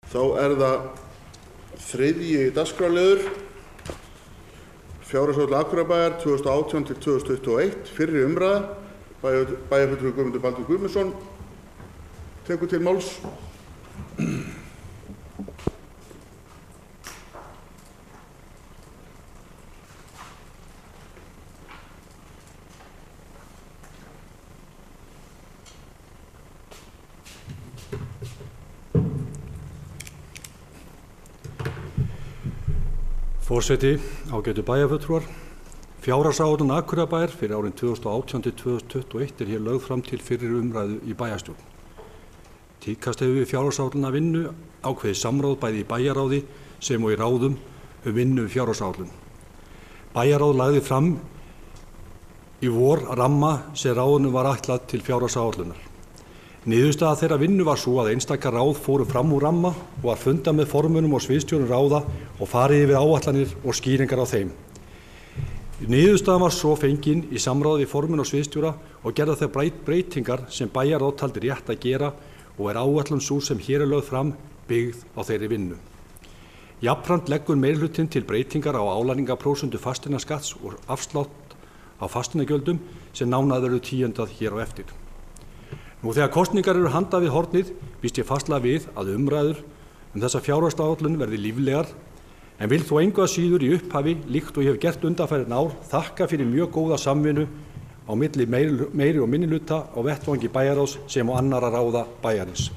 Þá það þriðji dagskrárliður, fjárhagsáætlun Akureyrarbæjar 2018 til 2021, fyrri umræða. Bæjarfulltrúi Guðmundur Baldur Guðmundsson tekur til máls. Forseti, ágætu bæjarfulltrúar. Fjárhagsáætlun Akureyrarbæjar fyrir árin 2018 til 2021 hér lögð fram til fyrri umræðu í bæjarstjórn. Tíðkast hefur við fjárhagsáætlunina vinnu ákveðið samráð bæði í bæjarráði sem og í ráðum vinnu við fjárhagsáætlun. Bæjarráð lagði fram í vor ramma sem ráðunum var ætlað til fjárhagsáætlunar. Niðurstaða þeirra vinnu var svo að einstaka ráð fóru fram úr ramma og var fundað með formönnum og sviðsstjórum ráða og farið yfir áætlanir og skýringar á þeim. Niðurstaðan var svo fengin í samráði við formenn og sviðsstjóra og gerða þær breytingar sem bæjarráð taldi rétt að gera og áætlun sú sem hér lögð fram byggð á þeirri vinnu. Jafnframt leggur meirihlutinn til breytingar á álagningarprósentu fasteignaskatts og afslátt á fasteignagjöldum sem nánar verður tíundað hér á eftir. Nú þegar kosningar eru handa við hornið býst ég fastlega við að umræður þessa fjárhagsáætlun verði líflegar, en vil þó engu að síður í upphafi, líkt og ég hef gert undanfarin ár, þakka fyrir mjög góða samvinnu á milli meiri og minnihluta á vettvangi bæjarráðs sem og annarra ráða bæjarins.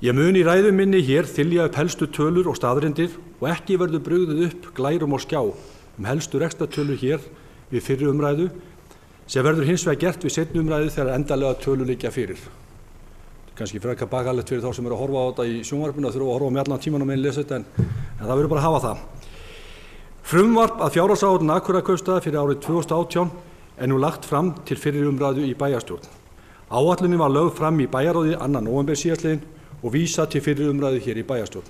Ég mun í ræðu minni hér þylja upp helstu tölur og staðreyndir og ekki verður brugðið upp glærum og skjá helstu rekstrartölur hér við fyrri umræðu, sem verður hins vegar gert við seinni umræðu þegar endanlega tölur liggja fyrir. Kannski frekar bagalegt fyrir þá sem eru að horfa á þetta í sjónvarpinu, þurfa að horfa með allan tímann og meðin lesa þetta, en það verður bara að hafa það. Frumvarp að fjárhagsáætlun Akureyrarkaupstaðar fyrir árið 2018 nú lagt fram til fyrri umræðu í bæjarstjórn. Áætlunin var lögð fram í bæjarráði 2. nóvember síðastliðinn og vísað til fyrri umræðu hér í bæjarstjórn.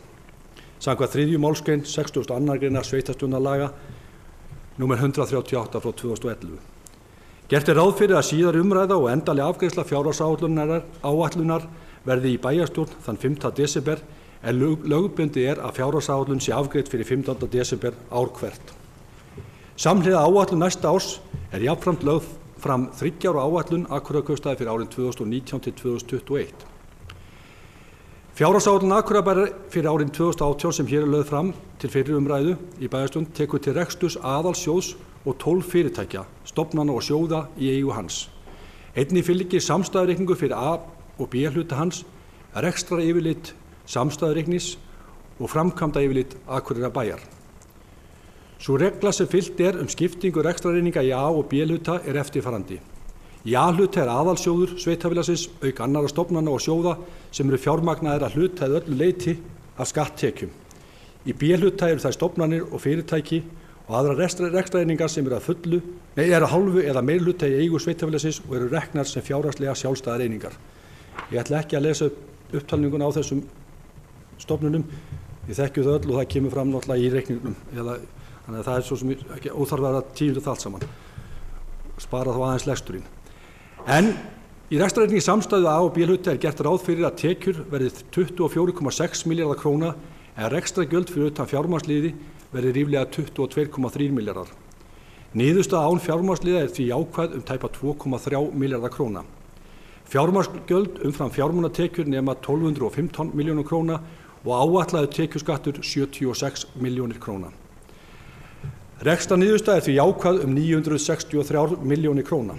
Samkvæmt 3. málsgrein 62. greinar sveitarstjórnarlaga númer 138 frá 2011. Gert ráð fyrir að síðar umræða og endanleg afgreiðsla fjárhagsáætlunar verði í bæjarstjórn þann 5. desember, en lögbundið að fjárhagsáætlun sé afgreidd fyrir 15. desember ár hvert. Samhliða áætlun næsta árs jafnframt lögð fram 3 ára áætlun Akureyrarkaupstaðar fyrir árin 2019 til 2021. Fjárhagsáætlun Akureyrarbæjar fyrir árin 2018 sem hér lögð fram til fyrri umræðu í bæjarstjórn tekur til reksturs aðalsjóðs og 12 fyrirtækja, stofnana og sjóða í eigu hans. Einnig fylgir samstæðureikningur fyrir A- og B-hluta hans, rekstraryfirlit samstæðureiknis og framkvæmdayfirlit Akureyrarbæjar. Sú regla sem fylgt skiptingu rekstrareininga í A- og B-hluta eftirfarandi. Í A-hluta aðalsjóður sveitarfélagsins auk annarra stofnana og sjóða sem eru fjármagnaðir að hluta eða öllu leyti af skatttekjum. Í B-hluta eru þær stofnanir og fyrirtæki og aðrar rekstrareiningar sem eru að hálfu eða meirihluta í eigu sveitarfélagsins og eru reknar sem fjárhagslega sjálfstæðar einingar. Ég ætla ekki að lesa upptalninguna á þessum stofnunum, ég þekki þau öll og það kemur fram náttúrulega í reikningnum, þannig að það svo sem ekki óþarf að tíunda það allt saman, spara þá aðeins lesturinn. En í rekstrareiningi samstæðu A- og B-hluta gert ráð fyrir að tekjur verði 24,6 milljarðar króna en rekstrargjöld fyrir utan fjármagnsliði verði ríflega 22,3 milljarðar. Niðurstaða án fjármagnsliða því jákvæð tæpa 2,3 milljarðar króna. Fjármagnsgjöld umfram fjármunatekjur nema 1215 milljónir króna og áætlaður tekjuskattur 76 milljónir króna. Rekstrarniðurstaða því jákvæð 963 milljónir króna.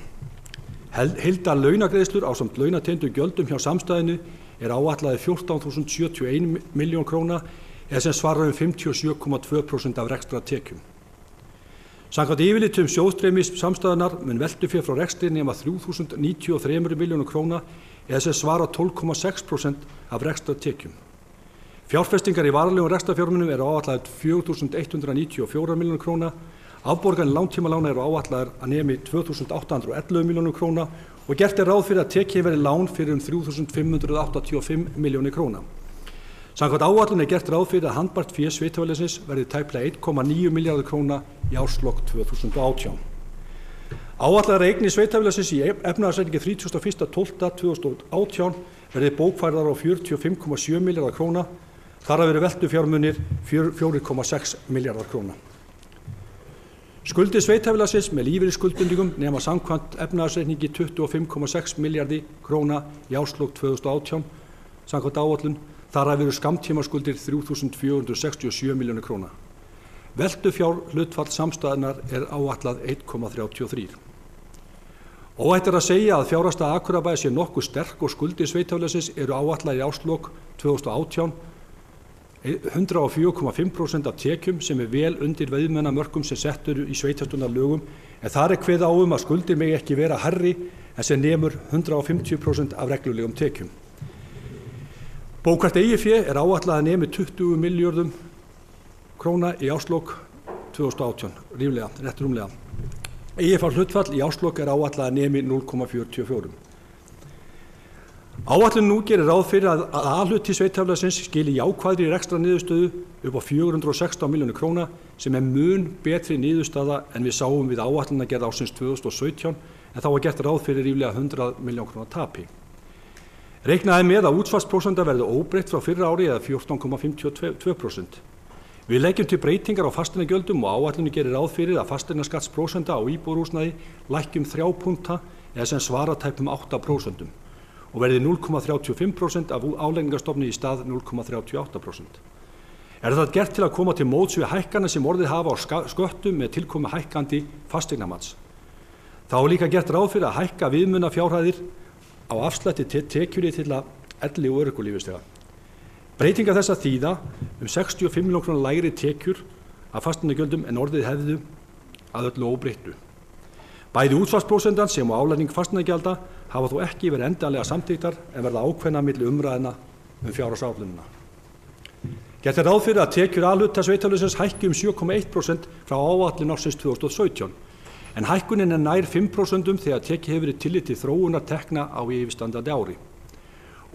Heildar launagreiðslur ásamt launatengdum gjöldum hjá samstæðinu áætlaður 14.071 milljón króna eða sem svarar 57,2% af rekstrartekjum. Samkvæmt yfirlitum sjóðstreymis samstæðunnar mun veltufé frá rekstri nema 3.093 milljónum króna eða sem svarar 12,6% af rekstrartekjum. Fjárfestingar í varanlegum rekstrarfjármunum áætlaðar 4.194 milljónum króna, afborganir langtímalána áætlaðar að nemi 2.811 milljónum króna og gert ráð fyrir að tekin verði lán fyrir 3.585 milljónir króna. Samkvæmt áætlun gert ráð fyrir að handbært fé sveitarfélagsins verði tæplega 1,9 milljarðar króna í árslok 2018. Áætlaðar eignir sveitarfélagsins í efnahagsreikningi 31.12.2018 verði bókfærðar á 45,7 milljarðar króna, þar af eru veltufjármunir 4,6 milljarðar króna. Skuldir sveitarfélagsins með lífeyrisskuldbindingum nema samkvæmt efnahagsreikningi 25,6 milljarði króna í árslok 2018 samkvæmt áætlun, þar af eru skammtímaskuldir 3.467 milljónir króna. Veltufjárhlutfall samstæðunnar áætlað 1,33. Óhætt að segja að fjárhagsstaða Akureyrarbæjar sé nokkuð sterk og skuldir sveitarfélagsins eru áætlaðar í árslok 2018 104,5% af tekjum sem vel undir veiðmennamörkum sem sett eru í sveitarstjórnarlögum, en þar kveðið á að skuldir megi ekki vera hærri en sem nemur 150% af reglulegum tekjum. Bókfært eigið fé áætlað að nemi 20 milljörðum króna í árslok 2018, rétt rúmlega. Eiginfjárhlutfall í árslok áætlað að nemi 0,44. Áætlun nú gerir ráð fyrir að A-hluti sveitarfélagsins skili jákvæðri rekstrarniðurstöðu upp á 416 milljónir króna sem mun betri niðurstaða en við sáum við áætlunargerð ársins 2017, en þá var gert ráð fyrir ríflega 100 milljón króna tapi. Reiknað með að útsvarsprósenta verði óbreytt frá fyrra ári eða 14,52%. Við leggjum til breytingar á fasteignagjöldum og áætlunni gerir ráð fyrir að fasteignaskattsprósenta á íbúðarhúsnæði lækki 3 punkta eða sem svara tæpum 8%. Og verði 0,35% af álagningarstofni í stað 0,38%. Það gert til að koma til móts við hækkanir sem orðið hafa á sköttum með tilkomu hækkandi fasteignamats. Þá líka gert ráð fyrir að hækka viðmunafjárhæðir á afslætti tekjur til að elli- og örorkulífeyrisþega. Breytingar þess að þýða 65 milljónir króna lægri tekjur af fasteignagjöldum en orðið hefðu að öllu óbreyttu. Bæði útsvarsprósentan sem og álagning fasteignagjalda hafa þó ekki verið endanlega samþykktar en verða ákveðnar milli umræðna fjárhagsáætlunina. Gert ráð fyrir að tekjur A-hluta sveitarfélagsins hækki 7,1% frá áætlun ársins 2017, en hækkunin nær 5% þegar tekið hefur verið tillit til þróunar tekna á yfirstandandi ári.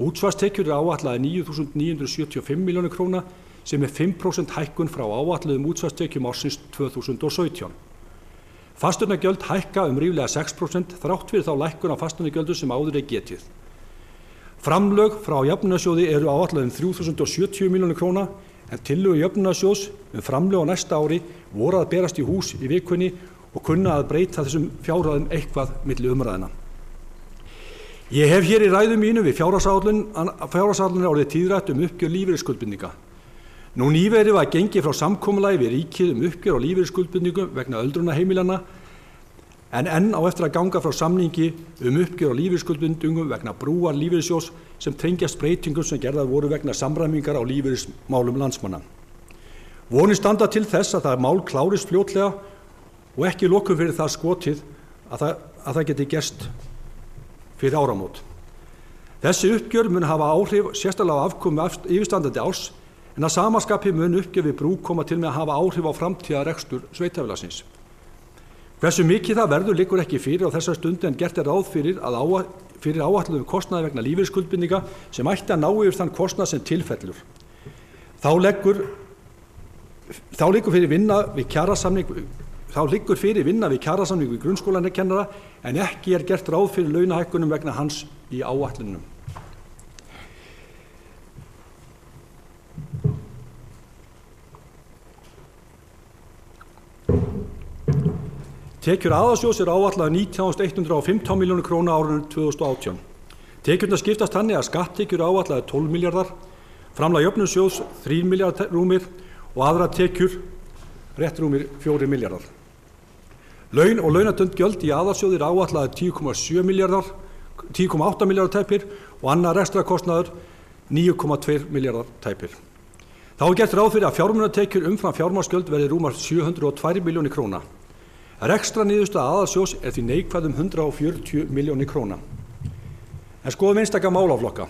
Útsvarstekjur áætlaðar 9.975 milljónir króna sem 5% hækkun frá áætluðum útsvarstekjum ársins 2017. Fasteignagjöld hækka ríflega 6% þrátt fyrir þá lækkun á fasteignagjöldum sem áður getið. Framlög frá jöfnunarsjóði eru áætluð 3.070 milljónir króna, en tillögur jöfnunarsjóðs framlög á næsta ári voru að berast í hús í vikunni og kunna að breyta þessum fjárhæðum eitthvað milli umræðina. Ég hef hér í ræðu mínu við fjárhagsáætlun orðið tíðrætt uppgjör lífeyrisskuldbindinga. Nú nýverið var gengið frá samkomulagi við ríkið uppgjör á lífeyrisskuldbindingum vegna öldrunarheimilanna, en enn á eftir að ganga frá samningi uppgjör á lífeyrisskuldbindingum vegna brúar lífeyrissjóðs sem tengjast breytingum sem gerðar voru vegna samræmingar á lífeyrismálum landsmanna. Vonir standa til þess að það mál klárist fljótlega og ekki lokum fyrir það skotið að það geti gerst fyrir áramót. Þessi uppgjör mun hafa áhrif sérstaklega á afkomu yfirstandandi árs, en að sama skapi mun uppgjör við brú koma til með að hafa áhrif á framtíðarrekstur sveitarfélagsins. Hversu mikið það verður liggur ekki fyrir á þessar stundu, en gert ráð fyrir áætluðum kostnaði vegna lífeyrisskuldbindinga sem ætti að ná yfir þann kostnað sem tilfellur. Þá liggur fyrir vinna við kjarasamning við grunnskólanekennara, en ekki gert ráð fyrir launahækkunum vegna hans í áætlunum. Tekjur aðalsjóðs áætlaðar 19.115 milljónir króna árinu 2018. Tekjurnar skiptast þannig að skatttekjur áætlaðar 12 milljarðar, framlag jöfnunarsjóðs 3 milljarðar rúmir og aðra tekjur rétt rúmir 4 milljarðar. Laun og launatengd gjöld í aðalsjóði áætlaðar 10,8 milljarðar tæpir og annar rekstrarkostnaður 9,2 milljarðar tæpir. Þá gert ráð fyrir að fjármunatekjur umfram fjármagnsgjöld verði rúmar 702 milljónir króna. Rekstrarniðurstaða aðalsjóðs því neikvæð 140 milljónir króna. En skoðum einstaka málaflokka.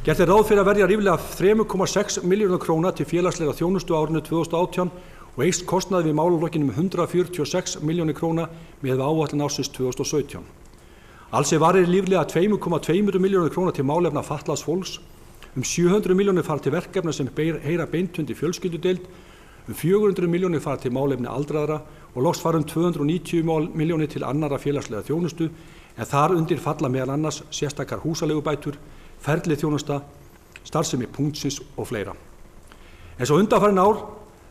Gert ráð fyrir að verja ríflega 3,6 milljónir króna til félagslega þjónustu árinu 2018 og eykst kostnaði við málaflokkinum 146 milljónir króna með áætlun ársins 2017. Alls varir líflega 2,2 milljónir króna til málefna fatlaðs fólks, 700 milljónir fara til verkefna sem heyra beintundi fjölskyldudeild, 400 milljónir fara til málefni aldraðra og loks fara 290 milljónir til annarra félagslega þjónustu, en þar undir falla meðal annars sérstakar húsaleigubætur, ferli þjónusta, starfsemi punktsins og fleira. En svo undanfarin ár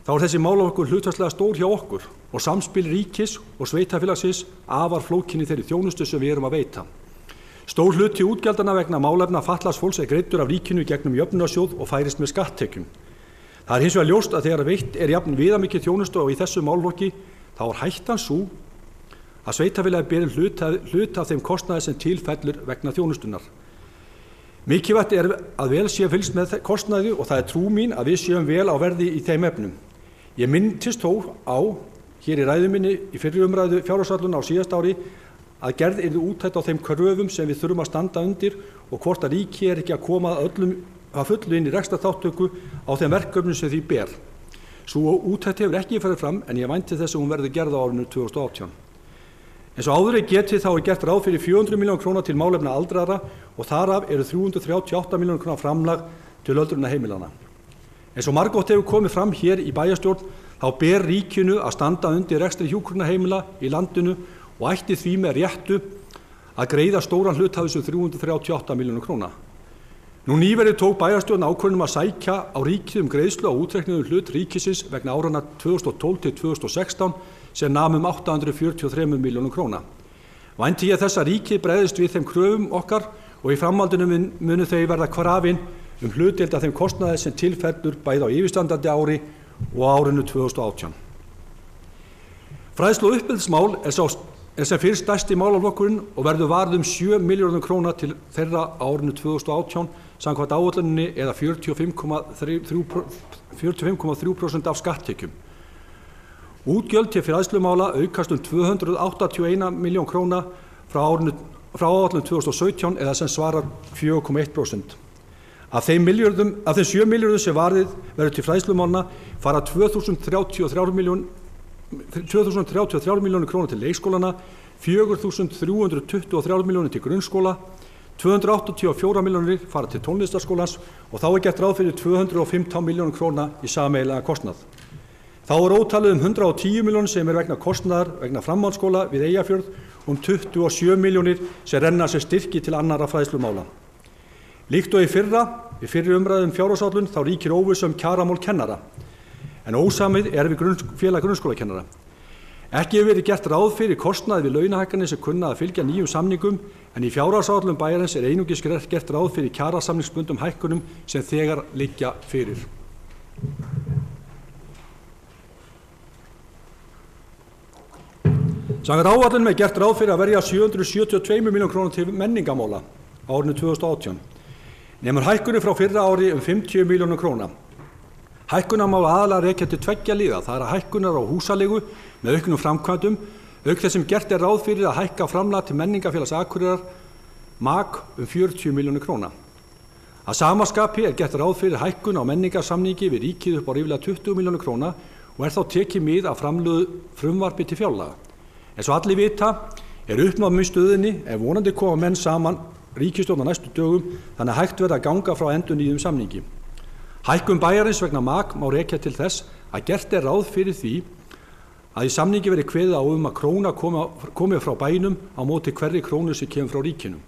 þá þessi málaflokkur hlutfallslega stór hjá okkur og samspil ríkis og sveitafélagsins afar flókinni þeirri þjónustu sem við erum að veita. Stór hluti útgjaldana vegna málefna fatlaðs fólks greiddur af ríkinu gegnum jöfnunarsjóð og færist með skatttekjum. Það hins vegar ljóst að þegar veitt jafn viðamikið þjónustu og í þessu málaflokki þá hættan sú að sveitafélagi beri hlut af þeim kostnaði sem til fellur vegna þjónustunnar. Mikilvægt að vel sé fylgst með kostnaði og það trú mín að við séum vel á verði í þeim efnum. Ég minntist þó á, hér í ræðu minni í fyrri umræðu fjárhagsáætlunar á síðasta ári, að gerð yrði úttekt á þeim kröfum sem við þurfum að standa undir og hvort að ríki ekki að koma að fullu inn í rekstrarþátttöku á þeim verkefnum sem því ber. Sú úttekt hefur ekki farið fram en ég vænti þess að hún verði gerð á árinu 2018. Eins og áður getið þá gert ráð fyrir 400 milljónir króna til málefna aldraðra og þaraf eru 338 milljónir króna framlag til öldrunarheimilana. Eins og margoft hefur komið fram hér í bæjarstjórn þá ber ríkinu að standa undir rekstri hjúkrunarheimila í landinu og ætti því með réttu að greiða stóran hlut af þessum 338 milljónir króna. Nú nýverið tók bæjarstjórn ákvörðun að sækja á ríkið greiðslu á útreiknuðum hlut ríkisins vegna áranna 2012 til 2016 sem nam 843 milljónum króna. Vænti ég þess að ríkið bregðist við þeim kröfum okkar og í framhaldinu munu þau verða krafin hlutdeild af þeim kostnaði sem til fellur bæði á yfirstandandi ári og árinu 2018. Fræðslu og uppeldismál er sem fyrst stærsti málaflokkurinn og verður varð 7 milljörðum króna til þeirra á árinu 2018 samkvæmt áætluninni eða 45,3% af skatttekjum. Útgjöld til fræðslumála aukast 281 milljón króna frá áætlun 2017 eða sem svarar 4,1%. Af þeim 7 milljörðum sem varið verður til fræðslumála fara 2033 milljónir króna til leikskólana, 4.323 milljónir til grunnskóla, 284 milljónir fara til tónlistarskólans og þá gert ráð fyrir 215 milljónir króna í sameiginlegan kostnað. Þá ótalið 110 milljónir sem vegna kostnaðar vegna framhaldsskóla við Eyjafjörð 27 milljónir sem renna sem styrki til annarra fræðslumála. Líkt og í fyrri umræðum fjárhagsáætlun þá ríkir óvissa kjaramál kennara, en ósamið við félag grunnskólakennara. Ekki hefur verið gert ráð fyrir kostnaði við launahækkanir sem kunna að fylgja nýjum samningum, en í fjárhagsáætlun bæjarins einungis gert ráð fyrir kjarasamningsbundum hækkunum sem þegar liggja fyrir. Samkvæmt áætlunum gert ráð fyrir að verja 772 milljónir króna til menningarmála á árinu 2018. Nemur hækkunum frá fyrra ári 50 milljónir króna. Hækkunar má aðalega rekja til tveggja liða, það er hækkunar á húsaleigu með auknum framkvæmdum, auk þess sem gert ráð fyrir að hækka framlag til Menningarfélags Akureyrar MAG 40 milljónir króna. Að sama skapi gert ráð fyrir hækkun á menningarsamningi við ríkið upp á ríflega 20 milljónir króna og þá tekið mið af framlögðu frumvarpi til fjárlaga. En svo allir vita uppnáð með stöðinni vonandi koma menn saman ríkisstjórn á næstu dögum þannig að hægt verði að ganga frá endurnýjum samningi. Hækkun bæjarins vegna MAG má rekja til þess að gert ráð fyrir því að í samningi verði kveðið á að króna komi frá bænum á móti hverri krónu sem kemur frá ríkinu.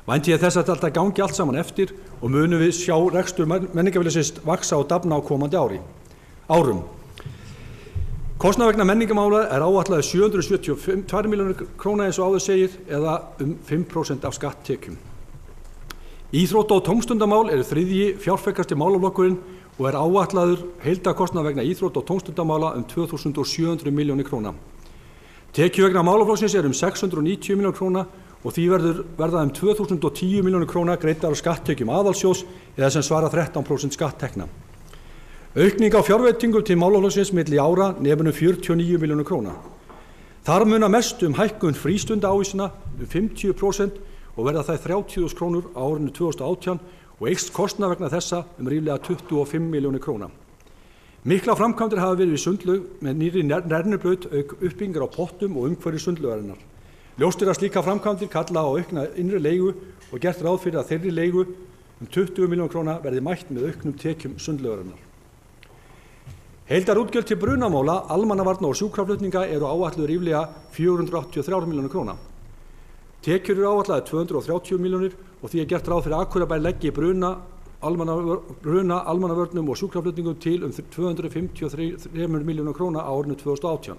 Vænti ég þess að þetta gangi allt saman eftir og munum við sjá rekstur menningarfélagsins vaxa og dafna á komandi árum. Kostnaður vegna menningarmála áætlaður 772 milljónir króna eins og áður segir eða 5% af skatttekjum. Íþrótta- og tómstundamál þriðji fjárfrekasti málaflokkurinn og áætlaður heildarkostnaður vegna íþrótta- og tómstundamála 2.700 milljónir króna. Tekjur vegna málaflokksins 690 milljónir króna og því verða 2.010 milljónir króna greiddar af skatttekjum aðalsjóðs eða sem svara 13% skatttekna. Aukning á fjárveitingum til málaflokksins milli ára nemur 49 milljónir króna. Þar munar mest hækkun frístundaávísana 50% og verða það 30.000 krónur á árinu 2018 og eykst kostnað vegna þessa ríflega 25 milljónir króna. Mikla framkvæmdir hafa verið við sundlaug með nýrri rennibraut auk uppbyggingar á pottum og umhverfis sundlaugarinnar. Ljóst að slíka framkvæmdir kalla á aukna innri leigu og gert ráð fyrir að þeirri leigu 20 milljónir króna verði mætt með auknum tekjum sundlaugarinnar. Heildarútgjöld til brunamála, almannavarna og sjúkraflutninga áætluð ríflega 483 milljónir króna. Tekjur eru áætlaðar 230 milljónir og því gert ráð fyrir að Akureyrarbær leggi bruna, almannavörnum og sjúkraflutningum til 253 milljónir króna á árinu 2018.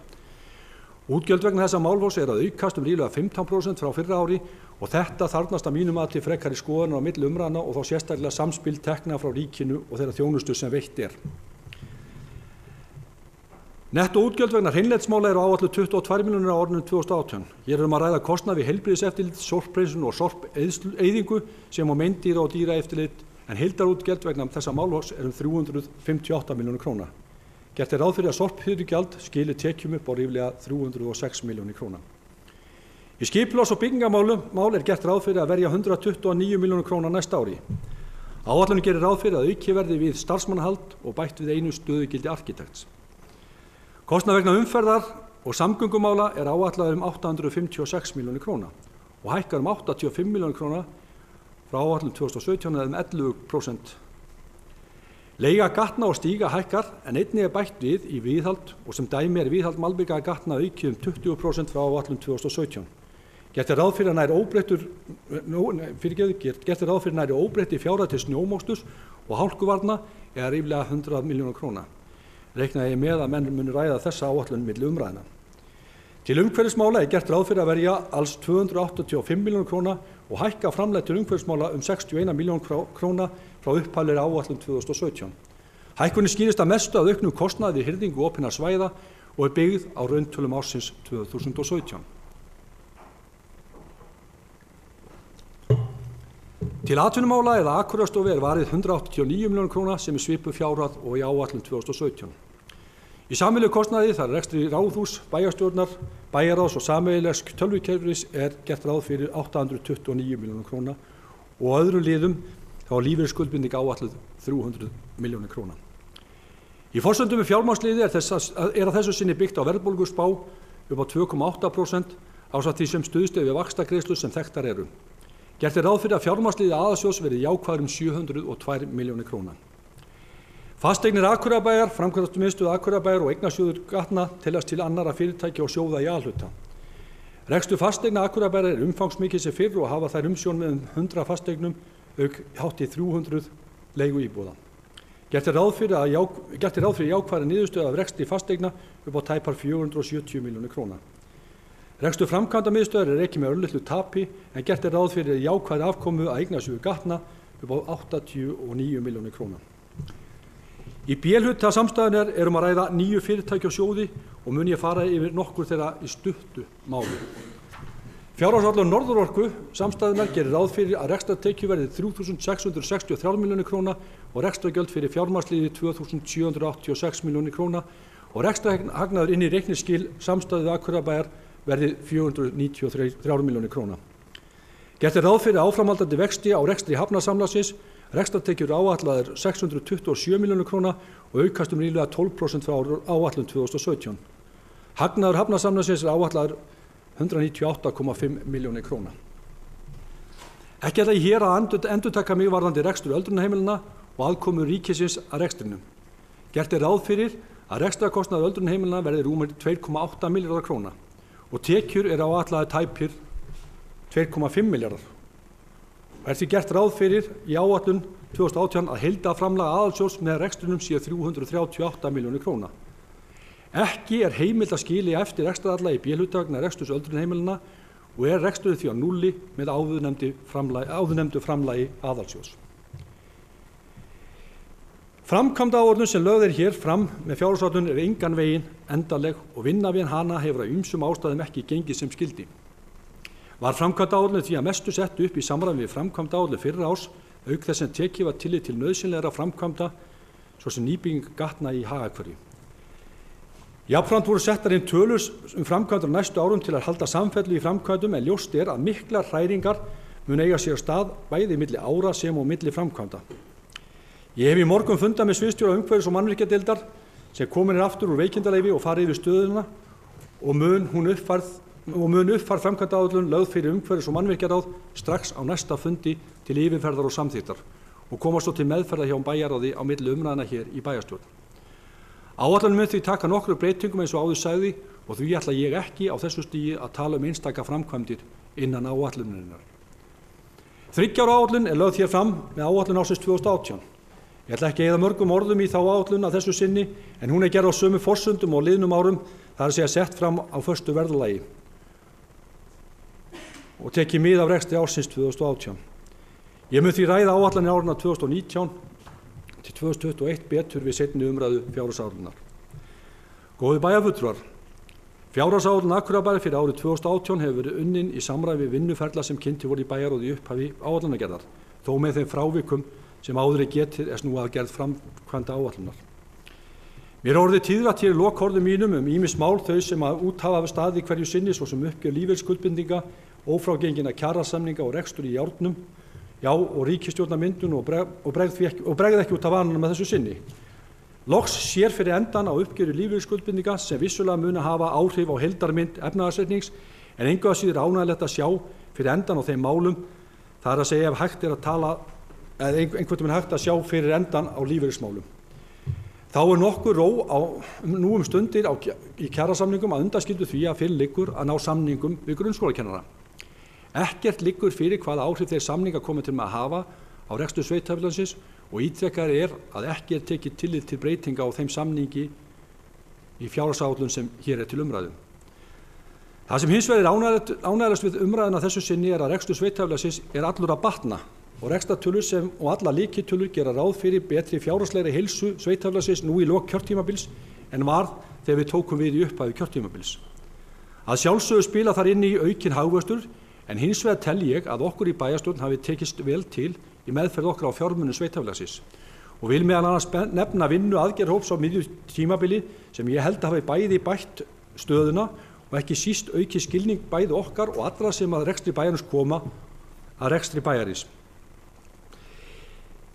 Útgjöld vegna þessa málaflokks að aukast ríflega 15% frá fyrra ári og þetta þarfnast að mínu mati frekari skoðunar á milli umræðna og þá sérstaklega samspil tekna frá ríkinu og þeirra þjónustu sem veitt er. Netto útgjöld vegna hreinlætismála eru áætluð 22 milljónir á árinu 2018. Hér að ræða kostnað við heilbrigðiseftirlit, sorphreinsun og sorpeyðingu sem og meindýra og dýraeftirlit, en heildarútgjöld vegna þessa málaflokks 358 milljónir króna. Gert ráð fyrir að sorphirðugjald skili tekjum upp á ríflega 306 milljónir króna. Í skipulags- og byggingamál gert ráð fyrir að verja 129 milljónir króna næsta ári. Áætlunin gerir ráð fyrir að auki verði við starfsmannahald og bætt við einu stöðugildi arkitekts. Kostnað vegna umferðar og samgöngumála áætlaður 856 milljónir króna og hækkar 85 milljónir króna frá áætlun 2017 eða 11%. Leiga gatna og stíga hækkar en einnig bætt við í viðhald og sem dæmi viðhald malbikaða gatna aukið 20% frá áætlun 2017. Gert ráð fyrir nær óbreytti fjárhæð til snjómoksturs og hálkuvarna ríflega 100 milljónir króna. Reiknaði ég með að menn muni ræða þessa áætlun milli umræðna. Til umhverfismála gert ráð fyrir að verja alls 285 milljónir króna og hækka framlag til umhverfismála 61 milljónir króna frá upphaflegri áætlun 2017. Hækkunin skýrist að mestu að auknum kostnaði við hirðingu opinna svæða og byggð á rauntölum ársins 2017. Til atvinnumála eða Akureyrarstofu varið 189 milljónir króna sem svipuð fjárhæð og í áætlun 2017. Í sameiginlegu kostnaði þar rekstri ráðhús, bæjarstjórnar, bæjarráðs og sameiginlegs tölvukerfis gert ráð fyrir 829 milljónir króna og öðrum liðum þá lífeyrisskuldbinding áætluð 300 milljónir króna. Í forsendum við fjármagnsliði að þessu sinni byggt á verðbólguspá upp á 2,8% ásamt því sem stuðst við vaxtagreiðslur sem þekktar eru. Gert ráð fyrir að fjármagnsliði aðalsjóðs verði jákvæður 702 milljónir króna. Fasteignir Akureyrarbæjar, framkvæmdamiðstöð Akureyrarbæjar og eignasjóður gatna teljast til annarra fyrirtækja og sjóða í A-hluta. Rekstur fasteigna Akureyrarbæjar umfangsmikið sem fyrr og hafa þær umsjón með 100 fasteignum auk hátt í 300 leiguíbúða. Gert ráð fyrir jákvæðri niðurstöðu af rekstri fasteigna upp á tæpar 470 milljónir króna. Rekstur framkvæmdamiðstöðar rekið með örlitlu tapi en gert ráð fyrir jákvæðri afkomu að eignasjóður gatna upp á 89 milljónir króna. Í B-hluta samstæðunnar að ræða 9 fyrirtæki og sjóði og mun ég fara yfir nokkur þeirra í stuttu máli. Fjárhagsáætlun Norðurorku samstæðunnar gerir ráð fyrir að rekstrartekjur verði 3.663 milljónir króna og rekstrargjöld fyrir fjármagnsliði 2.786 milljónir króna og rekstrarhagnaður inn í reikningsskil samstæðu Akureyrarbæjar verði 493 milljónir króna. Gert ráð fyrir áframhaldandi vexti á rekstri hafnasamlagsins, rekstrartekjur áætlaðar 627 milljónir króna og aukast ríflega 12% frá áætlun 2017. Hagnaður hafnasamlagsins áætlaður 198,5 milljónir króna. Ekki ætla ég hér að endurtaka mig varðandi rekstur öldrunarheimilina og aðkomu ríkisins að rekstrinum. Gert ráð fyrir að rekstrarkostnaður öldrunarheimilina verði rúmir 2,8 milljarðar króna og tekjur áætlaðar tæpir 2,5 milljarðar. Því gert ráð fyrir í áætlun 2018 að heildarframlag aðalsjóðs með rekstrinum sé 338 milljónir króna. Ekki heimilt að skilja eftir rekstrarhalla í B-hluta vegna reksturs öldrunarheimilina og reksturinn því á núlli með áðurnefndu framlagi aðalsjóðs. Framkvæmdaáætlun sem lögð hér fram með fjárhagsáætlun engan veginn endanleg og vinna við hana hefur af ýmsum ástæðum ekki gengið sem skyldi. Var framkvæmdaáætlun því að mestu sett upp í samræmi við framkvæmdaáætlun fyrra árs auk þess sem tekið var tillit til nauðsynlegra framkvæmda svo sem nýbygging gatna í Hagahverfi. Jafnframt voru settar inn tölur framkvæmdur á næstu árum til að halda samfellu í framkvæmdum en ljóst að miklar hræringar mun eiga sér stað bæði milli ára sem og milli framkvæmda. Ég hef í morgun fundað með sviðsstjóra umhverfis- og mannvirkjadeildar sem komin aftur úr veikindaleyfi og farið yfir stöðuna og mun uppfærð framkvæmdaáætlun lögð fyrir umhverfis- og mannvirkjaráð strax á næsta fundi til yfirferðar og samþykktar og koma svo til meðferðar hjá bæjarráði á milli umræðna hér í bæjarstjórn. Áætlunin mun því taka nokkru breytingum eins og áður sagði og því ætla ég ekki á þessu stigi að tala einstaka framkvæmdir innan áætlunarinnar. 3 ára áætlun lögð hér fram með áætlun ársins 2018. Ég ætla ekki að eyða mörgum orðum í þá áætlun að þessu sinni, en hún gerð á sömu forsendum og liðnum árum, það er að segja sett fram á föstu verðlagi og tekið mið af rekstri ársins 2018. Ég mun því ræða áætlanir árina 2019 til 2021 betur við seinni umræðu fjárhagsáætlunar. Góðir bæjarfulltrúar, fjárhagsáætlun Akureyrarbæjar fyrir árið 2018 hefur verið unnin í samræmi við vinnuferla sem kynntir voru í bæjarráði í upphafi áætlunargerðar, þó með þeim frávikum sem áður er getið snúið að gerð framkvæmda áætlunar. Mér er orðið tíðrætt hér í lokaorðum mínum ýmis mál þau sem að út hafa staðið hverju sinni, svo sem uppgjör lífeyrisskuldbindinga, ófrágengina kjarasamninga og rekstur í járnum, og ríkisstjórnarmyndun og bregð ekki út af vananum með þessu sinni. Loks sér fyrir endan á uppgjöri lífeyrisskuldbindinga sem vissulega muni hafa áhrif á heildarmynd efnahagsreiknings, en engu að síður ánægjulegt að sjá fyrir endan á þeim málum, það er að segja ef hægt er að tala, eða einhvern veginn hægt að sjá fyrir endan á lífeyrismálum. Þá er nokkur ró nú stundir í kjarasamningum að undanskildu því að fyrir liggur að ná samningum við grunnskólakennara. Ekkert liggur fyrir hvaða áhrif þeir samningar komi til með að hafa á rekstur sveitarfélagsins og ítrekkað er að ekki er tekið tillit til breytinga á þeim samningi í fjárhagsáætlun sem hér er til umræðu. Það sem hins vegar er ánægjulegast við umræðuna þessu sinni er að rekstur sveitarfélagsins er allur að batna og rekstrartölur og allar lykiltölur gera ráð fyrir betri fjárhagslegri heilsu sveitarfélagsins nú í lok kjörtímabils en var þegar við tókum við í upphafi kjörtímabils. Að sjálfsögðu spila þar inn í aukinn hagvöxtur, en hins vegar tel ég að okkur í bæjarstjórn hafi tekist vel til í meðferð okkar á fjármunum sveitarfélagsins og vil meðal annars nefna vinnu aðgerðarhóps á miðju tímabili sem ég held að hafi bæði bætt stöðuna og ekki síst aukið skilning bæði okkar og allra sem að rekstri bæjarins koma að rekstri bæjarins.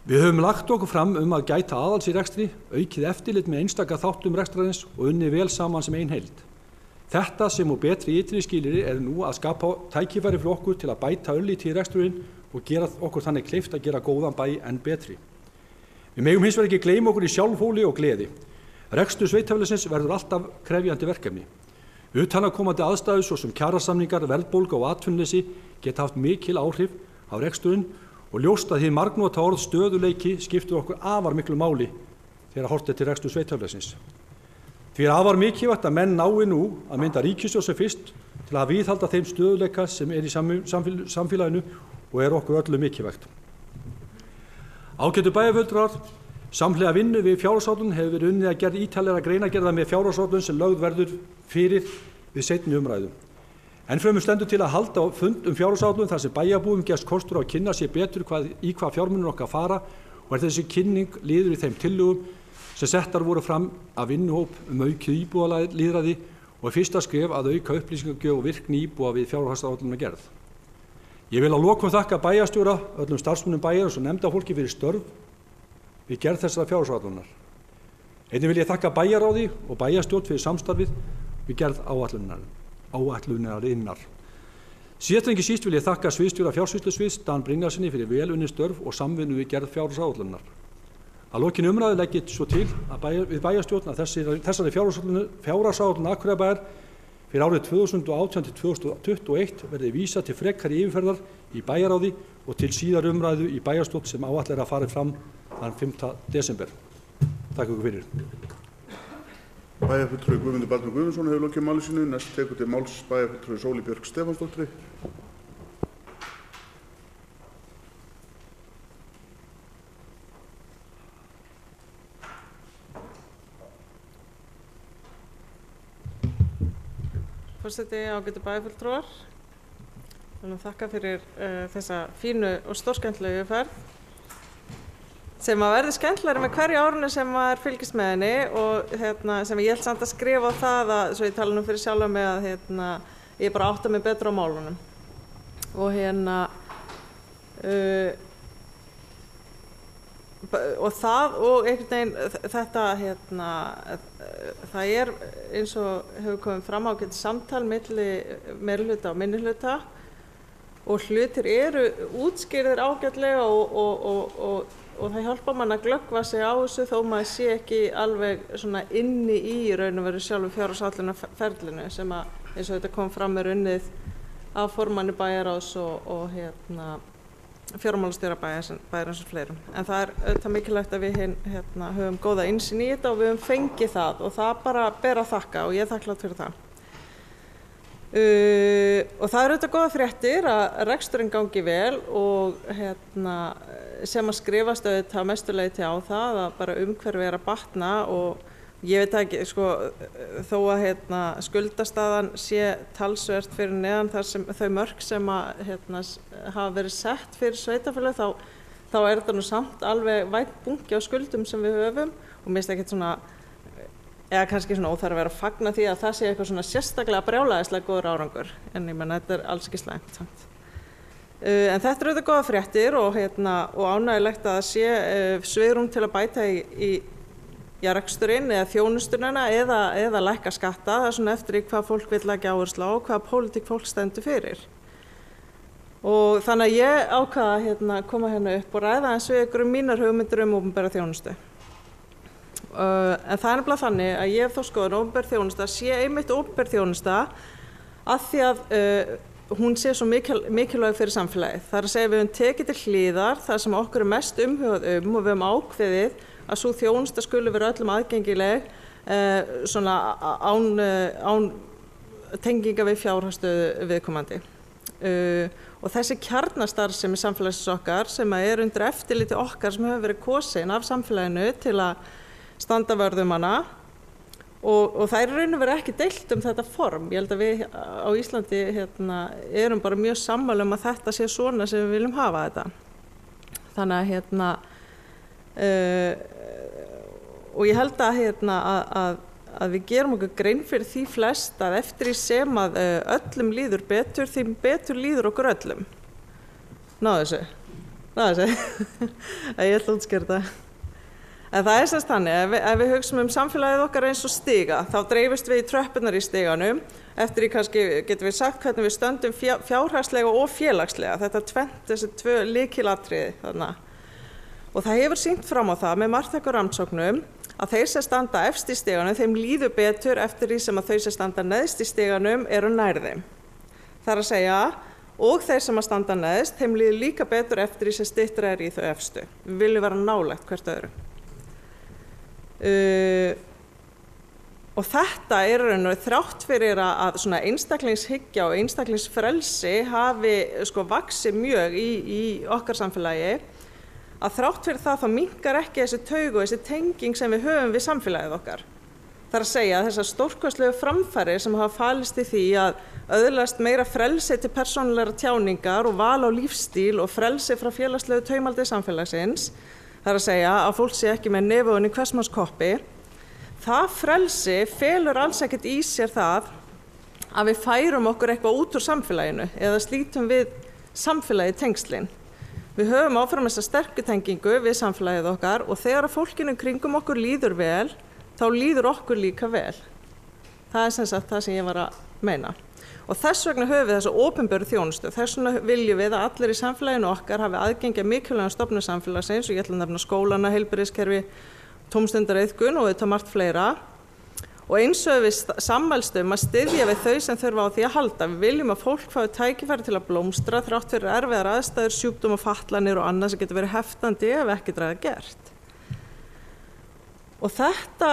Við höfum lagt okkur fram að gæta aðals í rekstri, aukið eftirlit með einstaka þáttum rekstrarins og unnið vel saman sem ein heild. Þetta sem og betri ytri skilyrði er nú að skapa tækifæri fyrir okkur til að bæta örlítið í reksturinn og gera okkur þannig kleift að gera góðan bæ enn betri. Við megum hins vegar ekki gleyma okkur í sjálfhóli og gleði. Rekstur sveitarfélagsins verður alltaf krefjandi verkefni. Utanaðkomandi aðstæður svo sem kjarasamningar, verðbólga og atvinnuleysi geta haft mikil áhrif á reksturinn og ljóst að hið margnota orð stöðuleiki skiptir okkur afar miklu máli þegar horft er til rekstur sveitarfélagsins. Því er afar mikilvægt að menn nái nú að mynda ríkisstjórn sem fyrst til að viðhalda þeim stöðuleika sem er í samfélaginu og er okkur öllum mikilvægt. Ágætu bæjarfulltrúar, samhliða vinnu við fjárhagsáætlun hefur verið unnið að gerð ítarlegra greinargerða með fjárhagsáætlun sem lögð verður fyrir við seinni umræðu. Ennfremur stendur til að halda fund fjárhagsáætlun þar sem bæjarbúum gefst kostur á að kynna sér betur í hvað fjármunir okkar fara og er þessi kynning liður í þeim tillögum sem settar voru fram af vinnuhóp aukið íbúalýðræði og fyrsta skref að auka upplýsingagjöf og virkni íbúa við fjárhagsáætlunina gerð. Ég vil að lokum þakka bæjarstjóra, öllum starfsmönnum bæjarins og nefndarfólki fyrir störf við gerð þessara fjárhagsáætlunar. Einnig vil ég þakka bæjarráði og bæjarstjórn fyrir samstarfið við gerð áætlunarinnar. Síðast en ekki síst vil ég þakka sviðsstjóra fjársýslusviðs Dan Brynjarsyni fyrir vel unnin störf og samvinnu við gerð fjárhagsáætlunar. Að lokinni umræðu legg ég svo til við bæjarstjórn að þessari fjárhagsáætlun Akureyrarbæjar fyrir árið 2018 til 2021 verði vísað til frekari yfirferðar í bæjarráði og til síðar umræðu í bæjarstjórn sem áætlað er að fara fram þann 5. desember. Takk ykkur fyrir. Bæjarfulltrúi Guðmundur Baldvin Guðmundsson hefur lokið máli sínu. Næst tekur til máls bæjarfulltrúi Sóli Björk Stefánsdóttir. Forseti, ágætu bæjarfulltrúar. Þakka fyrir þessa fínu og stórskemmtilegu yfirferð sem að verði skemmtilegri með hverju árinu sem maður fylgist með henni og sem ég held samt að skrifa á það að, svo ég tala nú fyrir sjálfa mig að ég bara átta mig betur á málunum og og það og einhvern veginn þetta það er eins og hefur komið fram ágætt samtal milli meirihluta og minnihluta og hlutir eru útskýrðir ágætlega og það hjálpar mann að glöggva sig á þessu þó maður sé ekki alveg svona inni í raun og veru sjálfu fjárhagsáætlunarferlinu sem að eins og þetta kom fram unnið af formanni bæjarráðs og fjármálastjóra bæjarins og fleirum. En það auðvitað mikilvægt að við höfum góða innsýn í þetta og við höfum fengið það og það bara ber að þakka og ég er þakklát fyrir það. Og það auðvitað góða fréttir að reksturinn gangi vel og sem að skrifast auðvitað mestuleyti á það að bara umhverfi að batna og ég veit ekki, sko, þó að skuldastaðan sé talsvert fyrir neðan þau mörk sem að hafa verið sett fyrir sveitarfélög þá er þetta nú samt alveg vænt bunki á skuldum sem við höfum og mér finnst ekkert svona, eða kannski svona óþarf að vera að fagna því að það sé eitthvað svona sérstaklega brjálæðislega góður árangur en ég menna þetta er alls ekki slæmt samt. En þetta eru auðvitað góða fréttir og ánægjulegt að það sé svigrúm til að bæta í reksturinn eða þjónustunina eða lækka skatta, það er svona eftir í hvað fólk vill leggja áherslu á og hvað pólitík fólk stendur fyrir. Og þannig að ég ákvað að koma hérna upp og ræða eins við ykkur mínar hugmyndir opinbera þjónustu. En það er nefnilega þannig að ég hef þó skoðun opinber þjónusta sé einmitt opinber þjónusta af því að hún sé svo mikilvæg fyrir samfélagið. Það er að segja við höfum tekið til hliðar það sem okkur er mest umhugað og við höfum ákveðið að svo þjónusta skuli vera öllum aðgengileg svona án tenginga við fjárhagsstöðu viðkomandi. Og þessi kjarnastarfsemi samfélagsins okkar sem er undir eftirliti okkar sem hefur verið kosin af samfélaginu til að standa vörð hana og það er raun og veru ekki deilt þetta form. Ég held að við á Íslandi erum bara mjög sammála að þetta sé svona sem við viljum hafa þetta. Þannig og ég held að við gerum okkur grein fyrir því flest að eftir í sem að öllum líður betur, því betur líður okkur öllum. Náðu þessu. Ég ætla að útskýra það. En það er semst þannig, ef við hugsum samfélagið okkar eins og stiga, þá dreifist við í tröppurnar í stiganum, eftir í kannski getum við sagt hvernig við stöndum fjárhagslega og félagslega, þetta tvennt, þessi tvö lykilatriði þarna. Og það hefur sýnt fram á það með margþættum rannsóknum að þeir sem standa efst í stiganum, þeim líður betur eftir því sem að þau sem standa neðst í stiganum eru nær þeim. Það er að segja, og þeir sem að standa neðst, þeim líður líka betur eftir því sem styttra er í þau efstu. Við viljum vera nálægt hvert öðru. Og þetta er raun og þrátt fyrir að svona einstaklingshyggja og einstaklingsfrelsi hafi vaxið mjög í okkar samfélagi, að þrátt fyrir það þá minnkar ekki þessi taug og þessi tenging sem við höfum við samfélagið okkar. Það er að segja að þessar stórkostlegu framfarir sem hafa falist í því að öðlast meira frelsi til persónulegra tjáningar og val á lífstíl og frelsi frá félagslegu taumaldi samfélagsins, það er að segja að fólk sé ekki með nefun í hvers manns koppi, það frelsi felur alls ekkert í sér það að við færum okkur eitthvað út úr samfélaginu eða slítum við samfélagið tengslin. Við höfum áfram þessa sterku tengingu við samfélagið okkar og þegar að fólkinu kringum okkur líður vel, þá líður okkur líka vel. Það er sem sagt það sem ég var að meina. Og þess vegna höfum við þessa opinberu þjónustu. Þess vegna viljum við að allir í samfélaginu okkar hafi aðgengi að mikilvægum stofnunum samfélagsins og ég ætla að nefna skólana, heilbrigðiskerfi, tómstundariðkun og þetta margt fleira. Og eins og við sammælst að styðja við þau sem þurfa á því að halda. Við viljum að fólk fái tækifæri til að blómstra þrátt fyrir erfiðar aðstæður, sjúkdóma, fatlanir og annað sem getur verið heftandi ef ekkert er gert. Og þetta,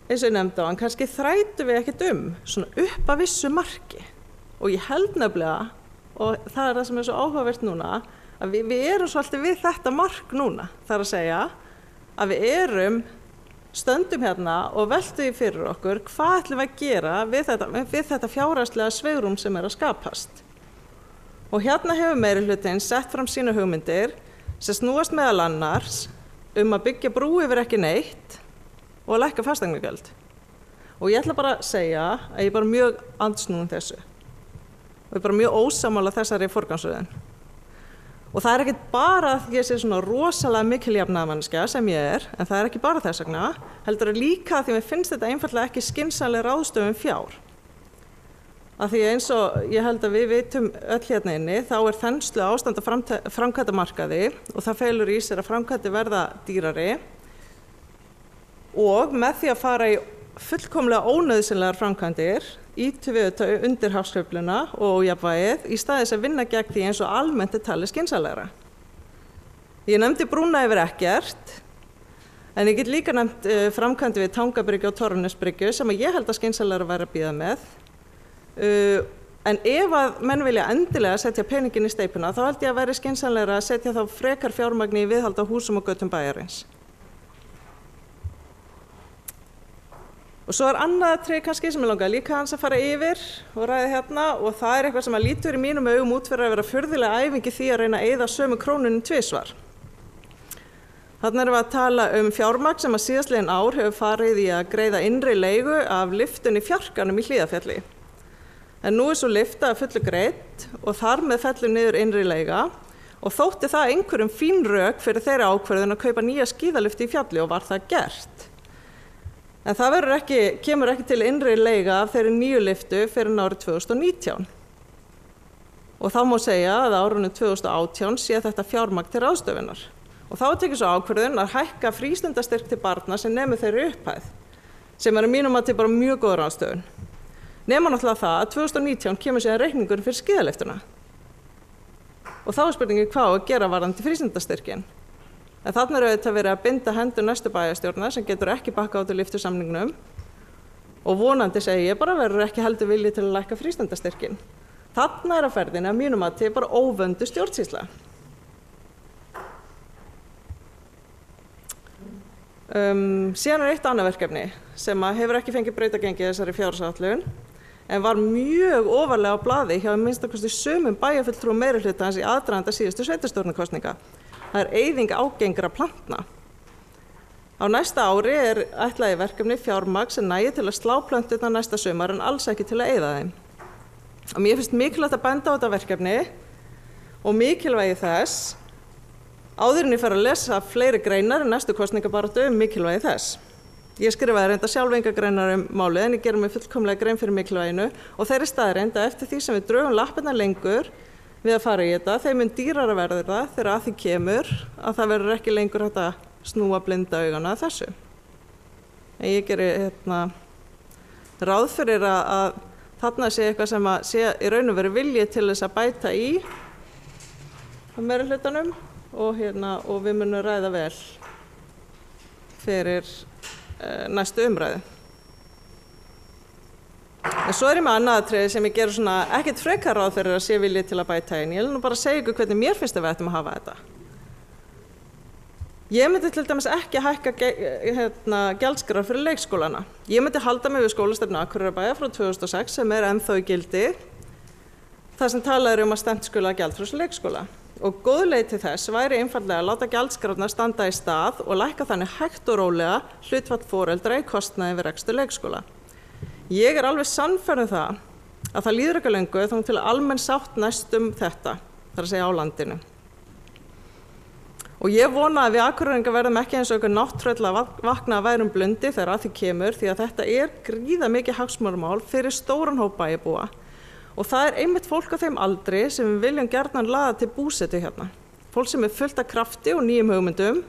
eins og ég nefndi á hann, kannski þrætum við ekkert svona upp að vissu marki. Og ég held nefnilega, og það er það sem er svo áhugavert núna, að við erum svolítið við þetta mark núna. Það er að segja að við stöndum hérna og veltum því fyrir okkur hvað ætlum við að gera við þetta fjárhagslega svigrúm sem er að skapast. Og hérna hefur meirihlutinn sett fram sína hugmyndir sem snúast meðal annars að byggja brú yfir ekki neitt og að lækka fasteignagjöld. Og ég ætla bara að segja að ég er bara mjög andsnúin þessu. Og ég er bara mjög ósammála þessari forgangsröðun. Og það er ekki bara að ég sé svona rosalega mikil jafnaðarmanneskja sem ég er, en það er ekki bara þess vegna, heldur líka því mér finnst þetta einfaldlega ekki skynsamleg ráðstöfun fjár. Af því eins og ég held að við vitum öll hérna inni, þá er þenslu ástand á framkvæmdamarkaði og það felur í sér að framkvæmdir verða dýrari og með því að fara í fullkomlega ónauðsynlegar framkvæmdir ýtum við þetta undir hafsveifluna og ójafnvægið í stað þess að vinna gegn því eins og almennt talið skynsamlegra. Ég nefndi brúna yfir Ekkert, en ég get líka nefnt framkvæmdi við Tangabryggju og Torfanesbryggju sem ég held að skynsamlegra væri að bíða með. En ef að menn vilja endilega setja peningin í steipuna, þá held ég að væri skynsamlegra að setja þá frekar fjármagni í viðhald á húsum og götum bæjarins. Og svo annað atriði kannski sem ég langaði líka hans að fara yfir og ræða hérna, og það eitthvað sem að lítur í mínum augum út fyrir að vera furðulega æfingi því að reyna að eyða sömu krónunum tvisvar. Þarna erum við að tala fjármagn sem að síðastliðin ár hefur farið í að greiða innri leigu af lyftunni Fjarkanum í Hlíðarfjalli. En nú svo lyfta að fullu greitt og þar með fellur niður innri leiga og þótti það einhverjum fín rök fyrir þeirra ákvörðun að kaupa nýja skíðalyfti í fjalli og var það gert. En það kemur ekki til innri leiga af þeirri nýju lyftu fyrir árið 2019. Og þá má segja að árunum 2018 sé þetta fjármagn til ráðstöfunar. Og þá tekið svo ákvörðun að hækka frístundastyrk til barna sem nemur þeirri upphæð, sem að mínum að til bara mjög góð ráðstöfun. Nema náttúrulega það að 2019 kemur síðan reikningur fyrir skíðalyftuna. Og þá spurningin hvað að gera varðandi frístundastyrkin. En þarna auðvitað verið að binda hendur næstu bæjarstjórnar sem getur ekki bakka á til lyftusamningnum og vonandi segi ég bara verður ekki heldur vilji til að lækka frístundastyrkin. Þarna að ferðinni að mínum að til bara óvöndu stjórnsýsla. Síðan eitt annað verkefni sem hefur ekki fengið brautargengi þessari fjárhagsáætlun en var mjög ofarlega á blaði hjá minnstakosti sumum bæjarfulltrúum meirihlutans í aðdraganda síðustu sveitarstjórnarkosninga. Það eyðing ágengra plantna. Á næsta ári ætlaði verkefni fjármagn sem nægir til að slá plönturnar næsta sumar en alls ekki til að eyða þeim. Og mér finnst mikilvægt að benda á þetta verkefni og mikilvægi þess áður en ég fer að lesa fleiri greinar en næstu kosningabaráttu mikilvægi þess. Ég skrifaði reynda sjálf enga greinar málið en ég gerum mig fullkomlega grein fyrir mikilvæginu og þeirri staðreynd að eftir því sem við drögum lappirnar lengur við að fara í þetta, þeim mun dýrara verður það þegar að því kemur að það verður ekki lengur hægt að snúa blinda augana að þessu. En ég geri ráð fyrir að þarna sé eitthvað sem að sé í raun og veru vilji til þess að bæta í meirihlutanum og við munum ræða vel fyrir næstu umræðu. En svo ég með annað atriði sem ég gerur ekkert frekar ráð fyrir að sé vilji til að bæta inn. Ég vil nú bara segja ykkur hvernig mér finnst að við ættum að hafa þetta. Ég myndi til dæmis ekki hækka gjaldskrár fyrir leikskólana. Ég myndi halda mig við skólastefnu Akureyrarbæjar frá 2006 sem ennþá í gildi. Það sem talaði að stefnt skuli að gjaldfrjálsum leikskóla. Og góð leið til þess væri einfaldlega að láta gjaldskrárnar standa í stað og lækka þannig hægt og rólega hlutfall foreldra í kostnaði við rekstur leikskóla. Ég alveg sannfærð það að það líður ekki löngu þangað til almenn sátt næst þetta, það að segja á landinu. Og ég vona að við Akureyringar verðum ekki eins og einhver nátttröll að vakna að værum blundi þegar að því kemur því að þetta gríða mikið hagsmunamál fyrir stóran hóp bæjarbúa. Og það einmitt fólk á þeim aldri sem við viljum gjarnan laða til búsetu hérna. Fólk sem fullt af krafti og nýjum hugmyndum,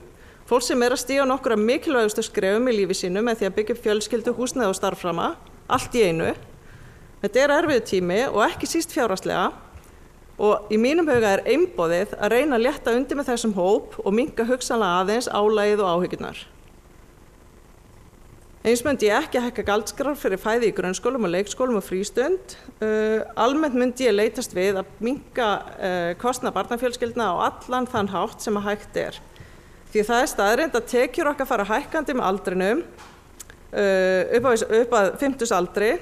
fólk sem að stíga nokkra mikilvægustu skrefum í lífi sínu með því að byggja upp fjölskyldu, húsnæði og starfframa, allt í einu. Þetta erfiður tími og ekki síst fjárhagslega og í mínum huga einboðið að reyna að létta undir með þessum hóp og minnka hugsanlega aðeins álagið og áhyggjurnar. Eins myndi ég ekki hækka gjaldskrár fyrir fæði í grunnskólum og leikskólum og frístund. Almennt myndi ég leitast við að minnka kostnað barnafjölskyldna á allan þann hátt sem að hægt Því það staðreynd að tekjur okkar fara hækkandi með aldrinum upp að 50 aldri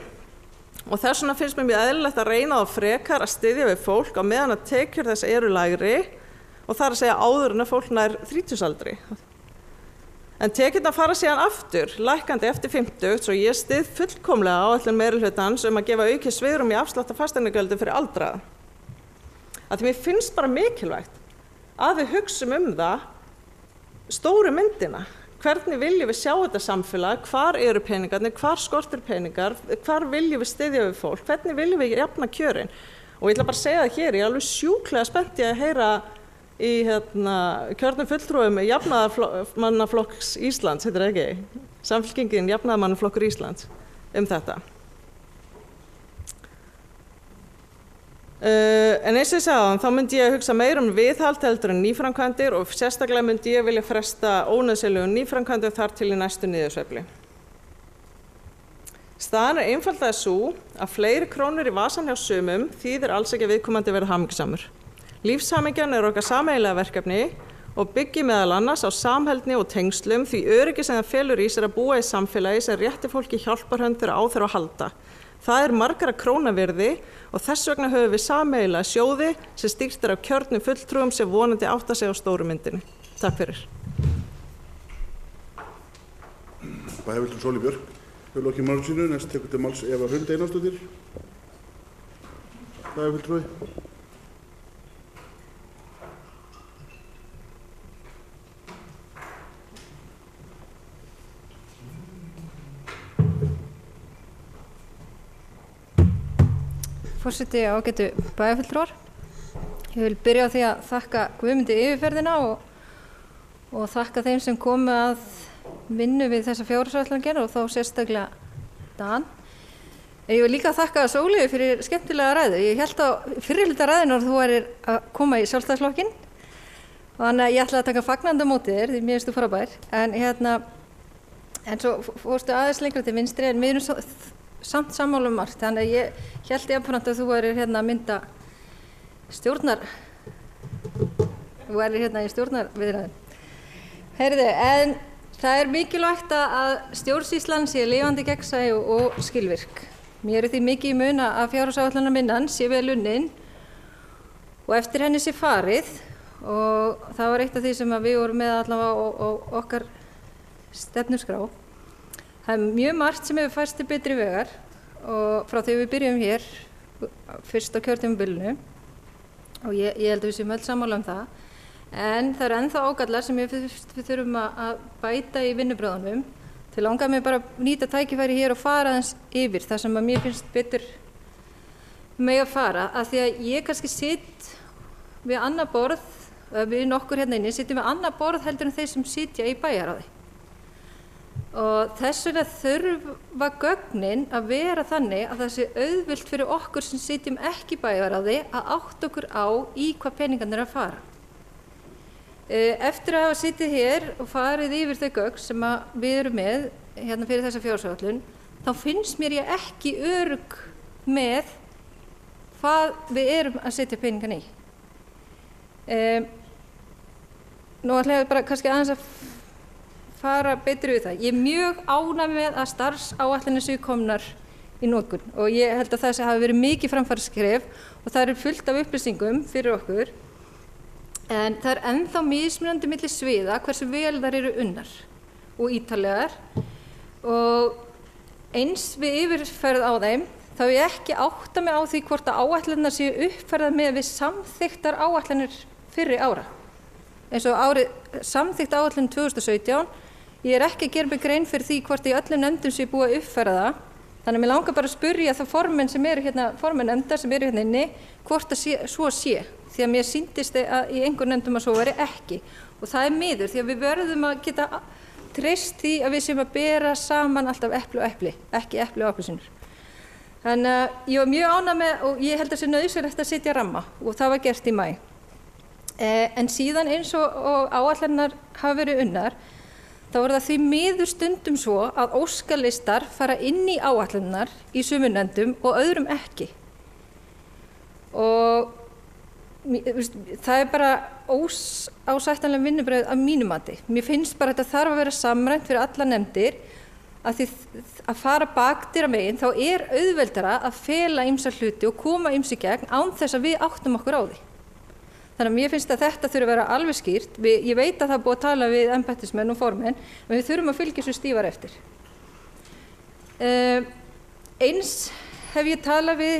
og þess vegna finnst mér mjög eðlilegt að reyna á frekar að styðja við fólk á meðan að tekjur þess eru lægri og það að segja áður en að fólk nær 30 aldri. En tekjurnar fara síðan aftur, lækkandi eftir 50, svo ég styð fullkomlega áætlun meirihlutans að gefa aukið svigrúm í afslátta fasteignagjöldum fyrir aldraða. Því mér finnst bara mikilvægt að við hugsum það stóru myndina. Hvernig viljum við sjá þetta samfélag, hvar eru peningarnir, hvar skortir peningar, hvar viljum við styðja við fólk, hvernig viljum við jafna kjörin. Og ég ætla bara að segja það hér, ég alveg sjúklega spennt að heyra í kjörnum fulltrúum Jafnaðarmannaflokks Íslands, heitir það ekki? Samfylkingin Jafnaðarmannaflokkur Íslands þetta. En eins og ég sagði þá myndi ég hugsa meira viðhald heldur en nýframkvæmdir og sérstaklega myndi ég vilja fresta ónauðsynlegum nýframkvæmdum þar til í næstu niðursveiflu. Staðan einfaldlega sú að fleiri krónur í vasan hjá sumum þýðir alls ekki að viðkomandi verða hamingjusamur. Lífshamingjan okkar sameiginlega verkefni og byggir meðal annars á samheldni og tengslum því öryggi sem það felur í sér að búa í samfélagi sem rétti fólki hjálparhönd þegar á þarf að halda. Það margra króna virði og þess vegna höfum við sameiginlega sjóði sem stýrt af kjörnum fulltrúum sem vonandi átta sig á stóru myndinni. Takk fyrir. Bæjarfulltrúi Sóley Björk hefur lokið máli sínu. Næst tekur til máls Eva Hrund Einarsdóttir. Bæjarfulltrúi. Forseti ágætu bæjarfulltrúar. Ég vil byrja á því að þakka Guðmundi yfirferðina og þakka þeim sem komu að vinnu við þessa fjárhagsáætlanagerð og þá sérstaklega Dan. Ég vil líka þakka Sóleyju fyrir skemmtilega ræðu. Ég hélt á fyrri hluta ræðunnar þú værir að koma í Sjálfstæðisflokkinn og þannig að ég ætlaði að taka fagnandi á móti þér því mér finnst þú frábær. En svo fórstu aðeins lengra til vinstri en mér samt sammála margt, þannig að ég hélt jafnframt að þú værir í stjórnarviðræðum. Heyrðu, en það mikilvægt að stjórnsýslan sé lifandi gegnsæ og skilvirk. Mér því mikið í mun að fjárhagsáætlanavinnan sé vel unnin og eftir henni sé farið og það var eitt af því sem við vorum með allavega og okkar stefnuskrá. Það mjög margt sem hefur færst til betri vegar og frá því við byrjum hér fyrst á kjörtímabilinu og ég held að við séum öll sammála það. En það ennþá ágallar sem við þurfum að bæta í vinnubröðunum. Til langar mig bara að nýta tækifæri hér og fara aðeins yfir það sem að mér finnst betur með að fara. Af því að ég kannski sitt við annað borð, við nokkur hérna inni, sittum við annað borð heldur en þeir sem sitja í bæjarráði. Og þess vegna þurfa gögnin að vera þannig að það sé auðvelt fyrir okkur sem sitjum ekki í bæjarráði að átta okkur á í hvað peningarnir að fara. Eftir að hafa sitið hér og farið yfir þau gögn sem við erum með hérna fyrir þessa fjárhagsáætlun, þá finnst mér ég ekki örugg með hvað við erum að setja peningarna í. Nú ætla ég bara kannski aðeins að fara betri við það. Ég mjög ánægð með að starfsáætlanir séu komnar í notkun og ég held að það hafi verið mikið framfarsskref og það fullt af upplýsingum fyrir okkur. En það ennþá mismunandi milli sviða hversu vel þær eru unnar og ítarlegar og eins við yfirferð á þeim þá ég ekki átta mig á því hvort að áætlanirnar séu uppfærðar með við samþykktar áætlanir fyrri ára. Eins og samþykkt áætlun 2017, ég ekki að gera mig grein fyrir því hvort í öllum nefndum sé búið að uppfæra það. Þannig að mér langar bara að spyrja það formenn sem eru hérna, formenn nefndar sem eru hérna inni, hvort það svo sé. Því að mér sýndist að í einhver nefndum að svo veri ekki. Og það miður því að við verðum að geta treyst því að við séum að bera saman alltaf epli og epli, ekki epli og appelsínur. Þannig að ég var mjög ánægð með og ég held að það sé nauðsynlegt að setja ramma og það var gert í maí. En síðan eins og áætlanirnar hafa verið unnar, þá það því miður stundum svo að óskalistar fara inn í áætlanirnar í sumum nefndum og öðrum ekki. Og það bara ásættanlega vinnubrögð af mínu mati. Mér finnst bara að þetta þarf að vera samræmt fyrir alla nefndir að fara bakdyra megin, þá auðveldara að fela ýmsa hluti og koma ýmsu gegn án þess að við áttum okkur á því. Þannig að mér finnst að þetta þurfi að vera alveg skýrt. Ég veit að það búið að tala við embættismenn og formenn, en við þurfum að fylgja svo stífar eftir. Eins hef ég talað við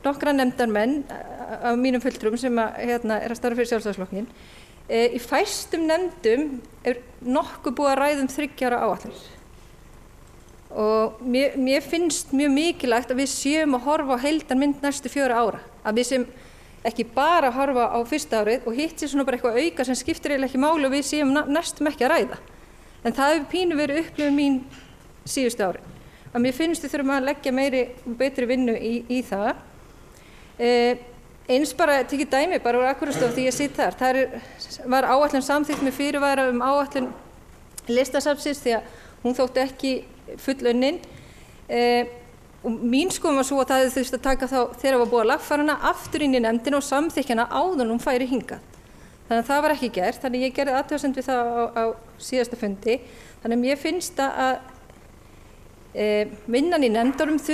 nokkra nefndarmenn af mínum fulltrúum sem er að starfa fyrir Sjálfstæðisflokkinn. Í fæstum nefndum nokkuð búið að ræða 3 ára áætlanir. Og mér finnst mjög mikilvægt að við séum að horfa á heildarmynd næstu 4 ára. Að við séum ekki bara að horfa á fyrsta árið og hitt sé svona bara eitthvað auka sem skiptir eiginlega ekki máli og við séum næstum ekki að ræða. En það hefur pínu verið upplifun mín síðustu árin. að mér finnst við þurfum að leggja meiri og betri vinnu í það. Eins bara tekið dæmi bara úr Akureyrarstofu því ég sitt þar. Það var áætlun samþykkt með fyrirvara áætlun Listasafnsins því að hún þótti ekki fullunnin. Og mín skoðun var svo að það hefði þurft að taka þá þegar var búið að lagfæra hana aftur inn í nefndina og samþykkja hana áður en hún færi hingað. Þannig að það var ekki gert, þannig ég gerði athugasemd við það á síðasta fundi. Þannig að mér finnst að vinnan í nefndunum við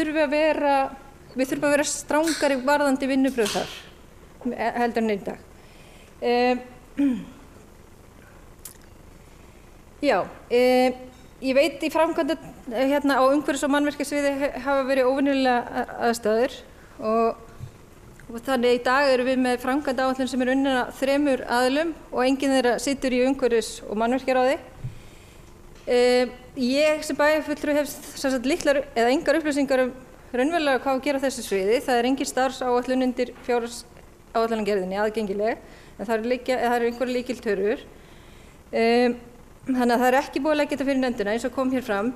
þurfum að vera strangari varðandi vinnubrögð þar, heldur en í dag. Ég veit í framkvæmda á umhverfis- og mannvirkjasviði hafa verið óvenjulega aðstæður og þannig í dag erum við með framkvæmdaáætlun sem unnin af 3 aðilum og enginn þeirra situr í umhverfis- og mannvirkjaráði. Ég sem bæjarfulltrúi hef sem sagt litlar eða engar upplýsingar raunverulega hvað að gera á þessu sviði. Það engin starfsáætlun undir fjárhagsáætlunargerðinni aðgengileg, en það eru einhverjar lykiltölur. Þannig að það ekki búið að leggja þetta fyrir nefndina eins og kom hér fram.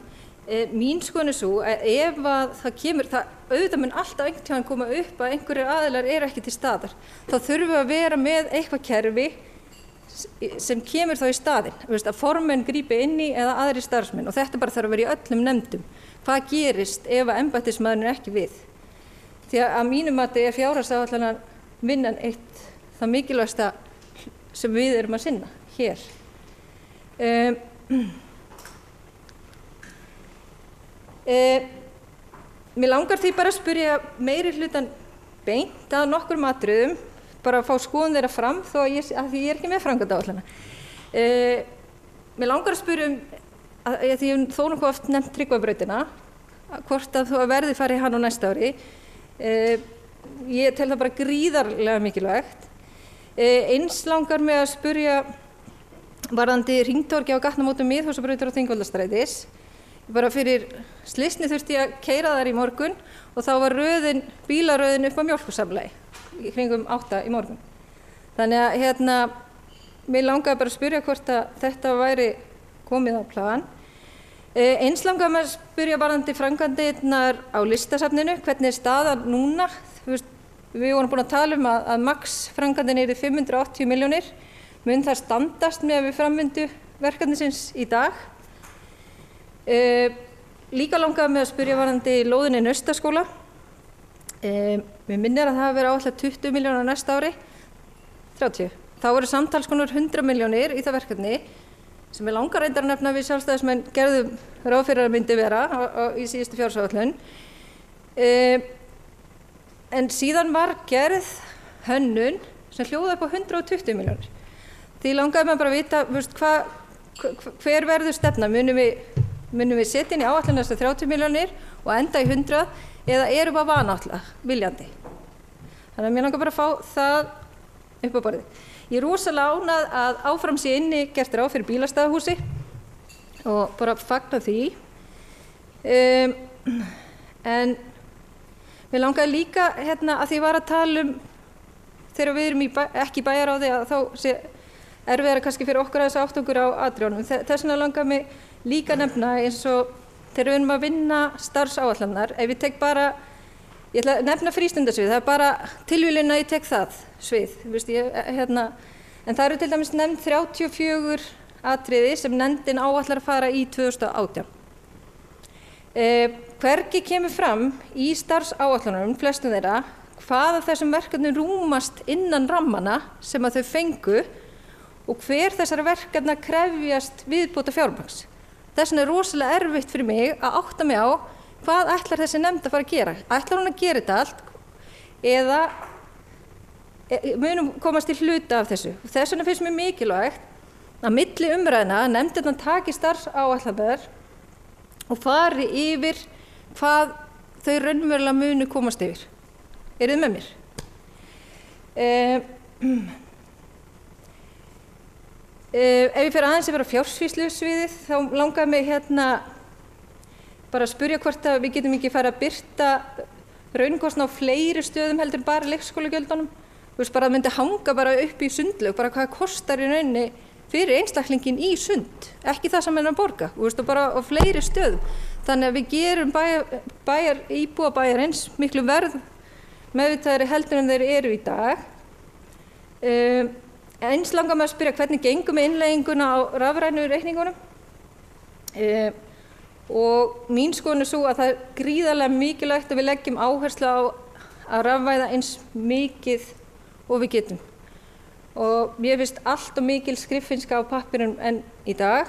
Mín skoðun svo að ef að það kemur, auðvitað mun alltaf einhvern tímann koma upp að einhverjir aðilar eru ekki til staðar. Þá þurfum við að vera með eitthvað kerfi sem kemur þá í staðinn, að formenn grípi inn í eða aðri starfsmenn og þetta bara þarf að vera í öllum nefndum. Hvað gerist ef að embættismaðurinn er ekki við? Því að mínum mati fjárhagsáætlunar vinnan eitt það mikilvægasta sem við erum að sinna hér. Mér langar því bara að spyrja meiri hlutan beint að nokkrum atriðum, bara að fá skoðun þeirra fram þó að því ég er ekki með framkvæmdaáætlana. Mér langar að spyrja því ég hef þó nokkuð oft nefnt Tryggvabrautina, hvort að þú verði farið hann á næsta ári. Ég tel það bara gríðarlega mikilvægt. Eins langar mig að spyrja varðandi hringtorgi á gatnamótum Miðhúsabrautar og Þingvallastrætis. Bara fyrir slysni þurfti ég að keyra þar í morgun og þá var bílaröðin upp á Mjólkursamlagi í kringum 8 í morgun. Þannig að mér langaði bara að spyrja hvort að þetta væri komið á plan. Eins langaði mig að spyrja varðandi framkvæmdirnar á Listasafninu, hvernig staðan núna? Við vorum búin að tala að max framkvæmdin yrði 580 milljónir. Mun það standast með við framvindu verkefnisins í dag? Líka langaði mig að spyrja varðandi lóðinni Naustaskóla. Mér minnir að það hafi verið áætlað 20 milljónar næsta ári, 30. Þá voru samtals konar 100 milljónir í það verkefni sem ég langar reyndar að nefna við sjálfstæðismenn gerðum ráð fyrir að myndi vera í síðustu fjárhagsáætlun. En síðan var gerð hönnun sem hljóðaði upp á 120 milljónir. Því langaði mig bara að vita hver verður stefna, munum við setja inn í áætlun þessar 30 milljónir og enda í 100 eða erum við að vanáætla viljandi. Þannig að mér langar bara að fá það upp á borðið. Ég er rosalega ánægð að áfram sé inni gert ráð fyrir bílastæðahúsi og bara fagna því. En mér langaði líka að því ég var að tala þegar við erum ekki í bæjaráði að þá sé erfiðara kannski fyrir okkur að átta okkur á atriðunum. Þess vegna langaði mig líka nefna eins og þegar við erum að vinna starfsáætlanir. Ef ég tek bara, ég ætla að nefna frístundasvið, það bara tilviljun að ég tek það svið. En það eru til dæmis nefnd 34 atriði sem nefndin áætlar að fara í 2018. Hvergi kemur fram í starfsáætlunum, flestum þeirra, hvaða þessum verkefnum rúmast innan rammana sem að þau fengu og hver þessara verkefna krefjast viðbóta fjármagns. Þess vegna er rosalega erfitt fyrir mig að átta mig á hvað ætlar þessi nefnd að fara að gera. Ætlar hún að gera þetta allt eða munum komast til hluta af þessu. Þess vegna finnst mér mikilvægt að milli umræðna nefndirnar taki starfsáætlanir og fari yfir hvað þau raunverulega munu komast yfir. Eruð þið með mér? Ef ég fer aðeins yfir á fjársýslusviðið þá langaði mig bara að spyrja hvort að við getum ekki fara að birta raunkostnað á fleiri stöðum heldur en bara leikskólagjöldunum. Bara það myndi hanga bara upp í sundlaug, bara hvað kostar í rauninni fyrir einstaklingin í Sund, ekki það sem að borga, og bara á fleiri stöðum. Þannig að við gerum íbúa bæjarins miklu verð meðvitaðri heldur en þeir eru í dag. Eins langar mig að spyrja hvernig gengur með innlegginguna á rafrænu reikningunum. Og mín skoðun svo að það er gríðarlega mikilvægt að við leggjum áherslu á að rafvæða eins mikið og við getum. Og mér finnst allt og mikil skriffinnska á pappírum en í dag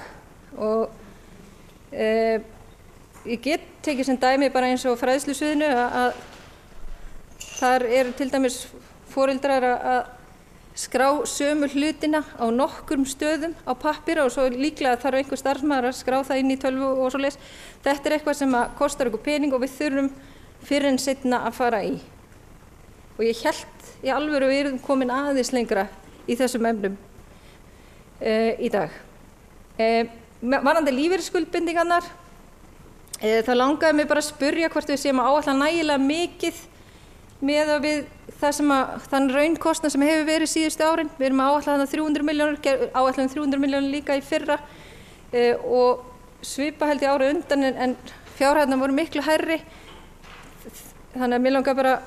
og ég get tekið sem dæmi bara eins og fræðslusviðinu að þar eru til dæmis foreldrar að skrá sömu hlutina á nokkrum stöðum á pappíra og svo líklega þarf einhver starfsmaður að skrá það inn í tölvu og svoleiðis. Þetta er eitthvað sem kostar okkur pening og við þurfum fyrr en seinna að fara í. Og ég hélt í alvöru við erum komin aðeins lengra í þessum efnum í dag. Varðandi lífeyrisskuldbindingarnar, það langaði mig bara að spyrja hvort við séum að áætla nægilega mikið með að við þann raunkostnað sem hefur verið síðustu árin. Við erum að áætla 300 milljónir, áætlaðum 300 milljónir líka í fyrra og svipa held ég árið undan en fjárhæðirnar voru miklu hærri. Þannig að mér langar bara að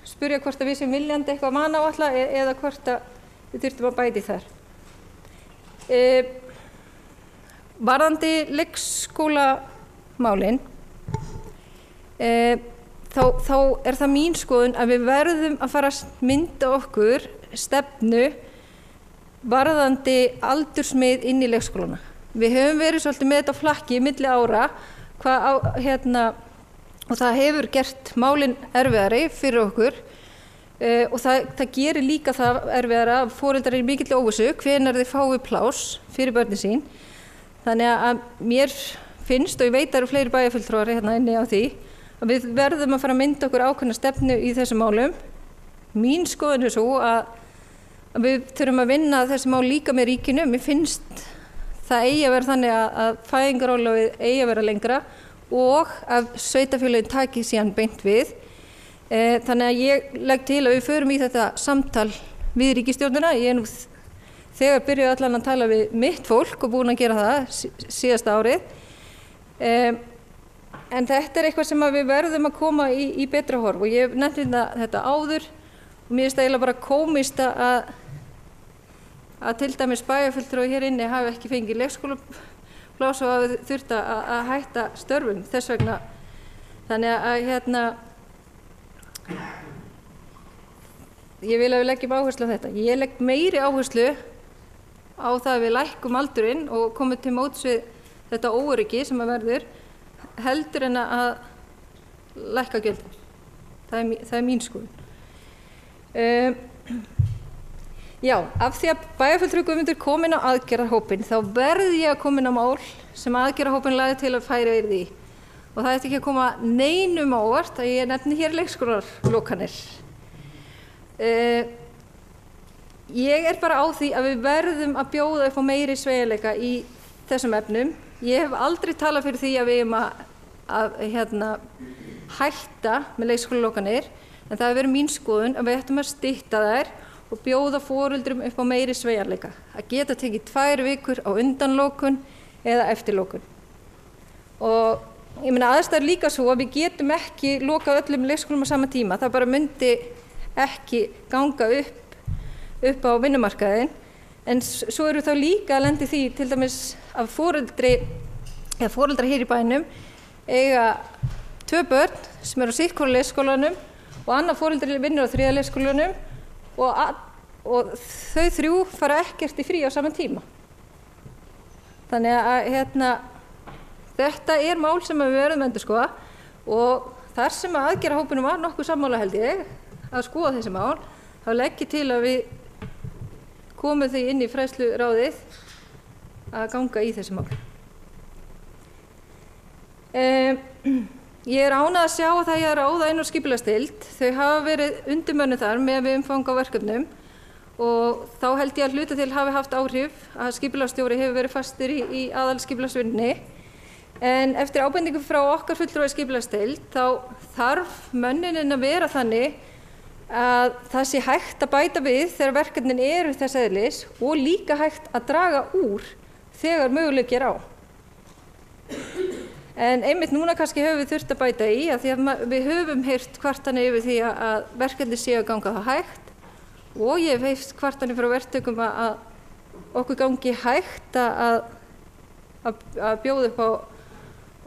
spyrja hvort að við séum viljandi eitthvað vanáætla eða hvort að við þurftum að bæta í þar. Varðandi leikskólamálin, þá er það mín skoðun að við verðum að fara að mynda okkur stefnu varðandi aldursmið inn í leikskólana. Við höfum verið svolítið með þetta á flakki milli ára og það hefur gert málin erfiðari fyrir okkur og það gerir líka það erfiðara að foreldrar eru mikill óvissu hvenær þeir fái pláss fyrir börnin sín. Þannig að mér finnst, og ég veit að eru fleiri bæjarfulltrúar inni á því, að við verðum að fara að mynda okkur ákveðna stefnu í þessum málum. Mín skoðun er svo að við þurfum að vinna þessi mál líka með ríkinu. Mér finnst það eigi að vera þannig að fæðingarorlofið eigi að vera lengra og að sveitarfélögin taki síðan beint við. Þannig að ég legg til að við förum í þetta samtal við ríkisstjórnina. Ég er nú þegar byrjuði allan að tala við mitt fólk og búin að gera það síðasta árið. En þetta er eitthvað sem við verðum að koma í betra horf og ég nefndi þetta áður og mér finnst eiginlega bara komist að til dæmis bæjarfulltrúi hér inni hafi ekki fengið leikskólapláss og hafi þurft að hætta störfum þess vegna. Þannig að ég vil að við leggjum áherslu á þetta. Ég legg meiri áherslu á það að við lækkum aldurinn og komum til móts við þetta óöryggi sem að verður heldur en að lækka gjöldin. Það er mín skoðun. Já, af því að bæjarfulltrúi Guðmundur komin á aðgerðarhópinn þá verð ég að komin á mál sem aðgerðarhópinn lagði til að færa yrði í. Og það ætti ekki að koma neinum á óvart að ég nefni hér leikskólarlokanir. Ég er bara á því að við verðum að bjóða upp á meiri sveigjanleika í þessum efnum. Ég hef aldrei talað fyrir því að við eigum að hætta með leikskólalokanir, en það hefur verið mín skoðun að við ættum að stytta þær og bjóða foreldrum upp á meiri sveigjanleika. Að geta tekið 2 vikur á undanlokun eða eftirlokun. Og ég meina aðstæður líka svo að við getum ekki lokað öllum leikskólum á sama tíma. Það bara myndi ekki ganga upp á vinnumarkaðinn. En svo eru þá líka að lendi því til dæmis að foreldrar hér í bænum eiga 2 börn sem eru á sitthvoru leikskólanum og annað foreldri vinnur á 3. leikskólanum og þau 3 fara ekkert í frí á sama tíma. Þannig að þetta er mál sem við verðum að endurskoða og þar sem að aðgerðarhópurinn var nokkuð sammála held ég að skoða þessi mál, þá legg ég til að við komum því inn í fræðsluráðið að ganga í þessi mál. Ég er ánægð að sjá að það er ráða inn á skipulagsdeild. Þau hafa verið undirmönnuð þar með við umfang á verkefnum og þá held ég að hluta til hafi haft áhrif að skipulagsstjóri hefur verið fastur í aðalskipulagsvinni. En eftir ábendingu frá okkar fulltrúa í skipulagsdeild þá þarf mönnunin að vera þannig að það sé hægt að bæta við þegar verkefnin eru þess eðlis og líka hægt að draga úr þegar möguleiki er á. En einmitt núna kannski höfum við þurft að bæta í að því að við höfum heyrt kvartanir yfir því að verkefni séu að ganga það hægt og ég hef heyrt kvartanir frá verktökum að okkur gangi hægt að bjóða upp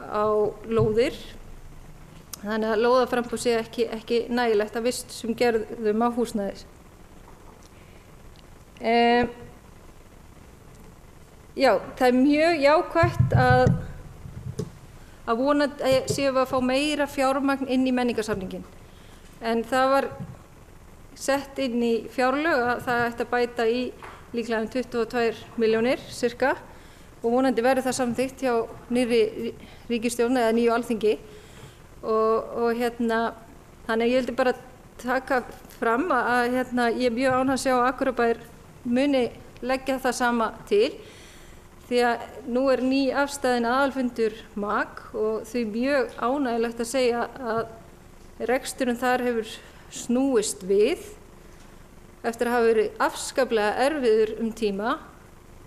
á lóðir. Þannig að lóðaframboð sé ekki nægilegt að vissum gerðum á húsnæðis. Já, það er mjög jákvætt að vonandi séum við að fá meira fjármagn inn í menningarsamningin. En það var sett inn í fjárlög að það ætti að bæta í líklega 22 milljónir cirka og vonandi verður það samþykkt hjá nýrri ríkisstjórn eða nýju alþingi. Og þannig ég vildi bara taka fram að ég er mjög ánægð að sjá að Akureyrarbær muni leggja það sama til því að nú er ný afstæðin aðalfundur MAG og því mjög ánægilegt að segja að reksturinn þar hefur snúist við eftir að hafa verið afskaplega erfiður tíma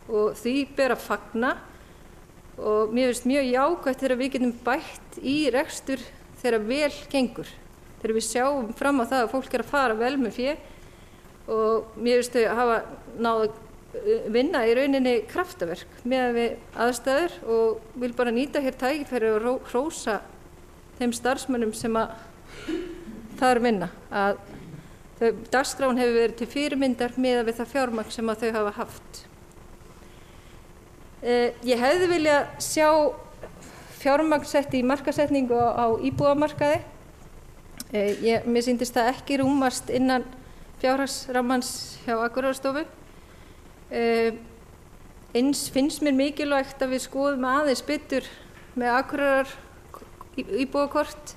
og því ber að fagna og mér finnst mjög jákvætt þegar við getum bætt í rekstur þegar vel gengur, þegar við sjáum fram á það að fólk er að fara vel með fé og mér finnst þau að hafa náð að vinna í rauninni kraftaverk með við aðstæður og vil bara nýta hér tækifæri og hrósa þeim starfsmönnum sem að þar vinna. Að dagskráin hefur verið til fyrirmyndar miðað við það fjármagn sem að þau hafa haft. Ég hefði viljað sjá fjármagn sett í markaðssetningu á íbúðamarkaði. Mér sýndist það ekki rúmast innan fjárhagsrammans hjá Akureyrarstofu. Eins finnst mér mikilvægt að við skoðum aðeins betur með Akureyrar íbúðakort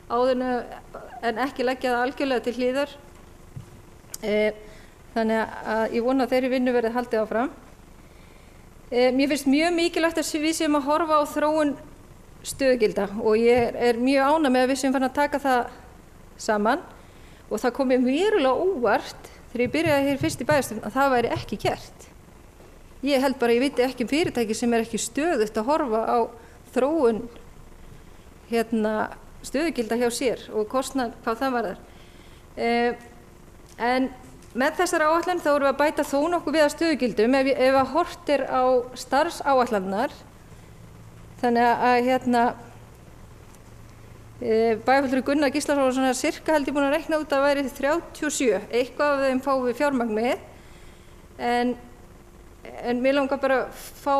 áður en ekki leggja það algjörlega til hliðar. Þannig að ég vona að þeirri vinnu verði haldið áfram. Mér finnst mjög mikilvægt að við séum að horfa á þróun stöðugilda og ég er mjög ánægð með að við séum farin að taka það saman og það kom mér verulega óvart þegar ég byrjaði hér fyrst í bæjarstjórn að það væri ekki gert. Ég held bara, ég veit ekki fyrirtæki sem er ekki stöðugt að horfa á þróun stöðugilda hjá sér og kostnað hvað það varðar. En með þessar áætlanir þá erum við að bæta þó nokkuð við að stöðugildum ef að horft er á starfsáætlanirnar. Þannig að bæjarfulltrúi Gunnar Gíslason er sirka held ég búin að reikna út að væri 37, eitthvað af þeim fáum við fjármagn með, en mér langar bara að fá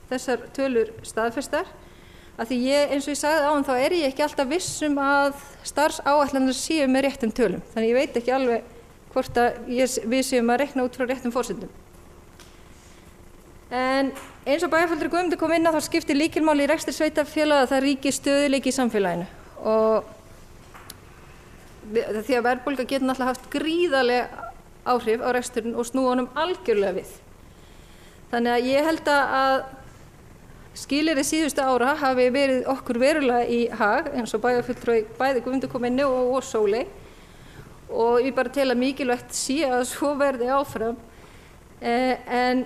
þessar tölur staðfestar, að því eins og ég sagði áðan þá er ég ekki alltaf viss að starfsáætlanir séu með réttum tölum, þannig ég veit ekki alveg hvort að við séum að reikna út frá réttum forsendum. En eins og bæjarfulltrúi Guðmundur kom inn á þá skiptir lykilmáli í rekstri sveitarfélaga að það ríki stöðugleiki í samfélaginu og því að verðbólga getur náttúrulega haft gríðarleg áhrif á reksturinn og snúa honum algjörlega við. Þannig að ég held að skilyrði síðustu ára hafi verið okkur verulega í hag eins og bæjarfulltrúi bæði Guðmundur kom inn og Sóley og ég bara tel að mikilvægt sé að svo verði áfram. En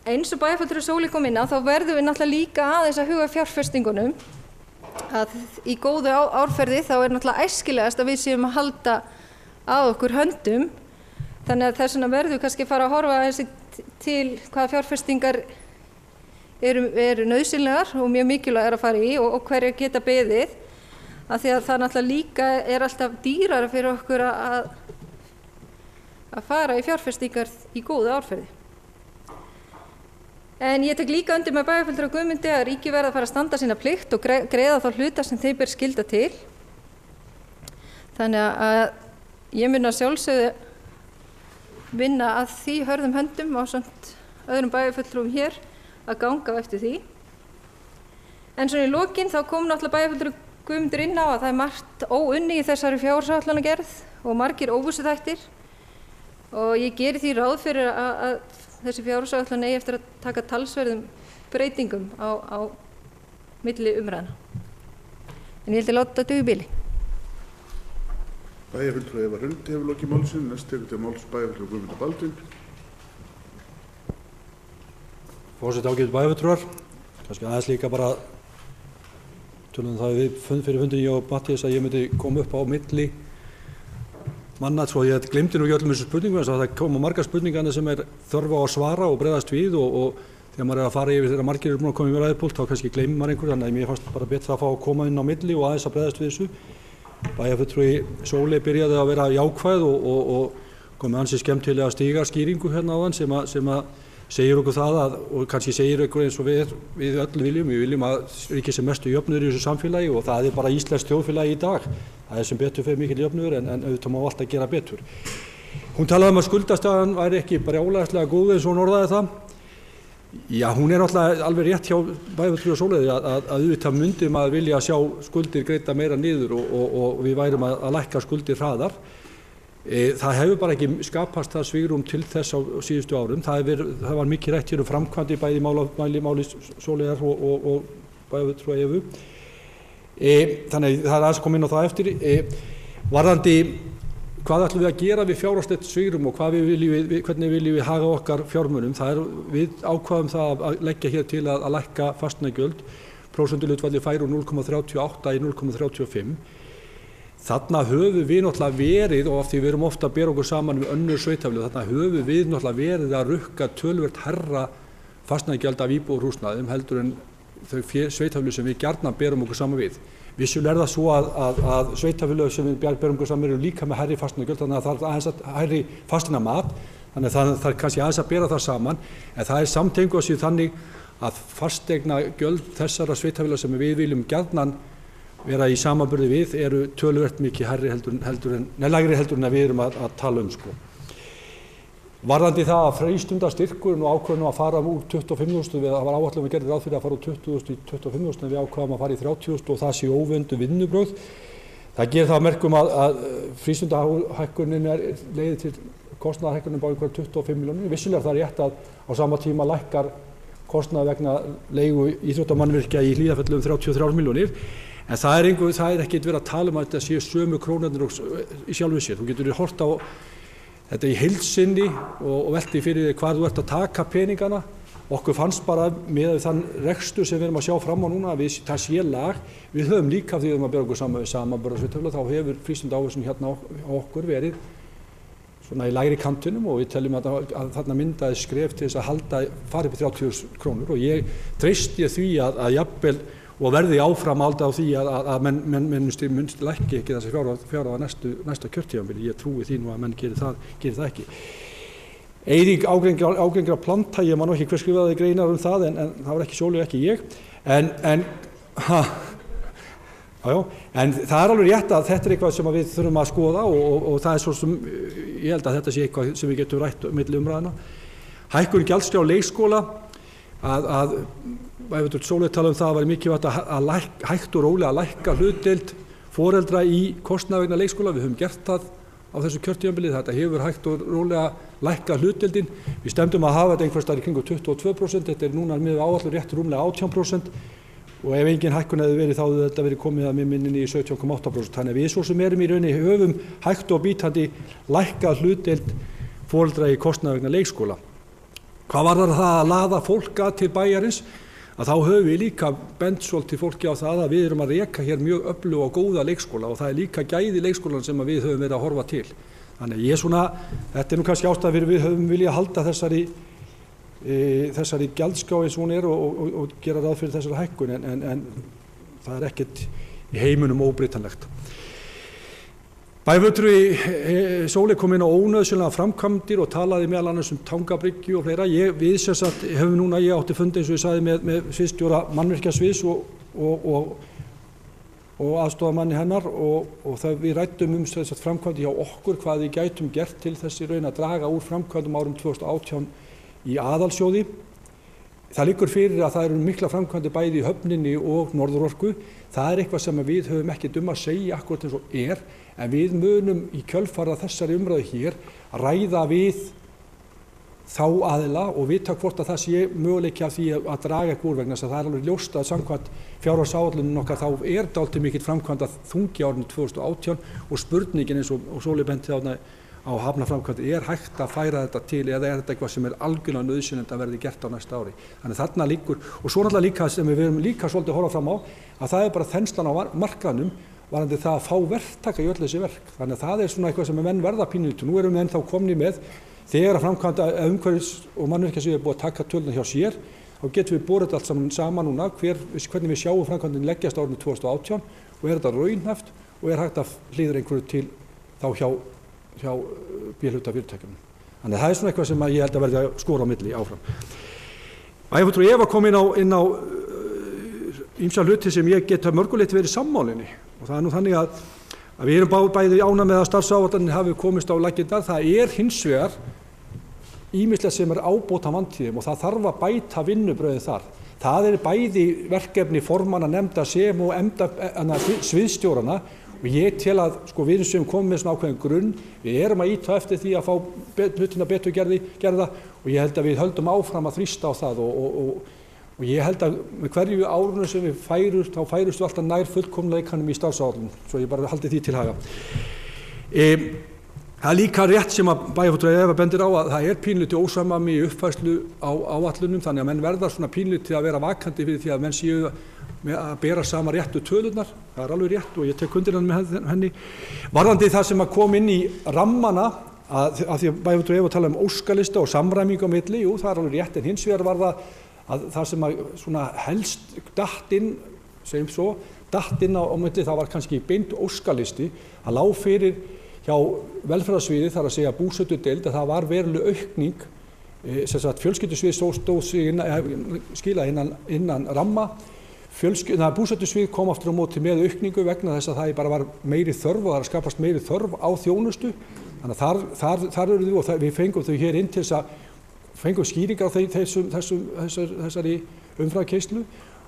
eins og bæjarfulltrúi Sóley kom inn á þá verðum við náttúrulega líka aðeins að huga fjárfestingunum að í góðu árferði þá er náttúrulega æskilegast að við séum að halda að okkur höndum þannig að þess vegna verðum við kannski að fara að horfa aðeins til hvaða fjárfestingar eru nauðsynlegar og mjög mikilvægt að fara í og hverjar geta beðið af því að það náttúrulega líka er alltaf dýrara fyrir okkur að fara í fjárfestingar í góðu árferði. En ég tek líka undir með bæjarfulltrúa Guðmundi að ríkið verði að fara að standa sína plikt og greiða þá hluta sem þeim ber skylda til. Þannig að ég mun að sjálfsögðu vinna að því hörðum höndum ásamt öðrum bæjarfulltrúum hér að ganga eftir því. En svona í lokin þá kom náttúrulega bæjarfulltrúi Guðmundur inn á að það er margt óunnið í þessari fjárhagsáætlanagerð og margir óvissuþættir og ég geri því ráð fyrir að þessi fjárhagsáætlun eigi eftir að taka talsverðum breytingum á milli umræðna. En ég held að láta þetta duga í bili. Bæjarfulltrúi Eva Hrund hefur lokið máli sínu. Næst tekur til máls bæjarfulltrúi Guðmundur Baldvin. Forseti, ágætu bæjarfulltrúar, kannski aðeins líka bara tölum það við fyrir fundin ég og Matthías að ég myndi koma upp á milli manna, svo ég glemdi nú ekki öllum þessu spurningum, þess að það koma margar spurningarna sem þörf á að svara og bregðast við og þegar maður að fara yfir þegar margir búin að koma í mér ræðupúlt þá kannski gleymir maður einhver, þannig að mér fannst bara betra að fá að koma inn á milli og aðeins að bregðast við þessu. Bæjarfulltrúi Sóley byrjaði að vera jákvæð og kom með ansi skemmtilega stígaskýringu hérna áðan sem að segir okkur það og kannski segir okkur eins og við öll viljum að ríki sem mestu jöfnuður í þessu samfélagi og það bara íslenskt þjóðfélagi í dag. Það sem betur fyrir mikil jöfnuður en auðvitað má alltaf gera betur. Hún talaði að skuldastaðan væri ekki brjálæðislega góð eins og hún orðaði það. Já, hún náttúrulega alveg rétt hjá bæjarfulltrúi Sóleyju að auðvitað myndi maður vilja sjá skuldir greidda meira niður og við værum að lækka skuldir hraðar. Það hefur bara ekki skapast það svigrúm til þess á síðustu árum. Það var mikið rætt hér framkvæmdi bæði máli Sóleyjar og bæjarfulltrúa Evu. Þannig það aðeins kom inn á það eftir. Varðandi hvað ætlum við að gera við fjárhagslegt svigrúm og hvernig viljum við haga okkar fjármunum. Við ákváðum það að leggja hér til að lækka fasteignagjöld. Prósentuhlutfallið færi úr 0,38 í 0,35. Þarna höfum við náttúrulega verið, og af því við erum ofta að bera okkur saman við önnur sveitarfélög, þarna höfum við náttúrulega verið að rukka töluvert herra fasteignagjöld af íbúðarhúsnæðum heldur en þau sveitarfélög sem við gjarnan berum okkur saman við. Vissulega það svo að sveitarfélög sem við berum okkur saman eru líka með hærri fasteignagjöld, þannig að það aðeins að hærri fasteignamat, þannig að það kannski aðeins að bera það saman, en það samtengu á sig þannig að fasteignagjöld þessara sveitarfélög sem við viljum gjarnan vera í samanburði við eru töluvert mikið hærri lægri heldur en við erum að tala sko. Varðandi það að frístundastyrkurinn og ákveðum að fara úr 25.000, það var áætlun við gerðum ráð fyrir að fara úr 20.000 í 25.000 en við ákveðum að fara í 30.000 og það sé óvöndu vinnubrögð. Það gerir það merkum að frístundahækkunin leiðir til kostnaðarhækkunin bara einhver 25 milljónir. Vissulega það rétt að á sama tíma lækkar kostnaður vegna leigu íþróttamannvirkja í Hlíðarfjalli 33 milljónir. En það er ekkert verið að tala að þetta séu sömu krónarnir í sjálfu sér. Þú getur horft á þetta í heild sinni og velti fyrir þig hvað þú ert að taka peningana. Okkur fannst bara með þann rekstur sem við erum að sjá fram á núna að það sé lag. Við höfum líka því að bera okkur saman við samanburðarsveitarfélög, þá hefur frístundaávísun hérna á okkur verið svona í lægri kantinum og við teljum að þarna myndaði skref til þess að fara upp í 30.000 krónur og ég treysti því að jafnvel og verði áfram alltaf á því að menn lækki ekki þessi fjárhæð næsta kjörtímabili. Ég trúi því nú að menn gerir það ekki. Eyðing ágrengra planta, ég man nú ekki hver skrifaði greinar það en það var ekki Sóley, ekki ég. En það er alveg rétt að þetta er eitthvað sem við þurfum að skoða og það er svo sem, ég held að þetta sé eitthvað sem við getum rætt milli umræðina. Hækkun gjalds á leikskóla, Sóley tala það að væri mikilvægt að hægt og rólega að lækka hlutdeild foreldra í kostnaði vegna leikskóla. Við höfum gert það á þessu kjörtímabili, þetta hefur hægt og rólega lækka hlutdeildin. Við stefndum að hafa þetta einhvers staðar í kringum 22%, þetta er núna með áætlun rétt rúmlega 18% og ef engin hækkun hefði verið þá hefði þetta verið komið að minni í 17,8%. Þannig að við svo sem erum í rauninni höfum hægt og bítandi lækka hlutdeild foreldra í kostnaði vegna leikskóla. Hvað varðar það að laða fólk að til bæjarins? Að þá höfum við líka bent svolítið fólki á það að við erum að reka hér mjög öfluga og góða leikskóla og það er líka gæði leikskólan sem við höfum verið að horfa til. Þannig þetta er nú kannski ástæða fyrir við höfum viljað halda þessari gjaldskrá eins og hún er og gera ráð fyrir þessari hækkun en það er ekkert í heiminum óbreytanlegt. Bæjarfulltrúi Sóley kom inn á ónauðsynlegar framkvæmdir og talaði meðal annars Tangabryggju og fleira. Við sem sagt höfum núna, ég átti fundi eins og ég sagði með sviðsstjóra mannvirkjasviðs og aðstoðarmanni hennar og við ræddum þessar framkvæmdir hjá okkur hvað við gætum gert til þessi raun að draga úr framkvæmdum árum 2018 í aðalsjóði. Það liggur fyrir að það eru mikla framkvæmdir bæði í höfninni og Norðurorku. Það er eitthvað sem við höfum ekkert að segja akkúrat eins og en við munum í kjölfarið þessari umræðu hér að ræða við þá aðila og vita hvort að það sé möguleiki af því að draga ekki úr vegna þess að það er alveg ljóst að samkvæmt fjárhagsáætluninni okkar þá er dálítið mikill framkvæmda þungi árinu 2018 og spurningin eins og Sóli benti á hafnarframkvæmdi hægt að færa þetta til eða þetta eitthvað sem algjörlega nauðsynlegt að verði gert á næsta ári. Þannig þarna liggur og svo náttúrulega líka sem við erum líka svolítið að horfa fram á að það bara þenslan á markaðnum varðandi það að fá verktaka í öll þessi verk. Þannig að það svona eitthvað sem menn verða pínulítið. Nú erum við ennþá komnir með þegar að framkvæmda umhverfis- og mannvirkjasviðið er búið að taka töluna hjá sér, þá getum við borið allt saman núna hvernig við sjáum framkvæmdin leggjast árinu 2018 og þetta raunhæft og hægt að hlýða einhverju til þá hjá B-hluta fyrirtækjum. Þannig að það svona eitthvað sem ég held að verði að skora á milli áfram. Bæjarfulltrúi Eva kom inn á ýmsa hluti sem ég get að mörguleyti verið sammálinni og það nú þannig að við erum bæði ánægð með að starfsáætlanir hafi komist á laggirnar. Það hins vegar ýmislegt sem ábóta vantíðum og það þarf að bæta vinnubröðið þar. Það bæði verkefni formanna nefnda sem og sviðsstjórana og ég tel að við sem komum með svona ákveðin grunn, við erum að ýta eftir því að fá hlutina betur gerða og ég held að við höldum áfram að þrýsta á það og ég held að með hverju árinu sem við þá færust við alltaf nær fullkomleikanum í starfsáætlun, svo ég bara haldi því til haga. Það líka rétt sem að bæjarfulltrúi Eva bendir á að það pínlítið ósamræmi í uppfærslu á áætlunum, þannig að menn verða svona pínlítið að vera vakandi fyrir því að menn séu að bera sama réttu tölurnar, það alveg rétt og ég tek undir hann með henni. Varðandi það sem að kom inn í rammana, að því að bæjarfulltrúi Eva tala óskalista og samræmingu á milli, jú það alveg rétt en hins vegar var það sem að svona helst datt inn á milli, það var kannski beint óskalisti, að lá fyrir hjá velferðarsviði þar að segja búsetudeild að það var veruleg aukning, fjölskyldusvið stóð sig skilað innan ramma, búsetusvið kom aftur á móti með aukningu vegna þess að það bara var meiri þörf og það skapast meiri þörf á þjónustu, þannig að þar eru og við fengum þau hér inn til þess að fengum skýringar á þessari umframkeyslu.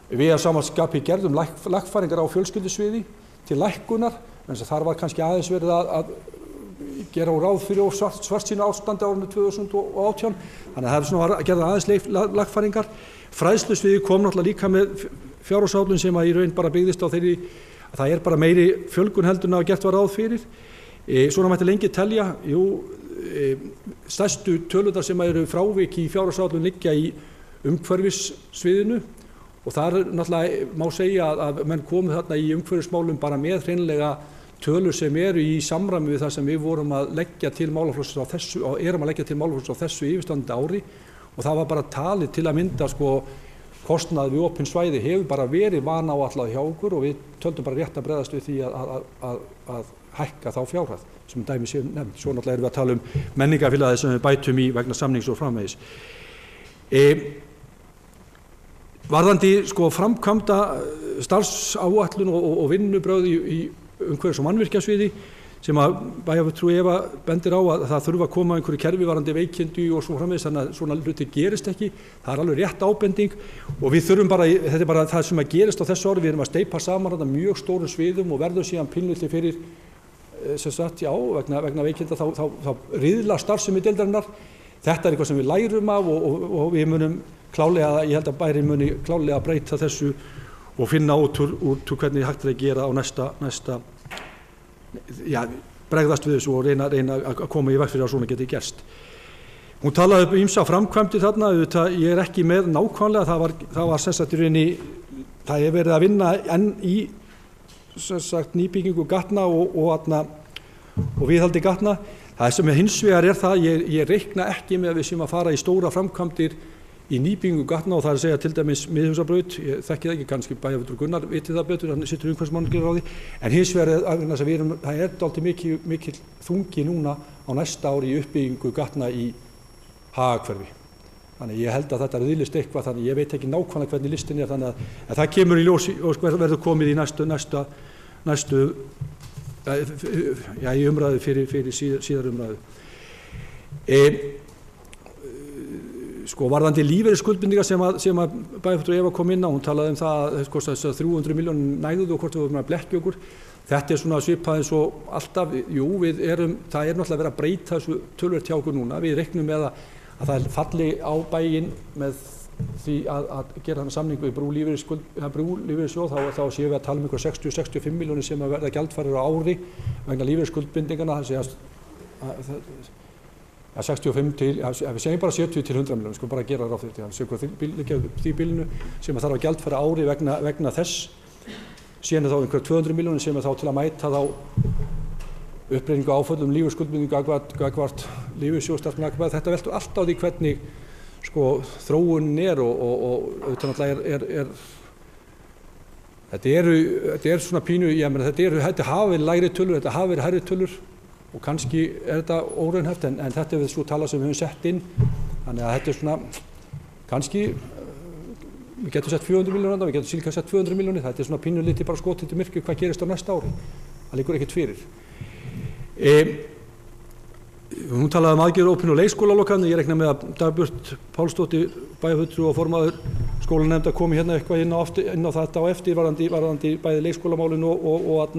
Við að samanskapi gerðum lagfæringar á fjölskyldusviði til lækkunar, en þar var kannski aðeins verið að gera ráð fyrir svartsýnu ástandi árinu 2018, þannig að það svona að gera aðeins lagfæringar. Fræðslusviði kom náttúrulega líka með fjárhagsáætlun sem að í raun bara byggðist á þeirri að það bara meiri fjölgun heldur en að gert var ráð fyrir. Svona mætti lengi telja, stærstu tölurnar sem eru frávik í fjárhagsáætlun liggja í umhverfissviðinu og þar náttúrulega má segja að menn komu þarna í umhverfismálum bara með hreinlega tölur sem eru í samræmi við það sem við vorum að leggja til málaflokksins á þessu yfirstandandi ári og það var bara talið til að mynda kostnað við opin svæði hefur bara verið vanáætlað hjá okkur og við töldum bara rétt að bregðast við því að hækka þá fjárhæð sem dæmi séu nefnd. Svo náttúrulega erum við að tala um menningarfélagið sem við bætum í vegna samnings og framvegis. Varðandi framkvæmda starfsáætlun og vinnubrögð í umhverfis- og mannvirkjasviði sem að bæjarfulltrúi Eva bendir á að það þurfa að koma einhverju kerfi varðandi veikindi og svo framvegis þannig að svona hluti gerist ekki. Það alveg rétt ábending og við þurfum bara, þetta bara það sem að gerist á þessu ári, við erum að steypa saman þetta mjög stórum sviðum og verðum síðan pínlítið fyrir vegna veikinda þá riðla starfsemi deildarinnar. Þetta eitthvað sem við lærum af og við munum klálega, ég held að bærinn muni klálega breyta þessu og finna út úr hvernig hægt að gera á næsta bregðast við þessu og reyna að koma í veg fyrir að svona geti gerst. Hún talaði um ýmsa framkvæmdir þarna, ég ekki með nákvæmlega, það var í rauninni, það verið að vinna enn í nýbyggingu gatna og viðhaldi gatna. Það sem hins vegar það, ég reikna ekki með að við séum að fara í stóra framkvæmdir í nýbyggingu gatna og það að segja til dæmis Miðhúsabraut, ég þekki það ekki, kannski bæjarfulltrúi Gunnar viti það betur, hann situr umhverfismannréttarráði, en hins vegar það dálítið mikil þungi núna á næsta ári í uppbyggingu gatna í Hagahverfi. Þannig ég held að þetta riðlist eitthvað, þannig ég veit ekki nákvæmlega hvernig listin þannig að það kemur í ljós og verður komið í næstu í umræðu fyrir síðar umræðu. Varðandi lífeyrisskuldbindingar sem að bæjarfulltrúi Eva kom inn á, hún talaði um það að 300 milljónir nægðu og hvort við vorum að blekkja okkur. Þetta svona svipað eins og alltaf, jú, það náttúrulega verið að breyta þessu töluvert hjá okkur núna. Við reiknum með að það falli á bæinn með því að gera þannig samning við brúlífeyrissjóð, þá séum við að tala um einhver 60-65 milljónir sem að verða gjaldfærir á ári vegna lífeyrisskuldbindingana, að 65 til, við segjum bara 70 til 100 milljónir, sko bara gera ráð fyrir því bílinu sem að þarf að gjaldfæra ári vegna þess. Síðan þá einhver 200 milljónir sem er þá til að mæta þá uppreiningu áföllum lífeyrisskuldbindingu gagnvart lífeyrissjóð starfsmanna. Þetta veltur allt á því hvernig sko þróunin og auðvitað náttúrulega þetta svona pínu, ég meina þetta hafi verið lægri tölur, þetta hafi verið hærri tölur og kannski þetta óraunhæft en þetta við svo tala sem við höfum sett inn, þannig að þetta svona kannski við getum sett 400 milljónir, við getum síðan sett 200 milljónir, þetta svona pínu lítið bara skotið til myrkri hvað gerist á næsta ári, það liggur ekkert fyrir. Hún talaði aðgerðir opinu og leikskólalokanir, ég reikna með að Dagbjört Pálsdóttir bæjarfulltrúi og formaður skólanefndar komi hérna eitthvað inn á þetta á eftir varðandi bæði leikskólamálin og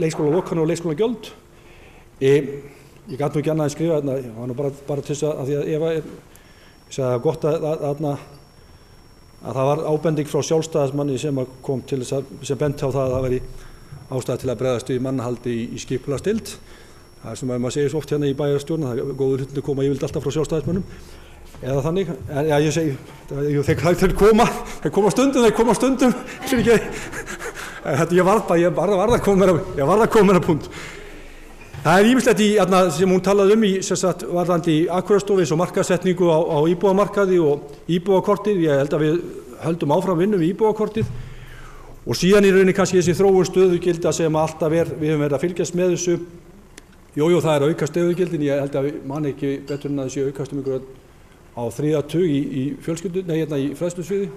leikskólalokanir og leikskólagjöld. Ég gat nú ekki annað að skrifa þarna, það var nú bara til þess að því að Eva ég sagði að gott að það var ábending frá sjálfstæðismanni sem kom til þess sem benti á það að það væri ástæða til að bregðast við mannahaldi í skipulagsdeild. Það sem maður segir svo oft hérna í bæjarstjórn, það er góður hlutin að koma yfirleitt alltaf frá sjálfstæðismönnum eða þannig, en já, ég segi, þeir koma stundum, ég varð að koma með punkt. Það er ýmislegt sem hún talaði um í varðandi Akureyrarstofu eins og markaðssetningu á íbúðamarkaði og íbúðakortið, ég held að við höldum áfram vinnu við íbúðakortið og síðan í rauninni kannski þessi þróun stöðugilda sem alltaf við höfum verið að fylgjast með þessu. Jú, það er að auka stöðugildin, ég held að við man ekki betur en að þessi aukast um ykkur á 3. tug í fjölskyldu, í fræðslusviði,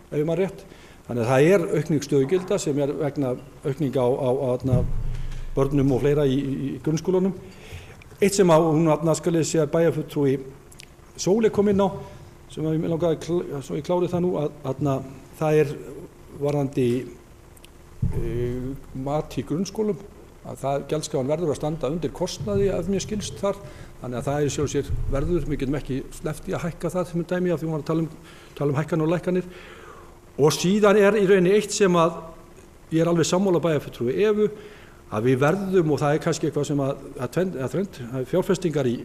ef ég man rétt. Þannig að það er aukning stöðugilda sem er vegna aukning á börnum og fleira í grunnskólunum. Eitt sem hún skal ég segja að bæjarfulltrúi Sóley kom inn á, sem ég langaði, svo ég klári það nú, að það er varðandi mat í grunnskólum, að það gjaldskráin verður að standa undir kostnaði ef mér skilst þar, þannig að það er sjálf sér verður, við getum ekki sleppt í að hækka það sem dæmi af því hún var að tala um hækkanir og lækkanir. Og síðan er í rauninni eitt sem að ég er alveg sammála bæjarfulltrúi Evu, að við verðum, og það er kannski eitthvað sem að fjárfestingar í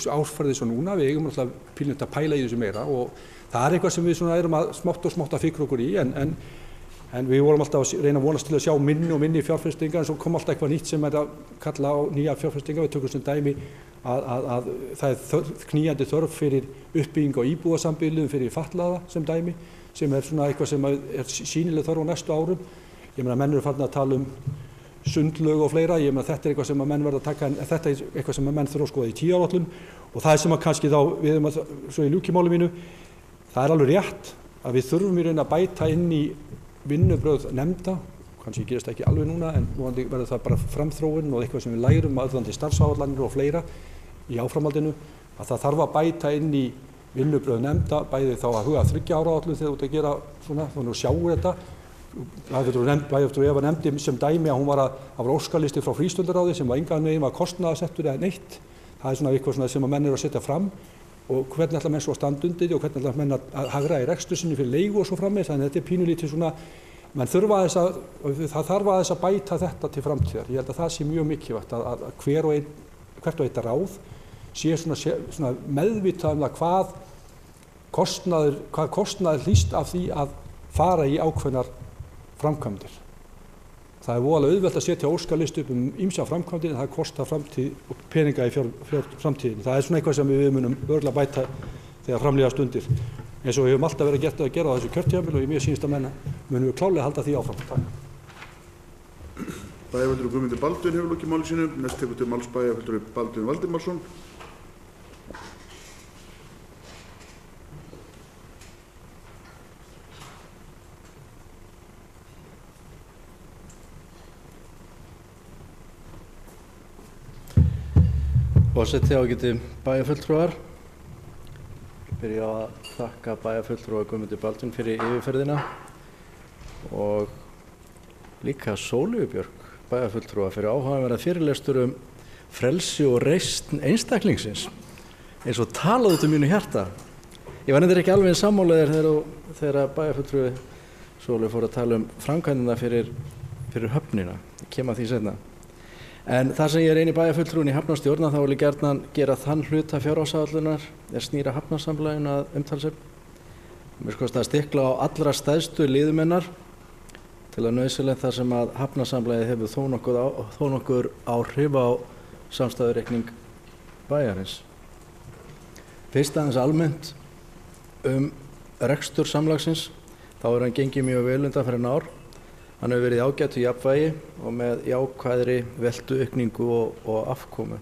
árferði svo núna, við eigum alltaf pílnett að pæla í þessu meira og það er eitthvað sem við svona erum að smátt að fikra okkur í, en við vorum alltaf að reyna að vonast til að sjá minni og minni fjárfestingar, en svo kom alltaf eitthvað nýtt sem er að kalla á nýja fjárfestingar. Við tökum sem dæmi að það er knýjandi þörf fyrir uppbygging á íbúðasambýlum fyrir fatlaða sem dæmi, sem er svona eitthvað sem er sýnileg þörf á næstu árum. Ég meina menn eru farin að tala um sundlaug og fleira, ég meina þetta er eitthvað sem að menn verða að taka, en þetta er eitthvað sem að menn þurfa að skoða í 10 ára áætlun og það er sem að kannski þá við erum að, svo í ljúkimáli mínu, það er alveg rétt að við þurfum í raun að bæta inn í vinnubrögð nefnda, kannski gerist ekki alveg núna, en nú verður það bara framþróun og eitthvað sem við lærum aðvandi starfsáætlanir og fleira í áframhaldinu, að það þarf að bæta inn í vinnubrögð nefnda, bæði þá að huga 3 ára áætlun þegar þú ert að gera svona, þannig að sjáu þetta. Bæjarfulltrúi Eva nefndi sem dæmi að það var óskalisti frá frístundaráði sem var engan veginn var kostnaðarsettur eða neitt. Það er svona eitthvað svona sem að menn eru að setja fram og hvernig ætla menn svo að standa undir því og hvernig ætla menn að hagra í rekstur sinni fyrir leigu og svo framvegis, þannig að þetta er pínulítið svona, menn þurfa það þarf að bæta þetta til framtíðar. Ég held að það sé mjög mikilvægt að hvert og eitt ráð sé svona meðvitað um það hvað kostnaður hlýst af því að fara í ákveðnar framkvæmdir. Það er voðalega auðvelt að setja óskalistu upp ýmsa framkvæmdir en það kostar framtíð og peninga í framtíðinni. Það er svona eitthvað sem við munum örugglega bæta þegar framlíða stundir. Eins og við höfum alltaf verið að gera á þessu kjörtímabili og mér sýnist að munum við klárlega halda því áfram. Takk. Bæjarfulltrúi Guðmundur Baldvin hefur lokið máli sínu. Næst tekur til máls bæjarfulltrúi Baldvin Valdimarsson. Forseti ágæti bæjarfulltrúar. Byrja á að þakka bæjarfulltrúa Guðmundi Baldvin fyrir yfirferðina og líka Sóleyju Björk bæjarfulltrúa fyrir áhugaverða fyrirlestur frelsi og reisn einstaklingsins. eins og talað út mínu hjarta. Ég var nefndir ekki alveg sammálaðir þegar bæjarfulltrúi Sólveig fór að tala framkvæmdina fyrir höfnina. Ég kem að því seinna. En þar sem ég eini bæjarfulltrúin í hafnarstjórn þá vil ég gjarnan gera þann hluta fjárhagsáætlunar snýra hafnarsamlaginu að umtalsefni. Mér skoðast að stikla á allra stærstu liðum hennar til að nauðsynlegt þar sem að hafnarsamlagið hefur þó nokkur áhrif á samstæðureikning bæjarins. Fyrst aðeins almennt rekstur samlagsins, þá hann gengið mjög vel undanfarin ár. Hann hefur verið í ágætu jafnvægi og með jákvæðri veltuaukningu og afkomu.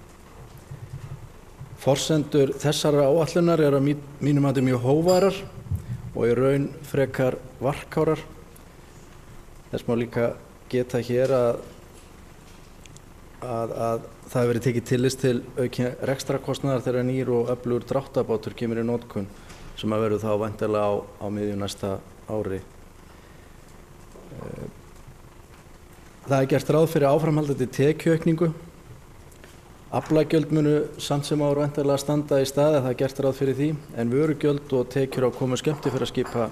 Forsendur þessara áætlunar að mínum mati mjög hógværar og í raun frekar varkárar. Þess má líka geta hér að það hefur verið tekið tillit til aukin rekstrakostnaðar þegar nýr og öflugur dráttabátur kemur í notkun sem að verður þá væntanlega á miðju næsta ári. Það gert ráð fyrir áframhaldandi tekjuaukningu. Aflagjöld munu samt sem áður væntanlega standa í stað, það gert ráð fyrir því, en vörugjöld og tekjur á komu skemmtiferðaskipa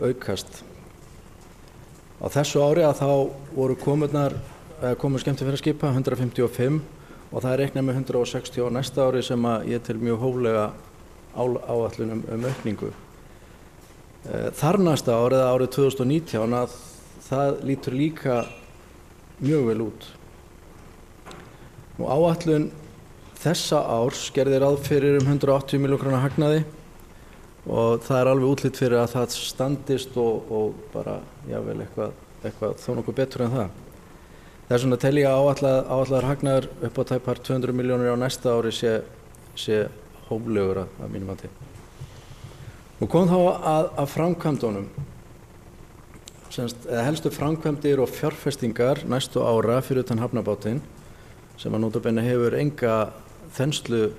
aukast. Á þessu ári þá voru komu skemmtiferðaskipa 155 og það reiknað með 160 á næsta ári sem að ég tel mjög hóflega áætlun aukningu. Þar næsta ári, eða árið 2019, það lítur líka mjög vel út. Áætlun þessa árs gerði ráð fyrir 180 milljóna króna hagnaði og það alveg útlit fyrir að það standist og bara jável eitthvað þó nokkuð betur en það. Þess vegna tel ég að áætlaður hagnaður upp á tæpar 200 milljónir á næsta ári sé hóflegur að mínum mati. Nú kom þá að framkvæmdunum. Helstu framkvæmdir og fjárfestingar næstu ára fyrir utan hafnabátinn sem að notabenni hefur enga þenslu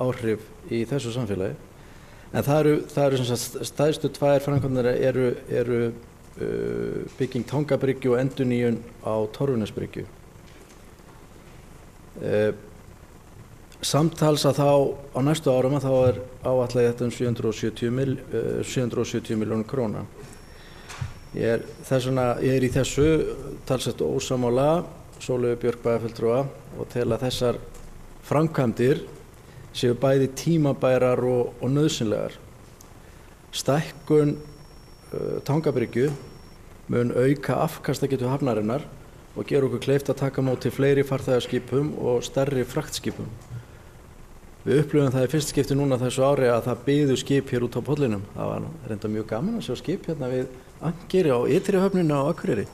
áhrif í þessu samfélagi. En það eru sem sagt stærstu tvær framkvæmdir eru bygging Tangabryggju og endurnýjun á Torfunesbryggju. Samtals að þá á næstu árum að þá áætlað þetta 770 milljónir króna. Ég er í þessu talsett ósammála Sólveig Björk bæjarfulltrúa og tel að þessar framkvæmdir séu bæði tímabærar og nauðsynlegar. Stækkun Tangabryggju mun auka afkastagetu hafnarinnar og gera okkur kleift að taka á móti fleiri farþegaskipum og stærri fraktskipum. Við upplifum það í fyrsta skipti núna þessu ári að það biðu skip hér út á pollinum. Það var reynda mjög gaman að sjá skip hérna við Angeri á Ytri-höfnina á Akureyri.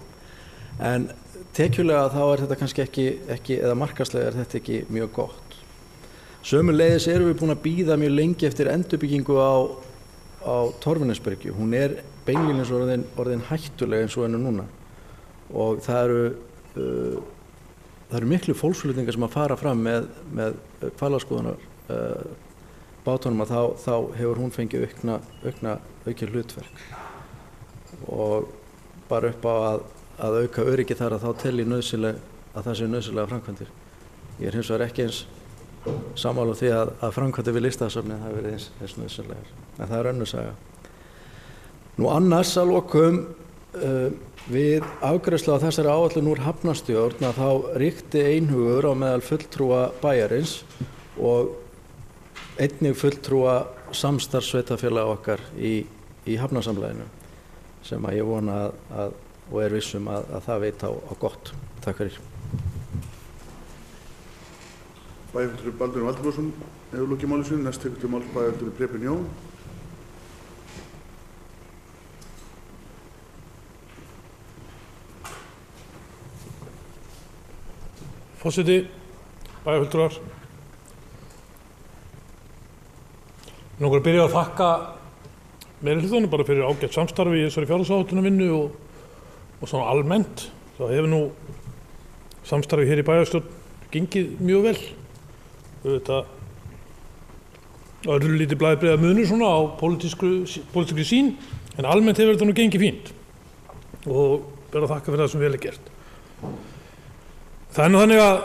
En tekjulega þá þetta kannski ekki eða markaðslega þetta ekki mjög gott. Sömuleiðis erum við búin að bíða mjög lengi eftir endurbyggingu á Torfunesbryggju. Hún beinlínis orðin hættuleg eins og henni núna. Og það eru miklu fólksflutningar sem að fara fram með hvalaskoðunar bátunum að þá hefur hún fengið aukið hlutverk. Og bara upp á að auka öryggi þar að þá tel ég að það sé nauðsynlega framkvæmdir. Ég hins vegar ekki eins sammála því að framkvæmdir við Listasafnið hafi verið eins nauðsynlegar. En það önnur saga. Nú annars að lokum við afgreiðslu á þessari áætlun úr hafnarstjórn að þá ríkti einhugur á meðal fulltrúa bæjarins og einnig fulltrúa samstarfssveitarfélaga okkar í hafnarsamlaginu sem að ég vona og vissum að það veit á gott. Takk fyrir. Bæjarfulltrúi Baldur Valdimarsson hefur lokið máli sínu. Næst tekur til máls bæjarfulltrúi Preben Jón. Forseti, bæjarfulltrúar. Mig langar að byrja að þakka meirihlutanum bara fyrir ágætt samstarfi í þessari fjárhagsáætlunarvinnu og svona almennt. Það hefur nú samstarfi hér í bæjarstjórn gengið mjög vel. Þetta öðru lítið blæðbreiða munur svona á pólitískri sín, en almennt hefur þetta nú gengið fínt og ber að þakka fyrir það sem vel er gert. Það nú þannig að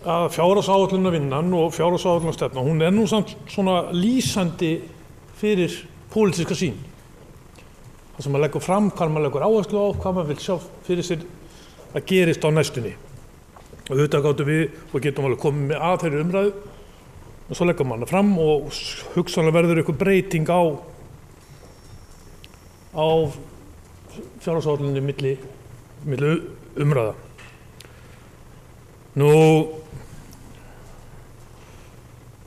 að fjárhagsáætlunarvinnan og fjárhagsáætlunarstefna, hún nú samt svona lýsandi fyrir pólitíska sýn. Það sem maður leggur fram, hvað maður leggur áherslu á, hvað maður vil sjá fyrir sér að gerist á næstunni. Og auðvitað gátum við og getum alveg komið með að þeirri umræðu og svo leggur maður fram og hugsanlega verður eitthvað breyting á fjárhagsáætluninni milli umræða. Nú,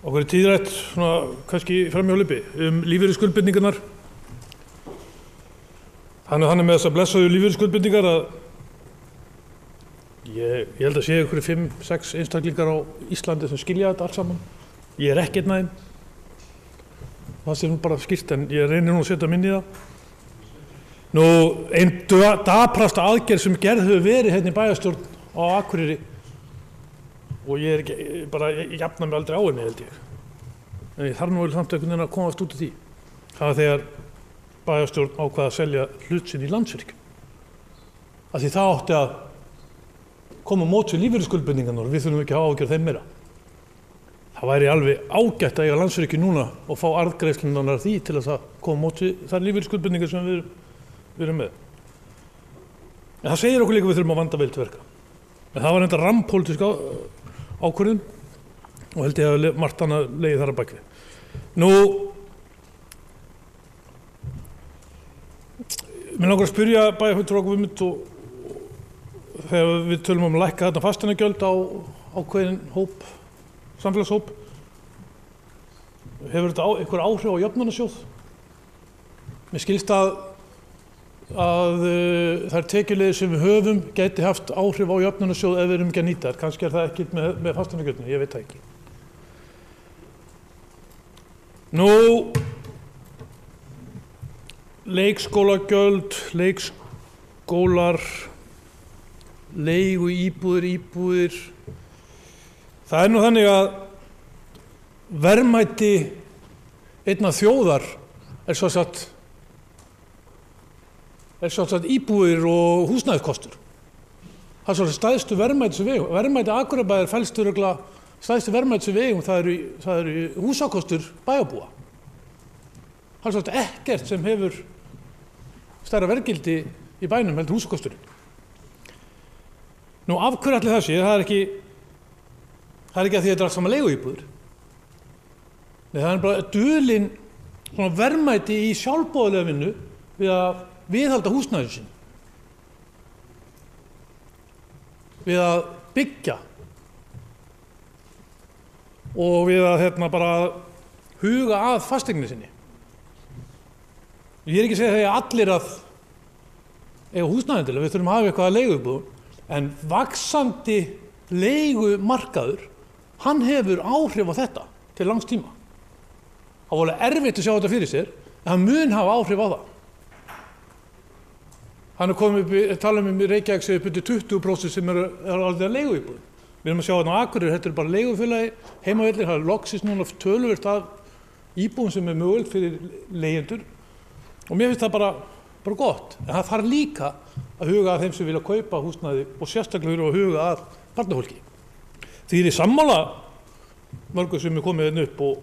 okkur er tíðrætt, svona kannski framhjálpi, lífeyrisskuldbindingarnar. Þannig með þess að blessaðu lífeyrisskuldbindingar að ég held að sé ykkur 5-6 einstaklingar á Íslandi sem skilja þetta allt saman. Ég er ekki einn af þeim. Það sé nú bara skýrt, en ég reynir nú að setja minni í það. Nú, ein daprasta aðgerð sem gerð hefur verið hérna í bæjarstjórn á Akureyri, og ég er ekki, ég jafna mig aldrei á henni, held ég. En ég þarf nú vel samt einhvern veginn að komast út af því. Það var þegar bæjarstjórn ákvað að selja hlut sinn í Landsvirkjun. Af því það átti að koma á móts við lífeyrisskuldbindingarnar og við þurfum ekki að hafa áhyggjur af þeim meira. Það væri alveg ágætt að eiga Landsvirkjun núna og fá arðgreiðslurnar því til að það koma á móts við þær lífeyrisskuldbindingar sem við erum með. En það segir okkur líka við þurfum að vanda vel til verka. En það var enda rammpólitísk ákvörðun og held ég að margt annað legið þar að baki. Nú, mér langar að spyrja bæjarfulltrúa Guðmund og þegar við tölum að lækka þarna fasteignagjöld á ákveðinn hóp, samfélagshóp, hefur þetta einhver áhrif á jöfnunarsjóð? Mér skilst að þær tekjuleiðir sem við höfum gæti haft áhrif á jöfnunarsjóð ef við erum ekki að nýta þær. Kannski er það ekki með fasteignagjöldinni, ég veit það ekki. Nú, leikskólagjöld, leikskólar, íbúðir. Það er nú þannig að verðmæti einnar þjóðar er svo sagt íbúðir og húsnæðiskostur. Það er svo stærstu verðmæti sem við eigum. Verðmæti Akureyrarbæjar felst örugglega stærstu verðmæti sem við eigum, það eru húsakostur bæjarbúa. Það er svo ekkert sem hefur stærra verðgildi í bænum heldur húsakosturinn. Nú, af hverju ætli það sé? Það er ekki að því að þetta er allt saman leiguíbúðir. Nei, það er bara dulin svona verðmæti í sjálfboðalega vinnu við að viðhalda húsnæði sín. Við að byggja. Og við að bara huga að fasteigninni sinni. Ég er ekki að segja þegar allir að eiga húsnæði til að við þurfum að hafa eitthvað að leiguíbúðum. En vaxandi leigumarkaður, hann hefur áhrif á þetta til langs tíma. Það var alveg erfitt að sjá þetta fyrir sér, en hann mun hafa áhrif á það. Hann er komið upp, talað um í Reykjavík sem upp undir 20% sem er aldrei að leiguíbúðum. Við erum að sjá þarna á Akureyri, þetta er bara leigufélagi, heimavellir, það er loksins núna töluvert af íbúðum sem er mögulegt fyrir leigjendur. Og mér finnst það bara gott, en það þarf líka að huga að þeim sem vilja kaupa húsnæði og sérstaklega að huga að barnafólki. Því er í sammála mörgum sem er komið upp og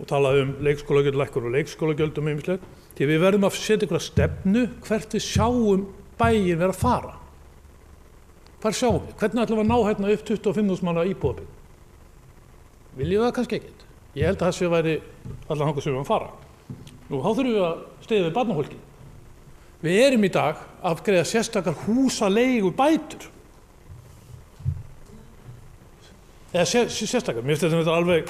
talað um leikskólagjöld lækkun og leikskólagjöld og ýmislegt. Því við verðum að setja einhverja stefnu hvert við sjáum bæinn vera að fara. Hvar sjáum við? Hvernig ætlum við að ná hérna upp 25.000 manna íbúðabyggð? Viljum við það kannski ekkert? Ég held að þessi væri allan þangað sem við erum að fara. Nú, þá þurfum við að styðja við barnafólki. Við erum í dag að greiða sérstakar húsaleigubætur. Eða sérstakar. Mér finnst þetta alveg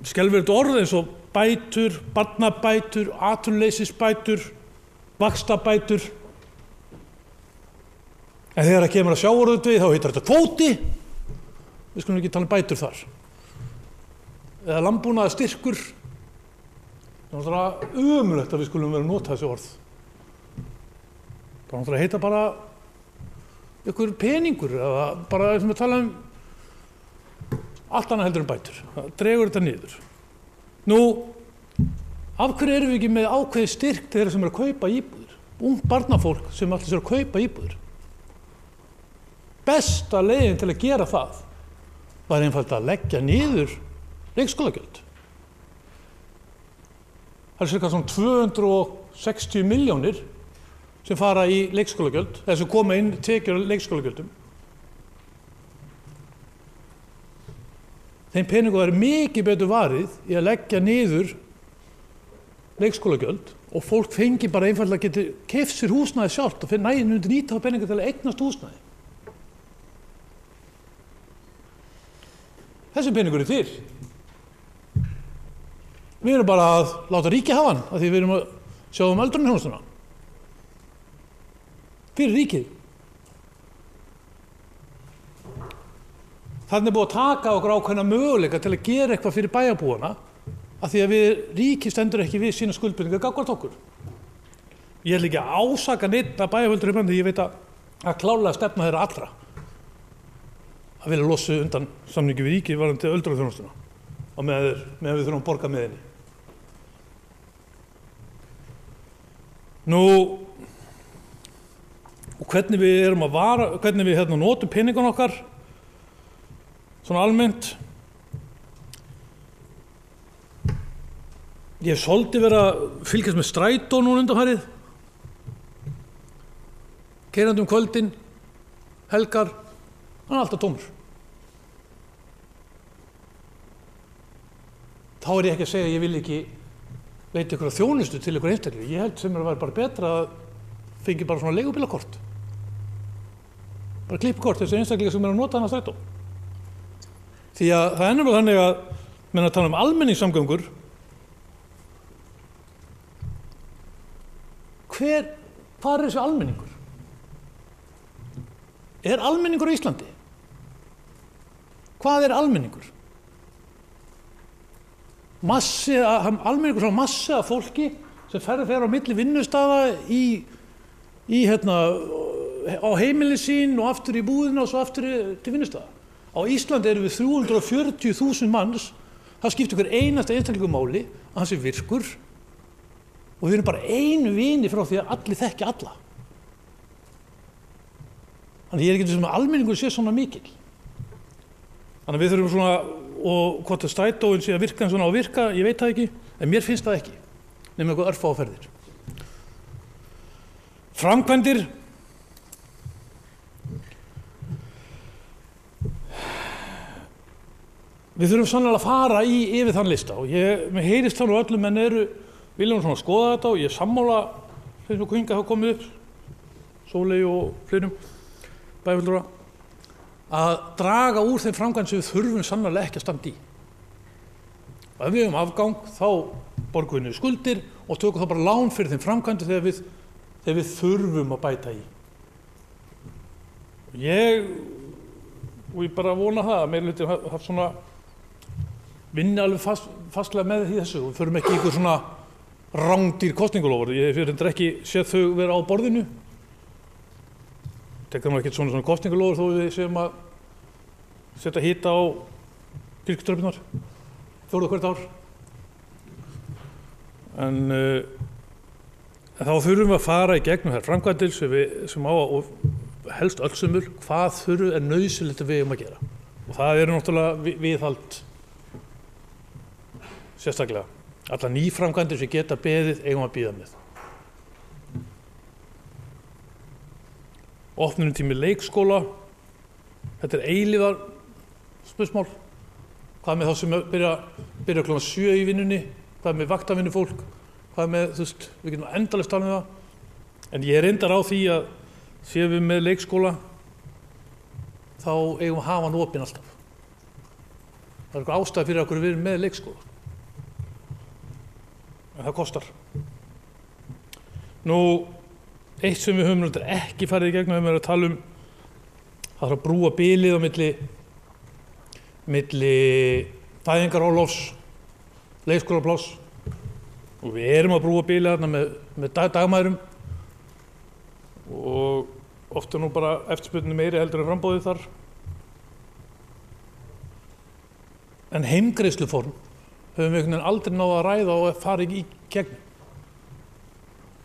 skelfilegt orð eins og bætur, barnabætur, atvinnuleysisbætur, vaxtabætur. En þegar það kemur að sjávarútvegi þá heitir þetta kvóti. Við skulum ekki tala um bætur þar. Eða landbúnaðarstyrkur. Það er náttúrulega ömurlegt að við skulum vera að nota þessi orð. Það náttúrulega heita bara einhver peningur eða bara sem við tala um allt annað heldur en bætur. Það dregur þetta niður. Nú, af hverju erum við ekki með ákveðið styrk til þeirra sem eru að kaupa íbúðir? Ungt barnafólk sem allir sér að kaupa íbúðir. besta leiðin til að gera það var einfalt að leggja niður leikskólagjöld. Það er cirka svona 260 milljónir sem fara í leikskólagjöld, eða sem koma inn tekjur af leikskólagjöldum. Þeim peningum væri mikið betur varið í að leggja niður leikskólagjöld og fólk fengi bara einfaldlega geti keypt sér húsnæði sjálft og nýta þá peninga til að eignast húsnæði. Þessi peningur er til. Við erum bara að láta ríkið hafa hann, af því við erum að sjá öldrunarþjónustuna. Fyrir ríkið. Þannig er búið að taka okkur ákveðna möguleika til að gera eitthvað fyrir bæjarbúana af því að ríkið stendur ekki við sína skuldbindingar gagnvart okkur. Ég er líka að ásaka neitt að bæjarvöldur því ég veit að klárlega stefna þeirra allra að vilja losa undan samningi við ríkið varðandi öldrunarþjónustuna og meðan við þurfum að borga með henni. Nú, og hvernig við notum peningun okkar svona almennt. Ég hef svolítið verið að fylgjast með strætó núna undanfarið. Keyrandi kvöldin, helgar, hann er alltaf tómur. Þá er ég ekki að segja að ég vil ekki leita ykkur þjónustu til ykkur einstaklega. Ég held sem að væri bara betra að fengi bara svona leigubílakort. Bara klippkort þessi einstaklega sem er að nota hann að strætó. Því að það er nefnilega þannig að menn að tala um almenningssamgöngur. Hvar er þessi almenningur? Er almenningur á Íslandi? Hvað er almenningur? Almenningur er massi af fólki sem fer á milli vinnustaða á heimili sín og aftur í búðina og svo aftur til vinnustaða. Á Íslandi erum við 340.000 manns. Það skiptir hver einasta einstaklingu máli að hann sé virkur og við erum bara einu vini frá því að allir þekki alla. Þannig ég er ekki sem að almenningur sé svona mikil. Þannig að við þurfum svona, og hvort að strætóin sé að virka en svona á virka, ég veit það ekki, en mér finnst það ekki, nema eitthvað örfáferðir. Framkvæmdir. Við þurfum sannlega að fara yfir þann lista og mér heyrist það nú öllum menn viljum svona skoða þetta og ég sammála þeim sem hingað hafa komið upp, Sóley og fleirum bæjarfulltrúa, að draga úr þeim framkvæmdum sem við þurfum sannlega ekki að standa í. Og ef við höfum afgang þá borgum við niður skuldir og tökum þá bara lán fyrir þeim framkvæmdum þegar við þurfum að bæta í. Ég bara vona það að meirihluti haft svona vinni alveg fastlega með því þessu og förum ekki ykkur svona rándýr kosningalofur. Ég hef reyndar ekki séð þau vera á borðinu. Tekur maður ekkert svona kosningalofur þó við séum að setja hita á kirkjutröppurnar 4. hvert ár. En þá þurfum við að fara í gegnum þær framkvæmdir sem á og helst öllsumul hvað þurfu er nauðsynlegt að við að gera. Og það eru náttúrulega viðhald sérstaklega. Allar nýframkvæmdir sem geta beðið eigum að bíða með. Opnunartími leikskóla, þetta er eilífar spursmál. Hvað með þá sem byrja klukkan 7 í vinnunni, hvað með vaktavinnufólk, hvað með, við getum endalaust talað um það. En ég reyndar á því að séum við með leikskóla, þá eigum að hafa hann opinn alltaf. Það er eitthvað ástæða fyrir okkur við erum með leikskóla. En það kostar. Nú, eitt sem við höfum ekki farið í gegnum, við höfum verið að tala um það þarf að brúa bilið á milli fæðingarorlofs, leikskólapláss og við erum að brúa bilið þarna með dagmæðrum og ofta nú bara eftirspurnin meiri heldur en framboðið þar. En heimgreiðsluform höfum við aldrei náð að ræða og fara í gegn.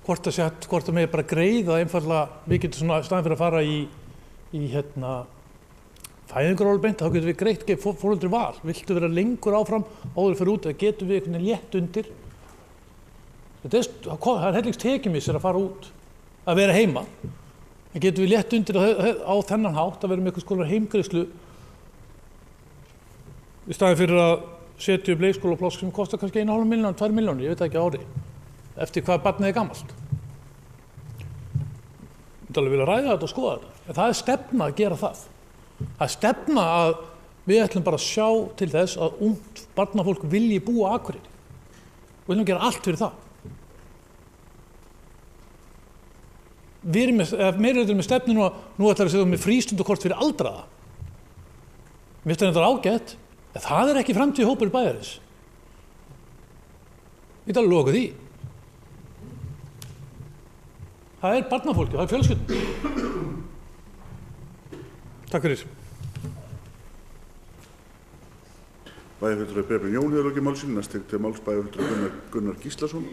Hvort að megi bara greiða einfaldlega, við getum svona staðinn fyrir að fara í í fæðingarorlof beint, þá getum við greitt foreldri val. Viltu vera lengur áfram áður fyrir út, eða getum við einhvern veginn létt undir? Það er hellingsst tekjumissir að fara út, að vera heima. En getum við létt undir á þennan hátt að vera með einhvers konar heimgreiðslu í staðinn fyrir að setja upp leikskólapláss sem kostar kannski 1,5 milljón, 2 milljónir, ég veit ekki á ári, eftir hvað barnið er gamalt. Ég myndi alveg vilja ræða þetta og skoða þetta, en það er stefna að gera það. Það er stefna að við ætlum bara að sjá til þess að ungt barnafólk vilji búa á Akureyri. Við viljum gera allt fyrir það. Meira er með stefnu nú ætlar að segja með frístundukort fyrir aldraða. Mér finnst þetta ágætt, en það er ekki framtíð hópur bæjarins. Ég get alveg lokað því. Það er barnafólkið, það er fjölskyldum. Takk fyrir. Bæjarfulltrúi Brynjar Jón hefur lokið máli sínu. Næst til máls bæjarfulltrúi Gunnar Gíslason.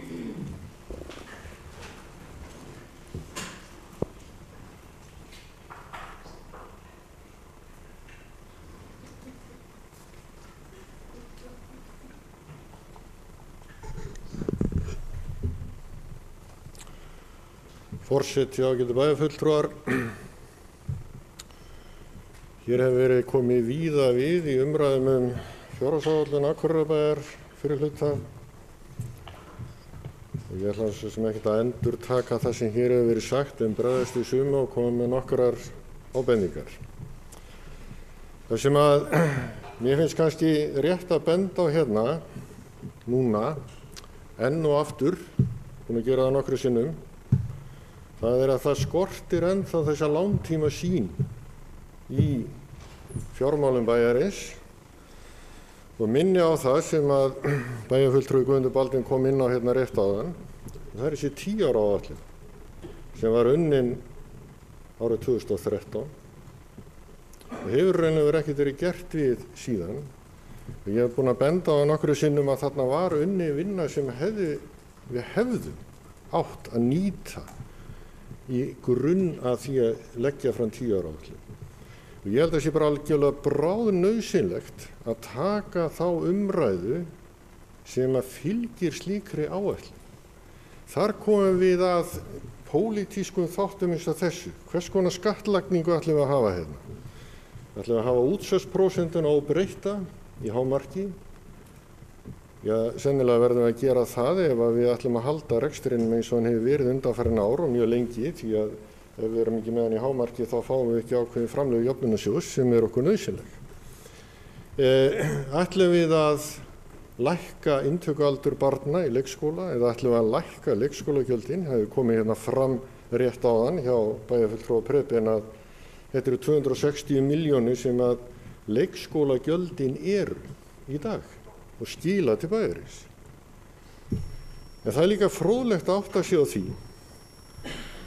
Forseti, ágætu bæjarfulltrúar. Hér hefur verið komið víða við í umræðum fjárhagsáætlun Akureyrarbæjar fyrir hluta. Og ég ætla svo sem ekkert að endurtaka það sem hér hefur verið sagt bregðast við sumu og koma með nokkrar ábendingar. Það sem að mér finnst kannski rétt að benda á hérna, núna, enn og aftur, búin að gera það nokkru sinnum, það er að það skortir ennþá þessa langtíma sýn í fjármálum bæjarins og minni á það sem að bæjarfulltrúi Guðmundur Baldvin kom inn á hérna rétt áðan. Það er þessi 10 ára áætlun sem var unnin árið 2013 og hefur raun og veru ekkert verið gert við síðan. Og ég hef búin að benda á nokkru sinnum að þarna var unni vinna sem við hefðum átt að nýta í grunn að því að leggja fram 10 ára áætlun. Og ég held að það sé bara algjörlega bráðnauðsynlegt að taka þá umræðu sem að fylgir slíkri áætlun. Þar komum við að pólitískum þáttum eins og þessu. Hvers konar skattlagningu ætlum við að hafa hérna? Ætlum við að hafa útsvarsprósentuna óbreytta í hámarki? Já, sennilega verðum við að gera það ef við ætlum að halda rekstrinum eins og hann hefur verið undanfarin ár og mjög lengi, því að ef við erum ekki með hann í hámarki þá fáum við ekki ákveðin framlög jöfnunarsjóðs sem er okkur nauðsynleg. Ætlum við að lækka inntökualdur barna í leikskóla eða ætlum við að lækka leikskólagjöldin? Það hefur komið hérna fram rétt áðan hjá bæjarfulltrúa Prebien að þetta eru 260 milljónir sem að leikskólagjöldin eru í dag og skila til bæjarins. En það er líka fróðlegt að átta sig á því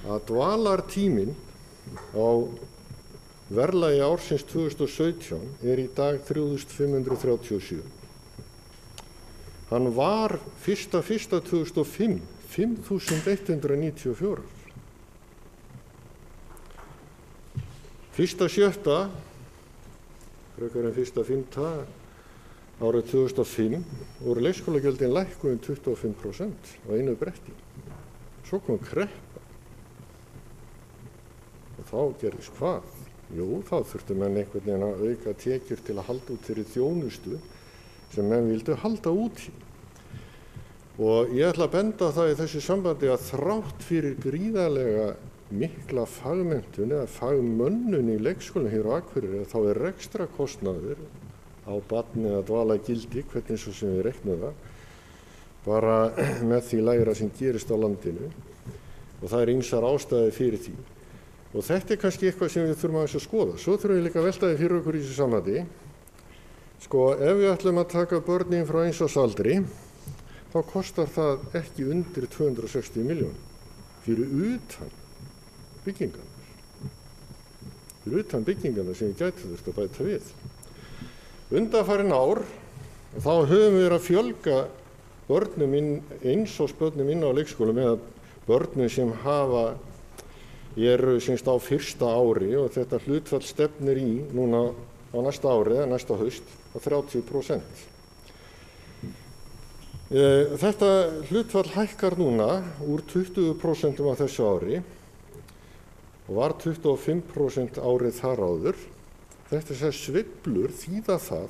að dvalartíminn á verðlagi ársins 2017 er í dag 3.537. Hann var 1.1.2005 5.194. 1.7. frekar en 1.5. árið 2005 voru leikskólagjöldin lækkuð 25% á einu bretti. Svo kom kreppa. Og þá gerðist hvað? Jú, þá þurftu menn einhvern veginn að auka tekjur til að halda út þeirri þjónustu sem menn vildu halda út í. Og ég ætla að benda á það í þessu sambandi að þrátt fyrir gríðarlega mikla fagmenntun eða fagmönnun í leikskólinn hér á Akureyri þá er rekstrakostnaður á barni eða dvalargildi, hvernig svo sem við reiknum það, bara með því lægra sem gerist á landinu og það er ýmsar ástæður fyrir því. Og þetta er kannski eitthvað sem við þurfum aðeins að skoða. Svo þurfum við líka að velta því fyrir okkur í þessu sambandi. Sko, ef við ætlum að taka börnin frá 1 árs aldri, þá kostar það ekki undir 260 milljónir fyrir utan byggingarnar. Fyrir utan byggingarnar sem við gætum þurft að bæta við. Undanfarin ár, þá höfum við verið að fjölga börnum 1 árs börnum inn á leikskólum eða börnum sem hafa eru semst á fyrsta ári og þetta hlutfall stefnir í núna á næsta ári eða næsta haust á 30%. Þetta hlutfall hækkar núna úr 20% á þessu ári og var 25% árið þar áður. Þetta sveiflur þýða það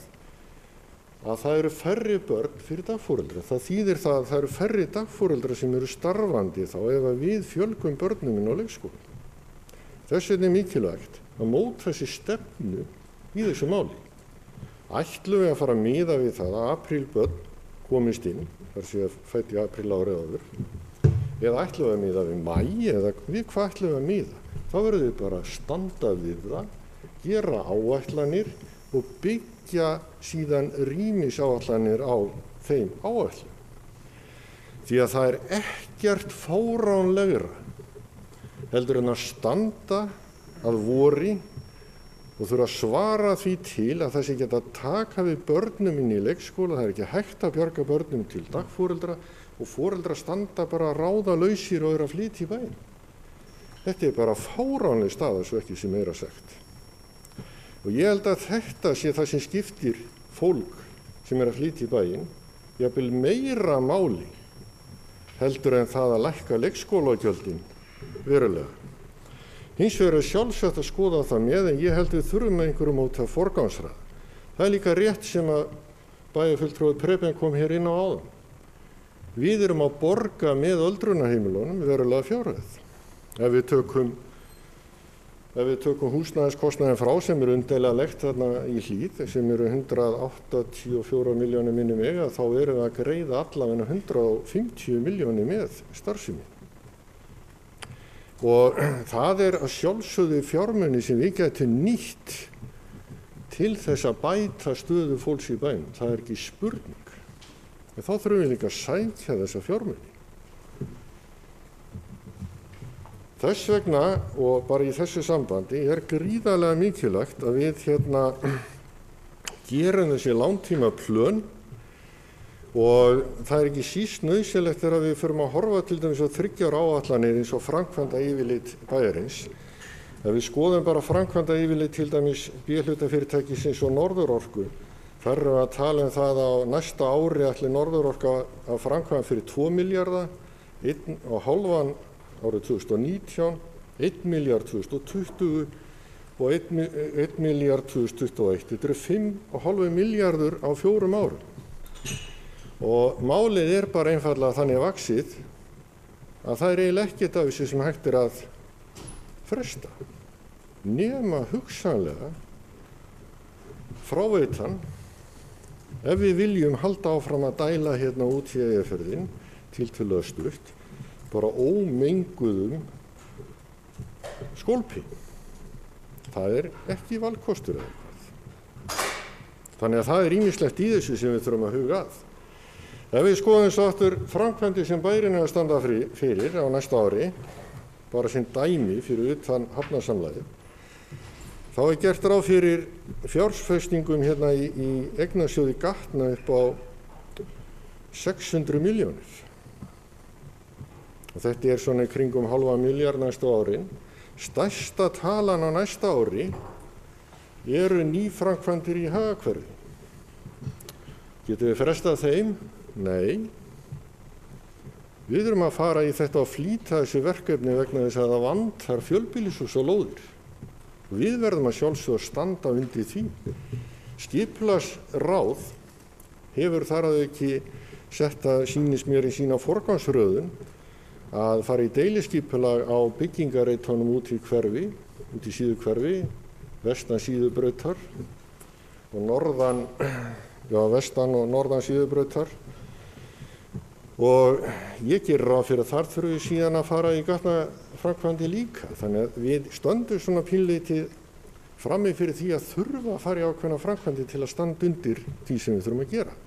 að það eru færri börn fyrir dagforeldra. Það þýðir það að það eru færri dagforeldra sem eru starfandi þá ef við fjölgum börnum inn á leikskóla. Þess vegna er mikilvægt að móta þessi stefnu í þessu máli. Ætlum við að fara að miða við það að aprílbörn komist inn, þar sé að fædd í apríl árið áður, eða ætlum við að miða við maí, eða við hvað ætlum við að miða? Þá verðum við bara að standa við það, gera áætlanir og byggja síðan rýmisáætlanir á þeim áætlunum. Því að það er ekkert fáránlegra heldur en að standa að vori og þurfa að svara því til að það sé geta að taka við börnum inn í leikskóla. Það er ekki hægt að bjarga börnum til dagforeldra og foreldra standa bara ráðalausir og eru að flytja í bæinn. Þetta er bara fáránleg staða, svo ekki sem meira sagt. Og ég held að þetta sé það sem skiptir fólk sem er að flytja í bæinn, jafnvel meira máli heldur en það að lækka leikskólagjöldin verulega. Hins vegar er sjálfsagt að skoða það með, en ég held við þurfum með einhverju móti að forgangsraða. Það er líka rétt sem að bæjarfulltrúi Preben kom hér inn á áðan. Við erum að borga með öldrunarheimilunum verulega fjárhæð. Ef við tökum húsnæðiskostnaðinn frá sem eru umdeilanlegt þarna í Hlíð, sem eru 184 milljónir minni mega, þá erum við að greiða allavega 150 milljónir með starfsemi. Og það er að sjálfsögðu fjármuni sem við getum nýtt til þess að bæta stöðu fólks í bænum. Það er ekki spurning. En þá þurfum við líka að sækja þessa fjármuni. Þess vegna, og bara í þessu sambandi, er gríðarlega mikilvægt að við gerum þessi langtíma plön. Og það er ekki síst nauðsynlegt þegar við förum að horfa til dæmis á 3 ára áætlanir eins og framkvæmda yfirlit bæjarins. Ef við skoðum bara framkvæmda yfirlit til dæmis B-hlutafyrirtækisins og Norðurorku, þar erum við að tala um það að á næsta ári ætli Norðurorka að framkvæma fyrir 2 milljarða, 1,5 árið 2019, 1 milljarð 2020 og 1 milljarð 2021. Þetta eru 5,5 milljarður á 4 árum. Og málið er bara einfaldlega þannig vaxið að það er eiginlega ekkert af þessu sem hægt er að fresta. Nema hugsanlega fráveitan, ef við viljum halda áfram að dæla hérna út í Eyjafjörðinn tiltölulega stutt, bara ómenguðum skólpín. Það er ekki valkostur eða eitthvað. Þannig að það er ýmislegt í þessu sem við þurfum að huga að. Ef við skoðum svo aftur framkvæmdir sem bærinn er að standa fyrir á næsta ári, bara sem dæmi fyrir utan hafnarsamlagið, þá er gert ráð fyrir fjárfestingum hérna í eignasjóði Gatna upp á 600 milljónir. Og þetta er svona í kringum 0,5 milljarð næstu árin. Stærsta talan á næsta ári eru nýframkvæmdir í Hagahverfi. Getum við frestað þeim? Nei. Við erum að fara í þetta og flýta þessu verkefni vegna þess að það vantar fjölbýlishús og lóðir. Við verðum að sjálfsögðu að standa undir því. Skipulagsráð hefur þar að ekki setta sýnist mér í sína forgangsröðun að fara í deiliskipulag á byggingareitunum út í hverfi, út í Síðuhverfi, vestan Síðubrautar og vestan og norðan Síðubrautar. Og ég gerir ráð fyrir að þar þurfum við síðan að fara í gatnaframkvæmdir líka. Þannig að við stöndum svona pínleitið frammi fyrir því að þurfa að fara í ákveðna framkvæmdir til að standa undir því sem við þurfum að gera.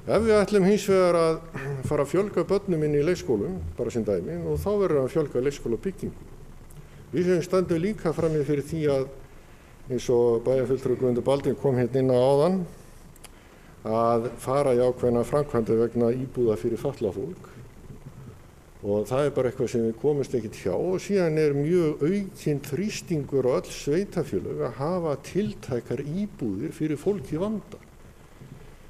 Ef við ætlum hins vegar að fara að fjölga börnum inn í leikskólum, bara sem dæmi, og þá verður að fjölga leikskólabyggingum. Við sem stöndum líka frammi fyrir því að, eins og bæjarfulltrúi Guðmundur Baldvin kom hérna inn á áðan, að fara í ákveðna framkvæmdir vegna íbúða fyrir fatlað fólk. og það bara eitthvað sem við komumst ekkert hjá og síðan mjög aukinn þrýstingur á öll sveitafélög að hafa tiltækar íbúðir fyrir fólk í vanda.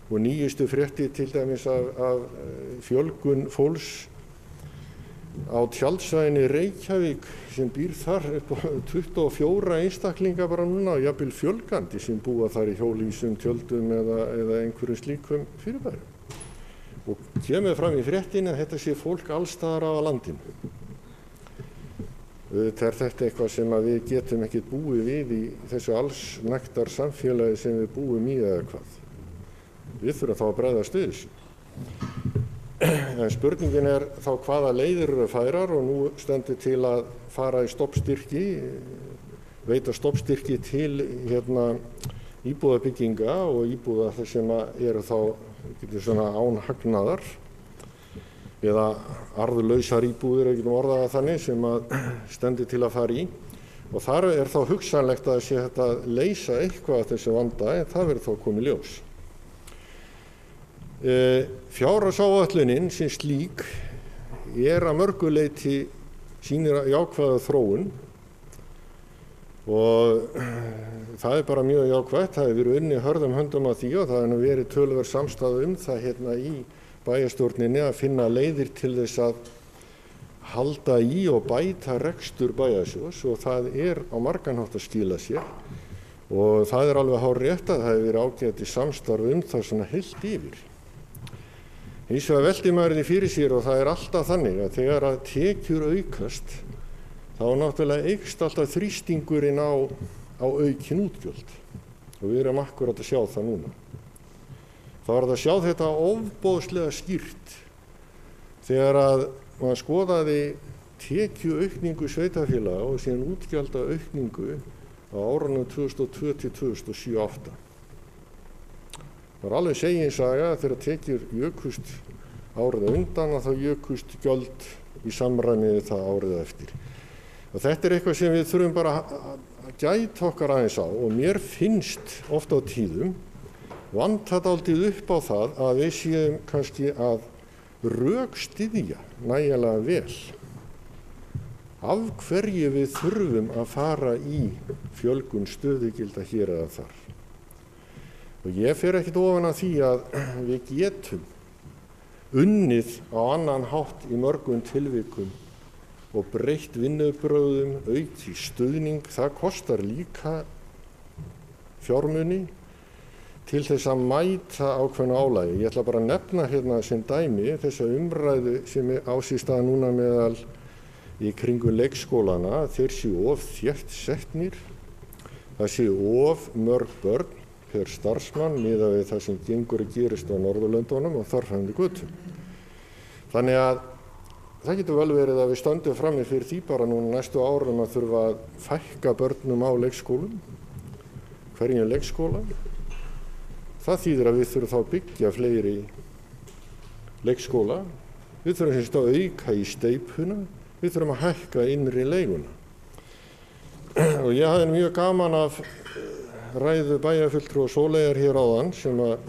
Og nýjustu fréttir til dæmis af fjölgun fólks á tjaldsvæðinni Reykjavík sem býr þar upp á 24 einstaklinga bara núna og jafnvel fjölgandi sem búa þar í hjólhýsum, tjöldum eða einhverjum slíkum fyrirbærum. Og kemur fram í fréttinni að þetta sé fólk allstaðar á landinu. Þetta eitthvað sem að við getum ekkert búið við í þessu allsnægtar samfélagi sem við búum í eða hvað. Við þurfum þá að bregðast við þessu. En spurningin þá hvaða leiðir eru færar og nú stendur til að fara í stoppstyrki, veita stoppstyrki til íbúðabygginga og íbúða þar sem eru þá svona án hagnaðar eða arðlausar íbúðir, getum orðað þannig, sem að stendur til að fara í. Og þar þá hugsanlegt að sé þetta að leysa eitthvað af þessu vanda en það verður þá komið ljós. Fjárhagsáætlunin sem slík að mörgu leyti sýnir jákvæða þróun og það bara mjög jákvætt. Það hefur verið unnið hörðum höndum að því og það hefur verið töluverð samstaða það í bæjarstjórninni að finna leiðir til þess að halda í og bæta rekstur bæjarsjóðs og það á margan hátt að skila sér og það alveg hárrétt að það hefur verið ágætis samstarf það svona heilt yfir. Hins vegar veltir maður því fyrir sér og það alltaf þannig að þegar að tekjur aukast þá náttúrulega eykst alltaf þrýstingurinn á aukin útgjöld og við erum akkúrat að sjá það núna. Það var að sjá þetta ofboðslega skýrt þegar að maður skoðaði tekjuaukningu sveitarfélaga og síðan útgjaldaaukningu á árunum 2002 til 2007-2008. Það var alveg seginsaga þegar tekjur jökust árið undan að þá jökust gjöld í samræmi við það árið eftir. Og þetta eitthvað sem við þurfum bara að gæta okkar aðeins á og mér finnst oft á tíðum vanta dálítið upp á það að við séum kannski að rökstyðja nægilega vel af hverju við þurfum að fara í fjölgun stöðugilda hér eða þar. Og ég fer ekkert ofan að því að við getum unnið á annan hátt í mörgum tilvikum og breytt vinnubrögðum, aukið stuðning, það kostar líka fjármuni til þess að mæta ákveðnu álagi. Ég ætla bara að nefna hérna sem dæmi þessa umræðu sem á sér stað núna meðal í kringum leikskólana, þeir séu of þétt setnir, það séu of mörg börn per starfsmann miðað við það sem gengur og gerist á Norðurlöndunum og þarfandi götum. Þannig að það getur vel verið að við stöndum frammi fyrir því bara núna næstu árum að þurfa að fækka börnum á leikskólum, hverjum leikskóla. Það þýðir að við þurfum þá að byggja fleiri leikskóla, við þurfum semst að auka í steypuna, við þurfum að hækka innri leiguna. Og ég hafði mjög gaman af ræðu bæjarfulltrúa Sóleyjar hér áðan sem að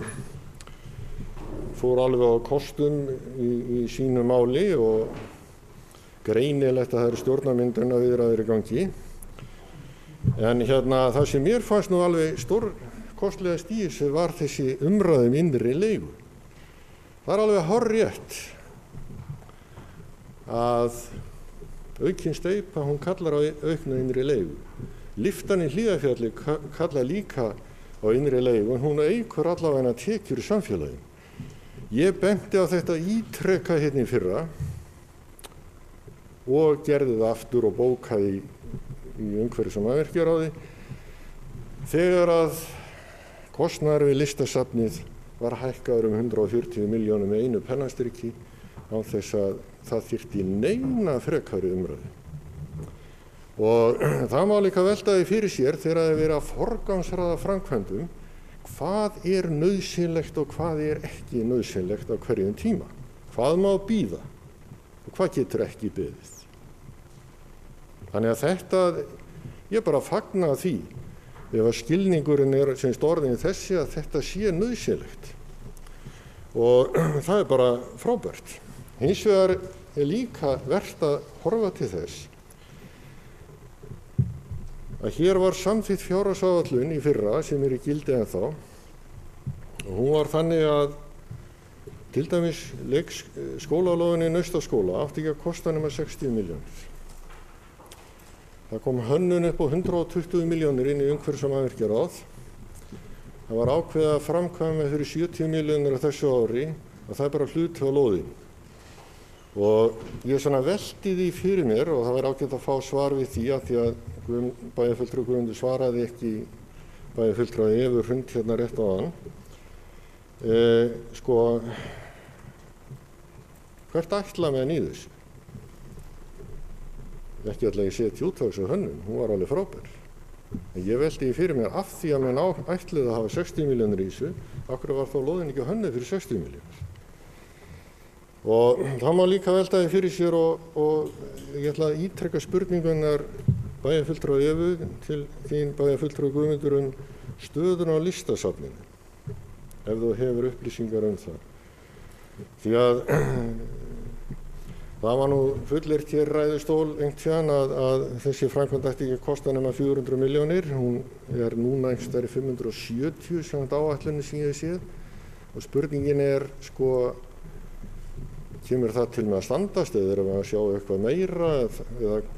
fór alveg á kostum í sínu máli og greinilegt að það eru stjórnarmyndunarviðræður í gangi. En það sem mér fannst nú alveg stórkostlega stíð sem var þessi umræðum innri leigu. Það alveg hárrétt að aukin steypa hún kallar á aukna innri leigu. Lyftan í Hlíðarfjalli kallar líka á innri leigu en hún eykur allavega tekjur í samfélaginu. Ég benti á þetta ítrekka hérna í fyrra og gerði það aftur og bókaði í umhverfis- og mannvirkjaráði þegar að kostnaður við listasafnið var hækkaður 140 milljónum með einu pennastriki án þess að það þyrfti neina frekari umræðu. Og það má líka velta því fyrir sér þegar það verið að forgangsraða framkvæmdum hvað nauðsynlegt og hvað ekki nauðsynlegt á hverjum tíma. Hvað má bíða og hvað getur ekki beðið. Þannig að þetta, ég bara fagna því ef að skilningurinn sem orðin þessi að þetta sé nauðsynlegt. Og það bara frábært. Hins vegar er líka vert að horfa til þess að hér var samþykkt fjárhagsáætlun í fyrra sem er í gildi ennþá og hún var þannig að til dæmis skólalóðin í Naustaskóla átti ekki að kosta nema 60 milljónir. Það kom hönnun upp á 120 milljónir inn í umhverfis- og mannvirkjaráð. Það var ákveðið að framkvæma fyrir 70 milljónir á þessu ári og það er bara hluti á lóðin. Og ég svona velti því fyrir mér og það var ágætt að fá svar við því að bæjarfulltrúi Guðmundur svaraði ekki bæjarfulltrúi Evu Hrund hérna rétt áðan. Hvert ætla menn í þessu? Ekki alltaf ég setja út á þessu hönnun, hún var alveg frábær. En ég velti því fyrir mér af því að menn ætluðu að hafa 60 milljónir í þessu, akkur var þá lóðin ekki hönnuð fyrir 60 milljónir. Og það má líka velta því fyrir sér og ég ætla að ítreka spurningunar bæjarfulltrúi Evu til þín bæjarfulltrúi Guðmundur stöðuna á listasafninu, ef þú hefur upplýsingar það. Því að það var nú fullyrt hér ræðustól einhvern að þessi framkvæmd ætti ekki að kosta nema 400 milljónir. Hún er núna einhverstaðar í 570 samkvæmt áætluninni sem ég hef séð. Og spurningin er kemur það til með að standast eða erum við að sjá eitthvað meira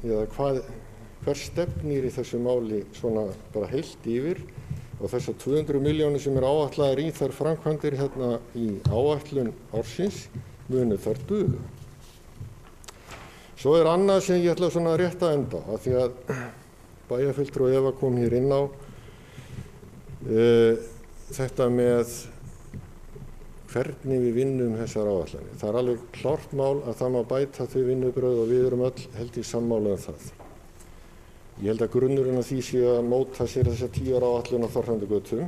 eða hver stefnir í þessu máli svona bara heilt yfir og þessar 200 milljónir sem áætlaðar í þær framkvæmdir hérna í áætlun ársins munu þær duga. Svo er annað sem ég ætla svona rétt að enda af því að bæjarfulltrúi Eva kom hér inn á þetta með hvernig við vinnum þessar áætlanir. Það er alveg klárt mál að það má bæta þau vinnubrögð og við erum öll held í sammála það. Ég held að grunnurinn af því sé að móta sér þessa 10 ára áætlun á Þórshafnargötum.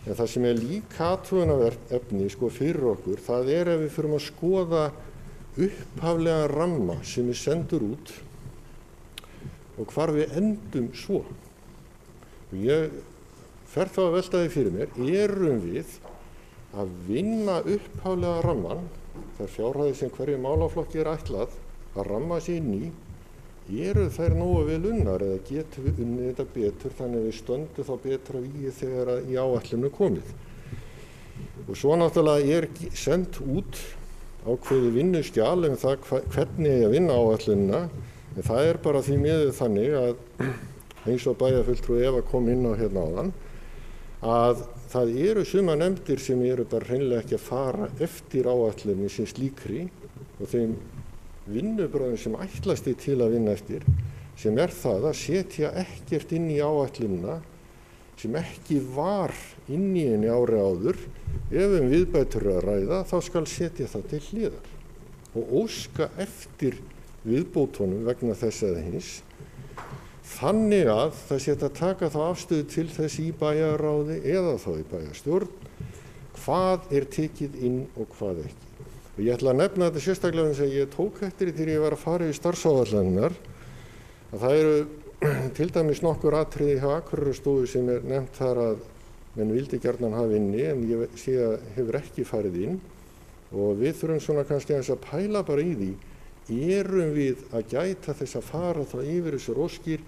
En það sem er líka athugunarvert efni fyrir okkur, það er ef við förum að skoða upphaflega ramma sem við sendur út og hvar við endum svo. Og ég fer þá að velta því fyrir mér, erum við að vinna upphaflega ramman, þær fjárhæðir sem hverju málaflokki er ætlað að ramma sig inn í, eru þær nógu vel unnar eða getum við unnið þetta betur þannig að við stöndum þá betra vígi þegar í áætlunum er komið. Og svo náttúrulega er sent út ákveðið vinnuskjal það hvernig ég að vinna áætlunina, en það er bara því miður þannig að eins og bæjarfulltrúi Eva kom inn á hérna áðan, að það eru suma nefndir sem eru bara hreinlega ekki að fara eftir áætlunni sem slíkri og þeim vinnubröðum sem ætlast til að vinna eftir, sem er það að setja ekkert inn í áætlunina sem ekki var inn í henni ári áður. Ef viðbætur að ræða, þá skal setja það til hliðar og óska eftir viðbótunum vegna þess eða hins, þannig að það sé að taka þá afstöðu til þess í bæjarráði eða þá í bæjarstjórn, hvað er tekið inn og hvað ekki. Og ég ætla að nefna þetta sérstaklega eins að ég tók eftir þegar ég var að fara í starfsáætlanirnar, að það eru til dæmis nokkur atriði hjá Akureyrarstofu sem er nefnt þar að menn vildi gjarnan hafa inni, en ég sé að hefur ekki farið inn og við þurfum svona kannski aðeins að pæla bara í því, erum við að gæta þess að fara þá yfir þessar óskir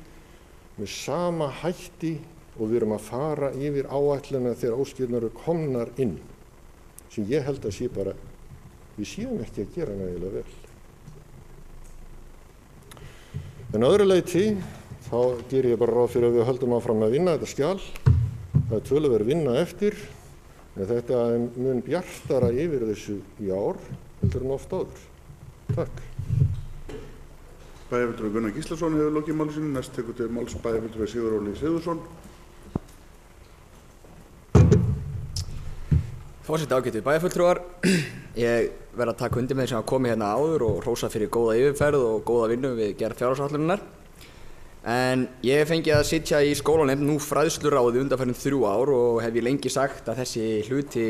með sama hætti og við erum að fara yfir áætlunina þegar óskirnar eru komnar inn, sem ég held að sé bara, við séum ekki að gera nægilega vel. En öðru leyti, þá gerir ég bara ráð fyrir að við höldum áfram að vinna þetta skjal. Það er töluverð vinna eftir, en þetta er mun bjartara yfir þessu í ár, heldur en oft áður. Takk. Bæjarfulltrúi Gunnar Gíslason hefur lokið máli sínu. Næst tekur til máls bæjarfulltrúi Sigurður Óli Sigurðsson. Forseti, ágætu bæjarfulltrúar. Ég verð að taka undir með þeim sem hafa komið hérna áður og hrósa fyrir góða yfirferð og góða vinnu við gerð fjárhagsáætlunarinnar. En ég hef fengið að sitja í skólanefnd nú fræðsluráði undanfarin 3 ár og hef ég lengi sagt að þessi hluti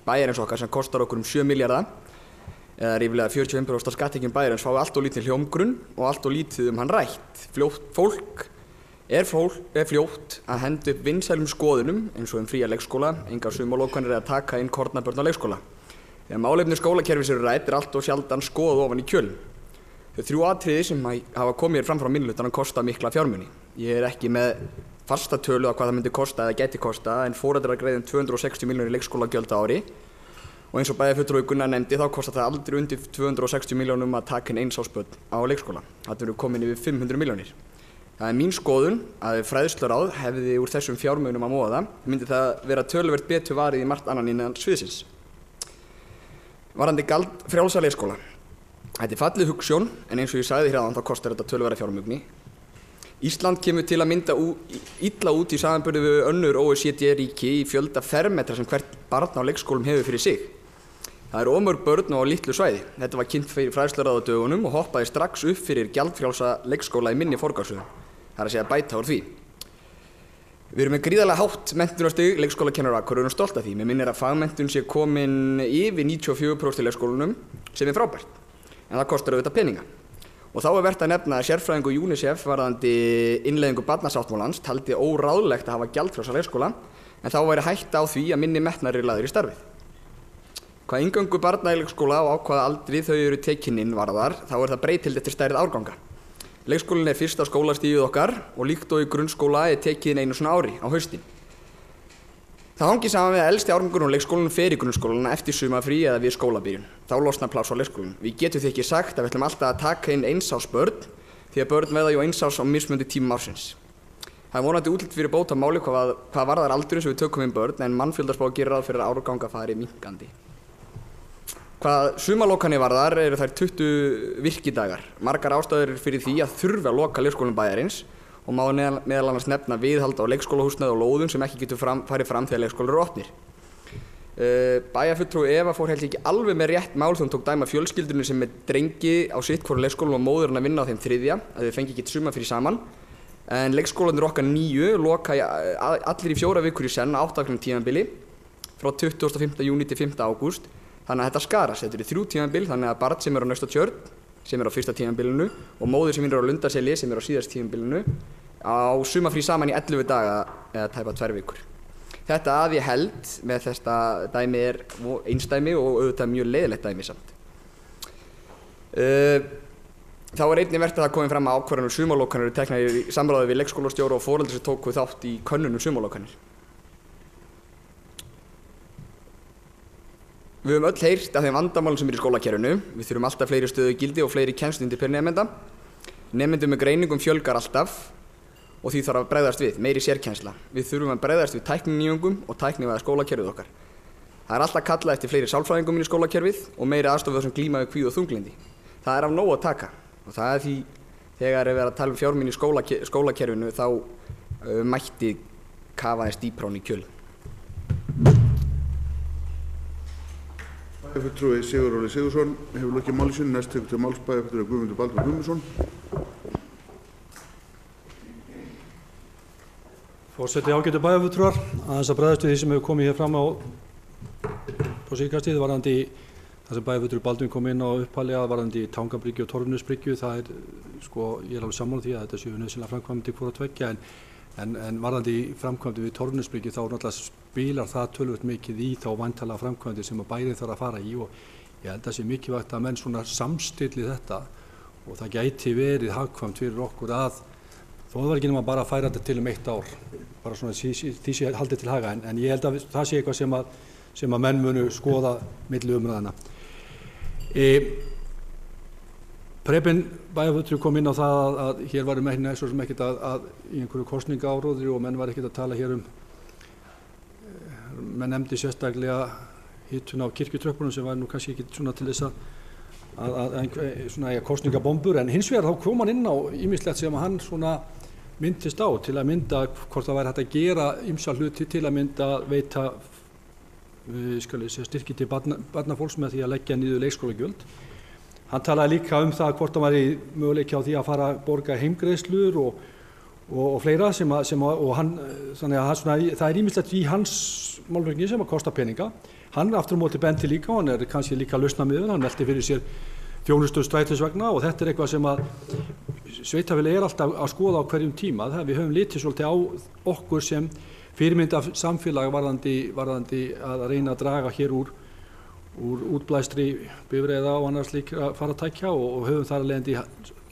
bæjarins okkar sem kostar okkur 7 milljarða eða ríflega 45% af skattekjum bæjarins fái allt og lítið hljómgrunn og allt og lítið hann rætt. Fólk er fljótt að henda upp vinsælum skoðunum eins og fría leikskóla, engar sumarlókanir eða taka inn kornabörn á leikskóla. Þegar málefni skólakerfis eru rædd allt og sjaldan skoðað ofan í kjölinn. Þau 3 atriði sem hafa komið fram frá minnihlutanum kosta mikla fjármuni. Ég ekki með fasta tölu á hvað það myndi kosta eða gæti kosta, en foreldrar greiða 260 milljónir í leikskólagjöld á ári og eins og bæjarfulltrúi Gunnar nefndi þá kostar það aldrei undir 260 milljónum að taka inn einsásbörn á leikskóla. Það eru komin yfir 500 milljónir. Það mín skoðun að ef fræðsluráð hefði úr þessum fjármunum að móða myndi það vera töluvert betur varið í margt annan innan sviðsins. Varðandi gjaldfrjálsa leikskóla. Þetta fallið hugsjón, en eins og ég sagði hérna þá kostar þetta töluverða fjármagni. Ísland kemur til að mynda illa út í samanburði við önnur OECD-ríki í fjölda fermetra sem hvert barn á leikskólum hefur fyrir sig. Það eru of mörg börn á litlu svæði. Þetta var kynnt fyrir fræðsluráð á dögunum og hoppaði strax upp fyrir gjaldfrjálsa leikskóla í minni forgangsröðun. Það er að segja bæta úr því. Við erum með gríðarlega hátt menntunarstig leikskólakennara og erum stolt af því. Mér minnir að fagmenntun sé komin yfir 94% í leikskólanum sem frábært. En það kostar auðvitað peninga. Og þá vert að nefna að sérfræðingur UNICEF varðandi innleiðingu barnasáttmálans taldi óráðlegt að hafa gjaldfrjálsa leikskóla, en þá væri hætta á því að minni metnar eru lagðir í starfið. Hvað inngöngu barna í leikskóla og á hvaða aldri þau eru tekin inn varðar, þá það breytild eftir stærð árganga. Leikskólinn fyrsta skólastigið okkar og líkt og í grunnskóla tekið inn einu svona ári á haustin. Það hangir saman við að elsti árgangur úr leikskólanum fer í grunnskólana eftir sumarfrí eða við skólabyrjun. Þá losnar pláss á leikskólanum. Við getum því ekki sagt að við ætlum alltaf að taka inn einsásbörn því að börn verða einsás á mismunandi tímum ársins. Það vonandi útlit fyrir bótamáli hvað varðar aldurinn sem við tökum inn börn, en mannfjöldaspá gerir ráð fyrir að árganga fari minnkandi. Hvað sumarlokanir varðar eru þær 20 virkidagar. Margar ástæður fyrir því að þurfi að loka leikskólum bæjarins og má meðal annars nefna viðhald á leikskólahúsnæði og lóðum sem ekki getur farið fram þegar leikskólar eru opnir. Bæjarfulltrúi Eva fór held ekki alveg með rétt mál þegar hún tók dæmi af fjölskyldunni sem með drengi á sitt hvoru leikskólum og móðurinn að vinna á þeim þriðja, að þau fengi ekki sumarfrí saman. En leikskólarnir okkar 9 loka allir í 4 vikur í senn á 8 vikna tímabili frá 25. júní til 5. ágúst. Þannig að þetta skarast. Þetta eru 3 tímabil, þannig að barn sem á Naustatjörn, sem á fyrsta tímabilinu, og móðir sem á Lundarseli, sem á síðasta tímabilinu, á sumarfrí saman í 11 daga eða tæpa 2 vikur. Þetta að ég held með þetta dæmi einsdæmi og auðvitað mjög leiðilegt dæmi samt. Þá einnig vert að það komið fram að ákvarðanir sumarlokanir eru teknar í samráði við leikskólastjóra og foreldrar sem tóku þátt í könnunum sumarlokanir. Við höfum öll heyrt af þeim vandamálum sem í skólakerfinu. Við þurfum alltaf fleiri stöðugildi og fleiri kennslustundir per nemenda. Nemendum með greiningum fjölgar alltaf og því þarf að bregðast við, meiri sérkennsla. Við þurfum að bregðast við tækninýjungum og tæknivæða skólakerfið okkar. Það alltaf kallað eftir fleiri sálfræðingum inn í skólakerfið og meiri aðstoð við þessum glíma við kvíða og þunglyndi. Það af nógu að taka og það því þegar verið að tala um fjármuni í skólakerfinu þá mætti kafa aðeins dýpra ofan í kjöl. Bæjarfulltrúi Sigurður Óli Sigurðsson hefur lokið máli sínu. Næst tekur til máls bæjarfulltrúi Guðmundur Baldur Guðmundsson. Forseti, ágætu bæjarfulltrúar, aðeins að bregðast við því sem hefur komið hér fram á síðkastið varðandi það sem bæjarfulltrúi Baldur kom inn á upphaflega varðandi Tangabryggju og Torfnesbryggju. Það ég er alveg sammála því að þetta séu nauðsynlega framkvæmdir hvora tveggja, en varðandi framkvæmdir við Torfnesbryggju þá náttúrulega spilar það töluvert mikið í þá væntanlega framkvæmdir sem að bærinn þarf að fara í, og ég held að sé mikilvægt að menn svona samstilli þetta og það gæti verið hagkvæmt fyrir okkur að þó það var ekki nema bara að færa þetta til 1 ár, bara svona því sé haldið til haga, en ég held að það sé eitthvað sem að menn munu skoða milli umræðana. Prebinn bæjarfulltrúi kom inn á það að hér varum menn svo sem ekkert að í einhverju kosningaáróðri og menn var ekkert að tala hér menn nefndi sérstaklega hitun á kirkjutröppunum sem var nú kannski ekki svona til þess að kosningabombur, en hins vegar þá kom hann inn á ýmislegt sem hann svona myndist á, til að mynda hvort það væri hægt að gera ýmsa hluti, til að mynda veita styrki til barnafólks með því að leggja niður leikskólagjöld. Hann talaði líka það hvort það væri möguleiki á því að fara að borga heimgreiðslur og fleira og hann, þannig að það er ýmislegt í hans málflutningi sem að kosta peninga. Hann aftur á móti benti líka og hann er kannski líka lausnamiður, hann velti fyrir sér þjónustu strætisvagna og þetta er eitthvað sem að sveitarfélagið alltaf að skoða á hverjum tíma. Við höfum litið svolítið á okkur sem fyrirmynd af samfélag varðandi að reyna að draga hér úr úr útblæstri bifreiða og annars líka faratækja og höfum þar að leiðandi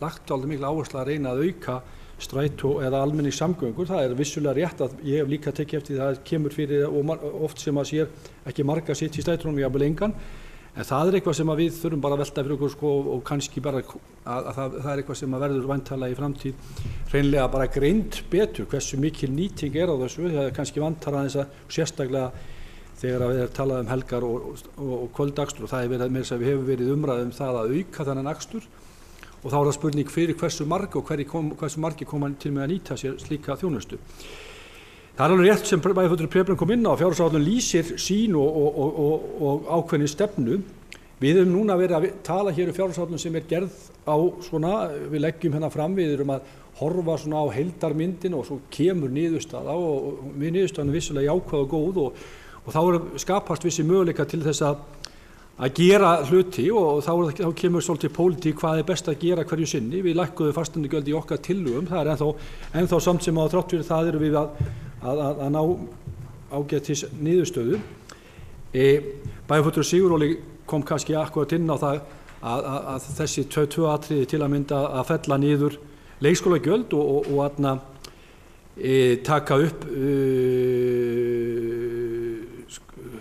lagt alveg mikla áherslu að reyna að auka strætó eða almenningssamgöngur. Það vissulega rétt að ég hef líka tekið eftir það kemur fyrir og oft sem að sér ekki marga sitt í strætónum jafnvel engan, en það eitthvað sem að við þurfum bara að velta fyrir okkur og kannski bara að það eitthvað sem að verður væntanlega í framtíð hreinlega bara greind betur hversu mikil nýting á þessu. Það kannski vantar aðeins að sérstaklega þegar við talað helgar og kvöldakstur og það hefur verið umræðum það að auka þennan akstur og þá það spurning fyrir hversu margi og hversu margi koma til með að nýta sér slíka þjónustu. Það alveg rétt sem bæjarfulltrúi Preben kom inn á, fjárhagsáætlun lýsir sín og ákveðni stefnu. Við höfum núna verið að tala hér fjárhagsáætlun sem gerð á svona, við leggjum hérna fram, við erum að horfa svona á heildarmyndin og svo kemur niðurstaða og við niðurstaðan vissulega jákvæð og góð og þá skapast vissi möguleika til þess að gera hluti og þá kemur svolítið pólitík hvað best að gera hverju sinni. Við lækkuðum fasteignagjöld í okkar tillögum, það ennþá samt sem á þrátt fyrir það erum við að ná ágætis niðurstöðu. Bæjarfulltrúi Siguróli kom kannski akkurat inn á það að þessi tvö atriði til að mynda að fella niður leikskólagjöld og taka upp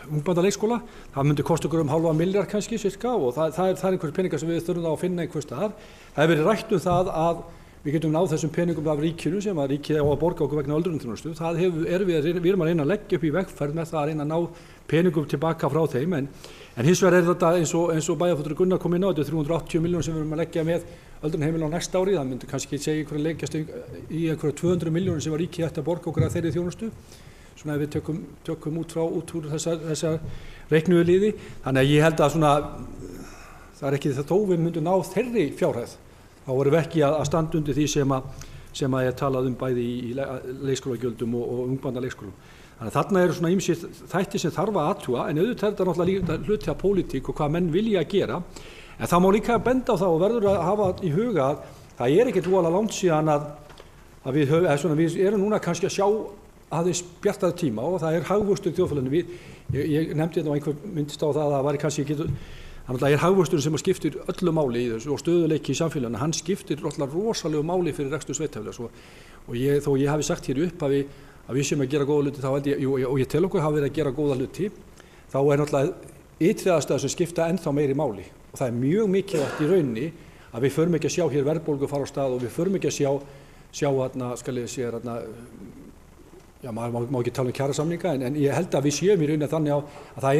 ungbarnaleikskóla. Það myndi kosta okkur 0,5 milljarð kannski cirka og það er einhverjir peningar sem við þurfum að finna einhvers staðar. Það hefur verið rætt það að við getum náð þessum peningum af ríkinu sem að ríkið á að borga okkur vegna öldrunarþjónustu. Við erum að reyna að leggja upp í vegferð með það að reyna að ná peningum tilbaka frá þeim en hins vegar þetta eins og bæjarfulltrúi Gunnar kom inn á, þetta 380 milljónir sem við erum að leggja með öldrunarheimili á næsta ári. Það myndi kannski segja ykkur að leggjast í einhverja 200 milljónir sem að ríkið ætti að borga okkur af þeirri þjónustu. Svona ef við tökum út úr þessa reiknuðu liði. Þannig að ég held að það ekki það þó við myndum ná þeirri fjárhæð. Þá vorum við ekki að standa undir því sem að ég talað bæði í leikskólagjöldum og ungbarnaleikskólum. Þannig að þarna eru svona ýmsir þættir sem þarf að athuga en auðvitað er þetta náttúrulega hluti af pólitík og hvað menn vilja að gera. En það má líka benda á það og verður að hafa í huga að það ekkert voðalega langt síðan að við erum núna kannski að sjá aðeins bjartari tíma og það hagvöxtur í þjóðfélaginu. Ég nefndi þetta og einhver myndist á það að það væri kannski ekki, þannig að það hagvöxturinn sem skiptir öllu máli í þessu og stöðuleiki í samfélaginu, hann skiptir rosalegu máli fyrir rekstur sveitarfélags og þó ég hafi sagt hér upp að við séum að gera góða hluti, þá held ég, og ég tel okkur hafa verið að gera góða hluti, þá náttúrulega ytri aðstæður sem skipta ennþá meiri máli og það mjög mikilvægt í rauninni að við förum ekki að sjá hér verðbólgu fara á stað og við förum ekki að sjá maður má ekki tala kjarasamninga en ég held að við séum í rauninni þannig að það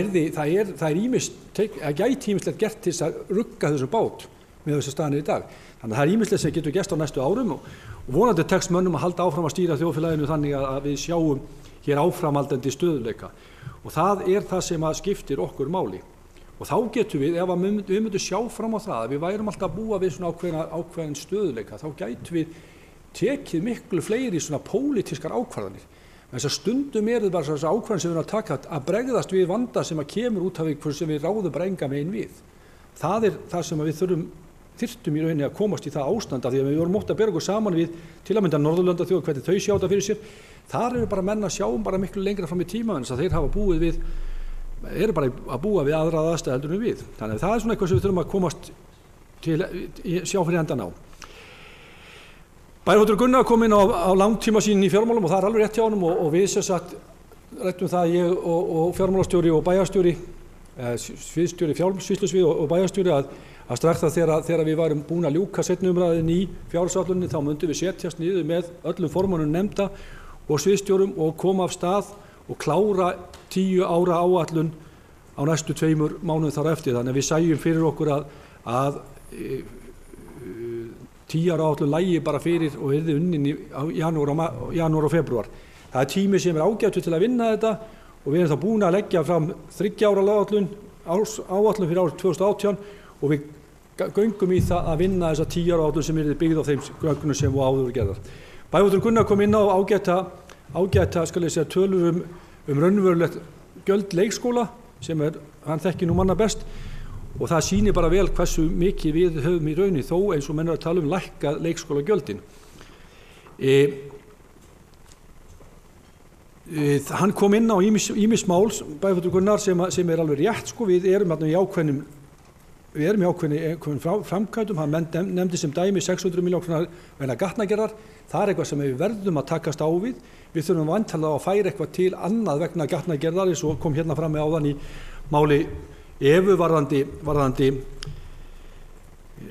gæti ýmislegt gert til að rugga þessu bát með þessu staðan í dag. Þannig að það ýmislegt sem getur gerst á næstu árum og vonandi tekst mönnum að halda áfram að stýra þjóðfélaginu þannig að við sjáum hér áframhaldandi stöðuleika og það það sem að skiptir okkur máli. Og þá getum við, ef við myndum sjá fram á það að við værum alltaf að búa við svona ákveðin stöðuleika, þá gætum við tekið miklu fleiri svona pólitískar ákvarðanir. Þess að stundum það bara þess að ákvarðan sem við erum að taka að bregðast við vanda sem að kemur út af ykkur sem við ráðum bara engan veginn við. Það það sem við þyrftum í rauninni að komast í það ástand af því að við vorum mótt að bera okkur saman við til að mynda Norðurlandaþjóðir hvernig þau sjá þetta fyrir sér. Þar eru bara menn að sjá bara miklu lengra fram í tíma en þess að þeir eru bara að búa við aðrar aðstæður en við. Þannig að það svona eitthvað sem við þurfum að komast til sjá fyrir endan á. Bæjarfulltrúi Gunnar kom inn á langtímasýn í fjármálum og það alveg rétt hjá honum og við sem sagt ræddum það ég og fjármálastjóri og bæjarstjóri, sviðsstjóri fjármálsvíslusvið og bæjarstjóri að strax þegar við varum búin að ljúka seinni umræðin í fjárhagsáætluninni þá myndum við setjast niður með öllum formönnum nefnda og sviðsstjórum og koma af stað og klára 10 ára áætlun á næstu 2 mánuðum þar eftir. Þannig að við sæjum fyrir okkur að 10 ára áætlun lægi bara fyrir og yrði unnin í janúar og febrúar. Það tími sem ágætur til að vinna þetta og við erum þá búin að leggja fram 3 ára áætlun fyrir árið 2018 og við göngum í það að vinna þessa 10 ára áætlun sem yrði byggð á þeim gögnum sem áður gerðar. Bæjarfulltrúi Gunnar kom inn á ágæta skal ég segja tölur raunverulegt gjöld leikskóla sem hann þekkir nú manna best og það sýnir bara vel hversu mikið við höfum í rauninni þó eins og menn að tala lækkað leikskólagjöldin. Hann kom inn á ýmis mál, bæjarfulltrúi Gunnar, sem alveg rétt, sko, við erum í ákveðnum framkvæmdum, hann nefndi sem dæmi 600 milljónir vegna gatnagerðar, það eitthvað sem við verðum að takast á við þurfum væntanlega að færa eitthvað til annað vegna gatnagerðar, eins og kom hérna fram með áðan í máli Evu varðandi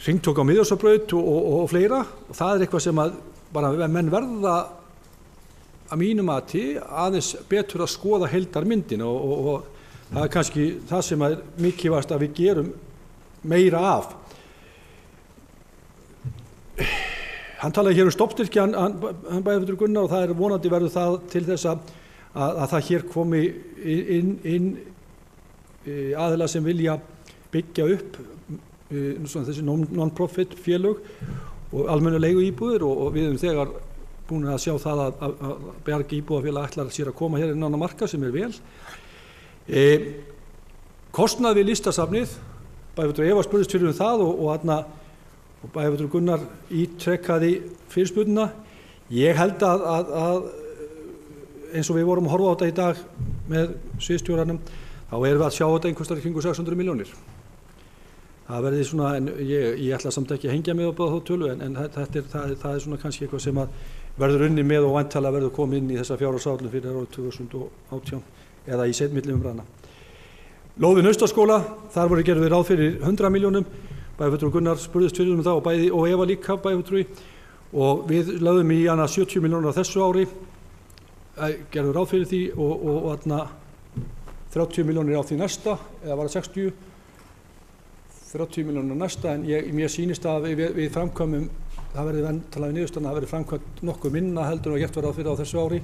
hringtorg á Miðjórsbraut og fleira, og það eitthvað sem að bara menn verða að mínu mati aðeins betur að skoða heildarmyndina og það kannski það sem er mikilvægast að við gerum meira af. Hann talaði hér stofnstyrki, hann bæjarfulltrúi Gunnar, og það vonandi verður það til þess að það hér komi inn aðilar sem vilja byggja upp þessi non-profit félög og almennu leiguíbúðir og við erum þegar búin að sjá það að Bjarg íbúðafélag ætlar sér að koma hér inn á markað sem er vel. Kostnað við listasafnið, bæjarfulltrúi Eva spurðist fyrir það og bæjarfulltrúi Gunnar ítrekkaði fyrirspurnina. Ég held að eins og við vorum að horfa á þetta í dag með sviðsstjóranum, þá erum við að sjá þetta einhvers staðar í kringum 600 milljónir. Það verði svona, en ég ætla samt ekki að hengja mig upp á þá tölu, en það er svona kannski eitthvað sem að verður unnið með og væntanlega verður komið inn í þessa fjárhagsáætlun fyrir árið 2018 eða í seinni umræðuna. Lóð við Naustaskóla, þar voru gerðir ráð fyrir 100 milljónum, bæjarfulltrúi Gunnar spurðist fyrir það og Eva líka bæjarfulltrúi, og við lögðum í hana 70 milljónir á þessu ári, gerðum ráð fyrir því og 30 milljónir á því næsta, eða var það 60, 30 milljónir á næsta, en mér sýnist að við framkvæmum, það verði væntanlega niðurstaðan, það verði framkvæmt nokkuð minna heldur en gert var ráð fyrir á þessu ári,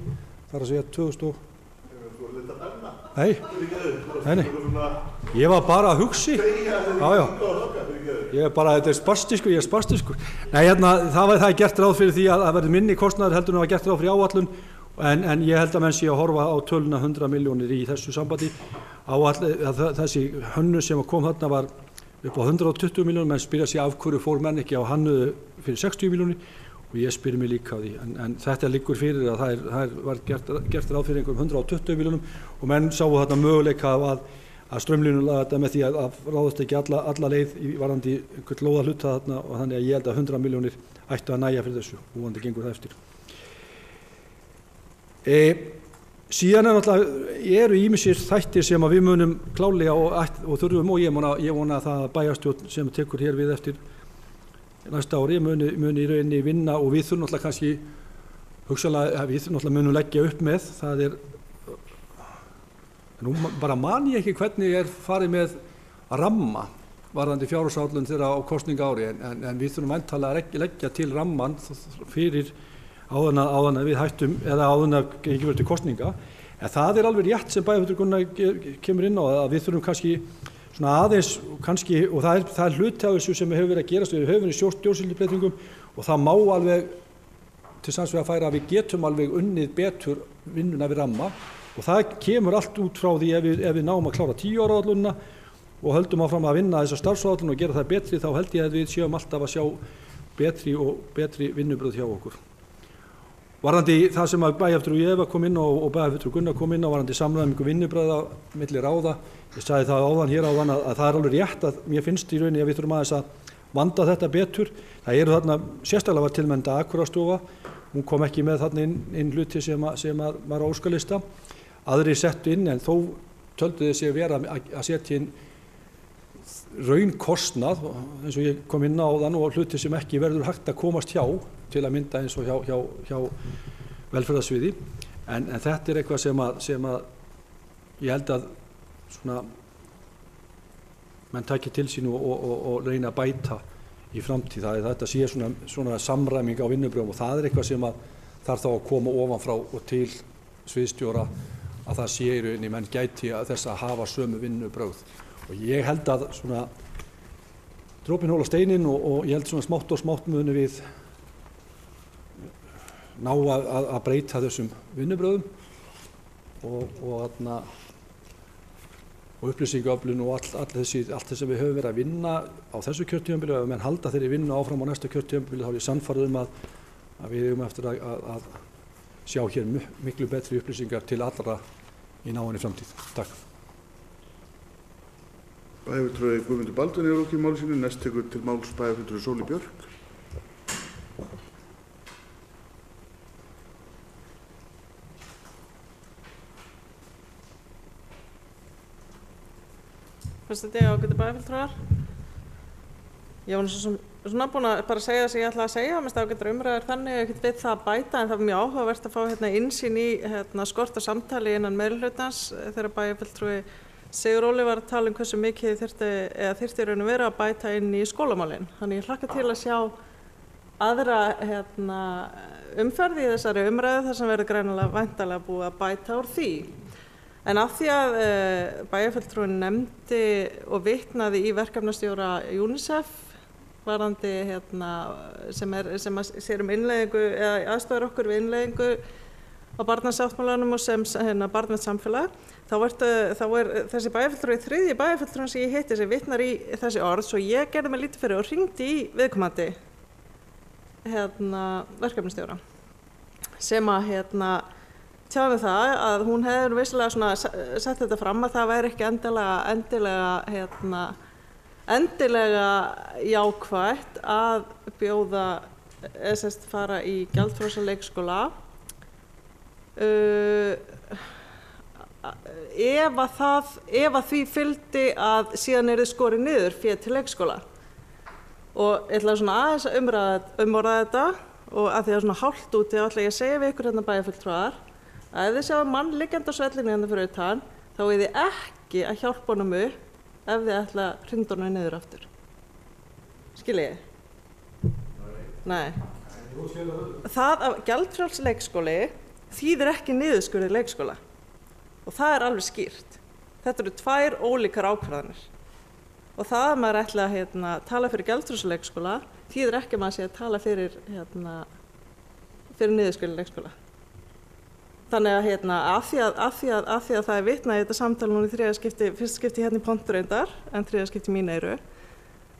það er að segja 2000 Nei, ég var bara að hugsi, ég er bara, þetta er spastískur, ég er spastískur. Nei, það er gert ráð fyrir því að það verði minni kostnaður heldur en það var gert ráð fyrir áætlun, en ég held að menn sé að horfa á töluna 100 milljónir í þessu sambandi. Þessi hönnun sem kom þarna var upp á 120 milljónir, menn spyrja sig af hverju fór menn ekki á hannuðu fyrir 60 milljónir, og ég spyr mig líka á því, en þetta liggur fyrir að það var gert ráð fyrir einhverjum 120 milljónum og menn sáu þarna möguleika að straumlínulaga þetta með því að ráðast ekki alla leið í varðandi einhvern lóða hluta þarna, og þannig að ég held að 100 milljónir ættu að nægja fyrir þessu og vonandi gengur það eftir. Síðan eru ýmsir þættir sem að við munum klálega og þurfum, og ég vona að það bæjarstjórn sem tekur hér við eftir næsta ári muni í rauninni vinna, og við þurfum náttúrulega kannski hugsanlega, við náttúrulega munum leggja upp með, það nú bara man ég ekki hvernig ég farið með ramma varðandi fjárhagsáætlun þeirra á kosningaári, en við þurfum væntanlega að leggja til ramman fyrir áðan að við hættum, eða áðan að ekki verið til kosninga, en það er alveg rétt sem bæjarfulltrúi Gunnar kemur inn á að við þurfum kannski svona aðeins, kannski, og það er hluti af þessu sem hefur verið að gerast, við höfum í stjórnsýslubreytingum og það má alveg til sanns við að færa að við getum alveg unnið betur vinnuna við ramma, og það kemur allt út frá því ef við náum að klára 10 ára áætlunina og höldum áfram að vinna þessa starfsáætlun og gera það betri, þá held ég að við séum alltaf að sjá betri vinnubrögð hjá okkur. Varðandi það sem að bæjarfulltrúi Eva kom inn og bæjarfulltrúi Gunnar kom inn á varðandi samræmingu vinnubragða milli ráða, ég sagði það áðan að það er alveg rétt að mér finnst í rauninni að við þurfum aðeins að vanda þetta betur. Það eru þarna, sérstaklega var tilmennda Akureyrastofa, hún kom ekki með þarna inn hluti sem var á óskalista, aðrir settu inn, en þó töldu þessi vera að setja inn raunkostnað, eins og ég kom inn á þann, og hluti sem ekki verður hægt að komast hjá, til að mynda eins og hjá velferðarsviði, en þetta er eitthvað sem að ég held að svona menn taki til sín og reyna að bæta í framtíð. Þetta sé svona samræming á vinnubrögum, og það er eitthvað sem að þarf þá að koma ofanfrá og til sviðsstjóra, að það sé í rauninni menn gæti þess að hafa sömu vinnubrögð. Og ég held að svona dropinn hóla steinin, og ég held svona smátt og smátt muni við ná að breyta þessum vinnubrögðum og upplýsingaöflun og allt það sem við höfum verið að vinna á þessu kjörtímabili, og ef menn halda þeirri vinnu áfram á næsta kjörtímabili, þá er ég sannfærður að við eigum eftir að sjá hér miklu betri upplýsingar til allra í náinni framtíð. Takk. Bæjarfulltrúi Guðmundur Baldvin er lokið máli sínu. Næst tekur til máls bæjarfulltrúi Sóli Björk. Forseti, ágætu bæjarfulltrúar. Ég var svona búin að bara segja það sem ég ætlaði að segja, mér finnst ágætar umræður þannig að ég get við það að bæta, en það var mjög áhugavert að fá innsýn í skort og samtali innan meirihlutans þegar bæjarfulltrúi Sigur Óli var að tala hversu mikið þyrfti raun og vera að bæta inn í skólamálin. Þannig ég hlakka til að sjá aðra umferð í þessari umræðu þar sem verður greinilega væntanlega búið að bæta úr því. En af því að bæjarfulltrúin nefndi og vitnaði í verkefnastjóra UNICEF varandi sem sér innleiðingu eða aðstofar okkur við innleiðingu á barnasáttmálanum og sem barnvænt samfélag, þá er þessi bæjarfulltrúi þriðji bæjarfulltrúin sem ég hitti sem vitnar í þessi orð, svo ég gerði mig lítið fyrir og hringdi í viðkomandi verkefnastjóra sem að tjáði það að hún hefur vissilega sett þetta fram að það væri ekki endilega jákvætt að bjóða fara í gjaldfrjálsa leikskóla ef að því fylgdi að síðan yrði skorið niður fé til leikskóla. Og ég ætla aðeins að umorða þetta og að því að hálft úti þá ætla ég að segja við ykkur bæjarfulltrúar að ef þið sjáum mann liggjandi á svellinni fyrir utan þá er þið ekki að hjálpa honum upp ef þið ætla að hrinda honum niður aftur. Skiljið? Nei. Það að gjaldfrjáls leikskóli þýðir ekki niðurskurði leikskóla og það er alveg skýrt. Þetta eru tvær ólíkar ákvarðanir og það að maður ætla að tala fyrir gjaldfrjáls leikskóla þýðir ekki að maður sé að tala fyrir niðurskurði leikskóla. Þannig að því að það er vitnað í þetta samtal núna í fyrsta skipti í pontu reyndar en þriðja skipti í mín eyru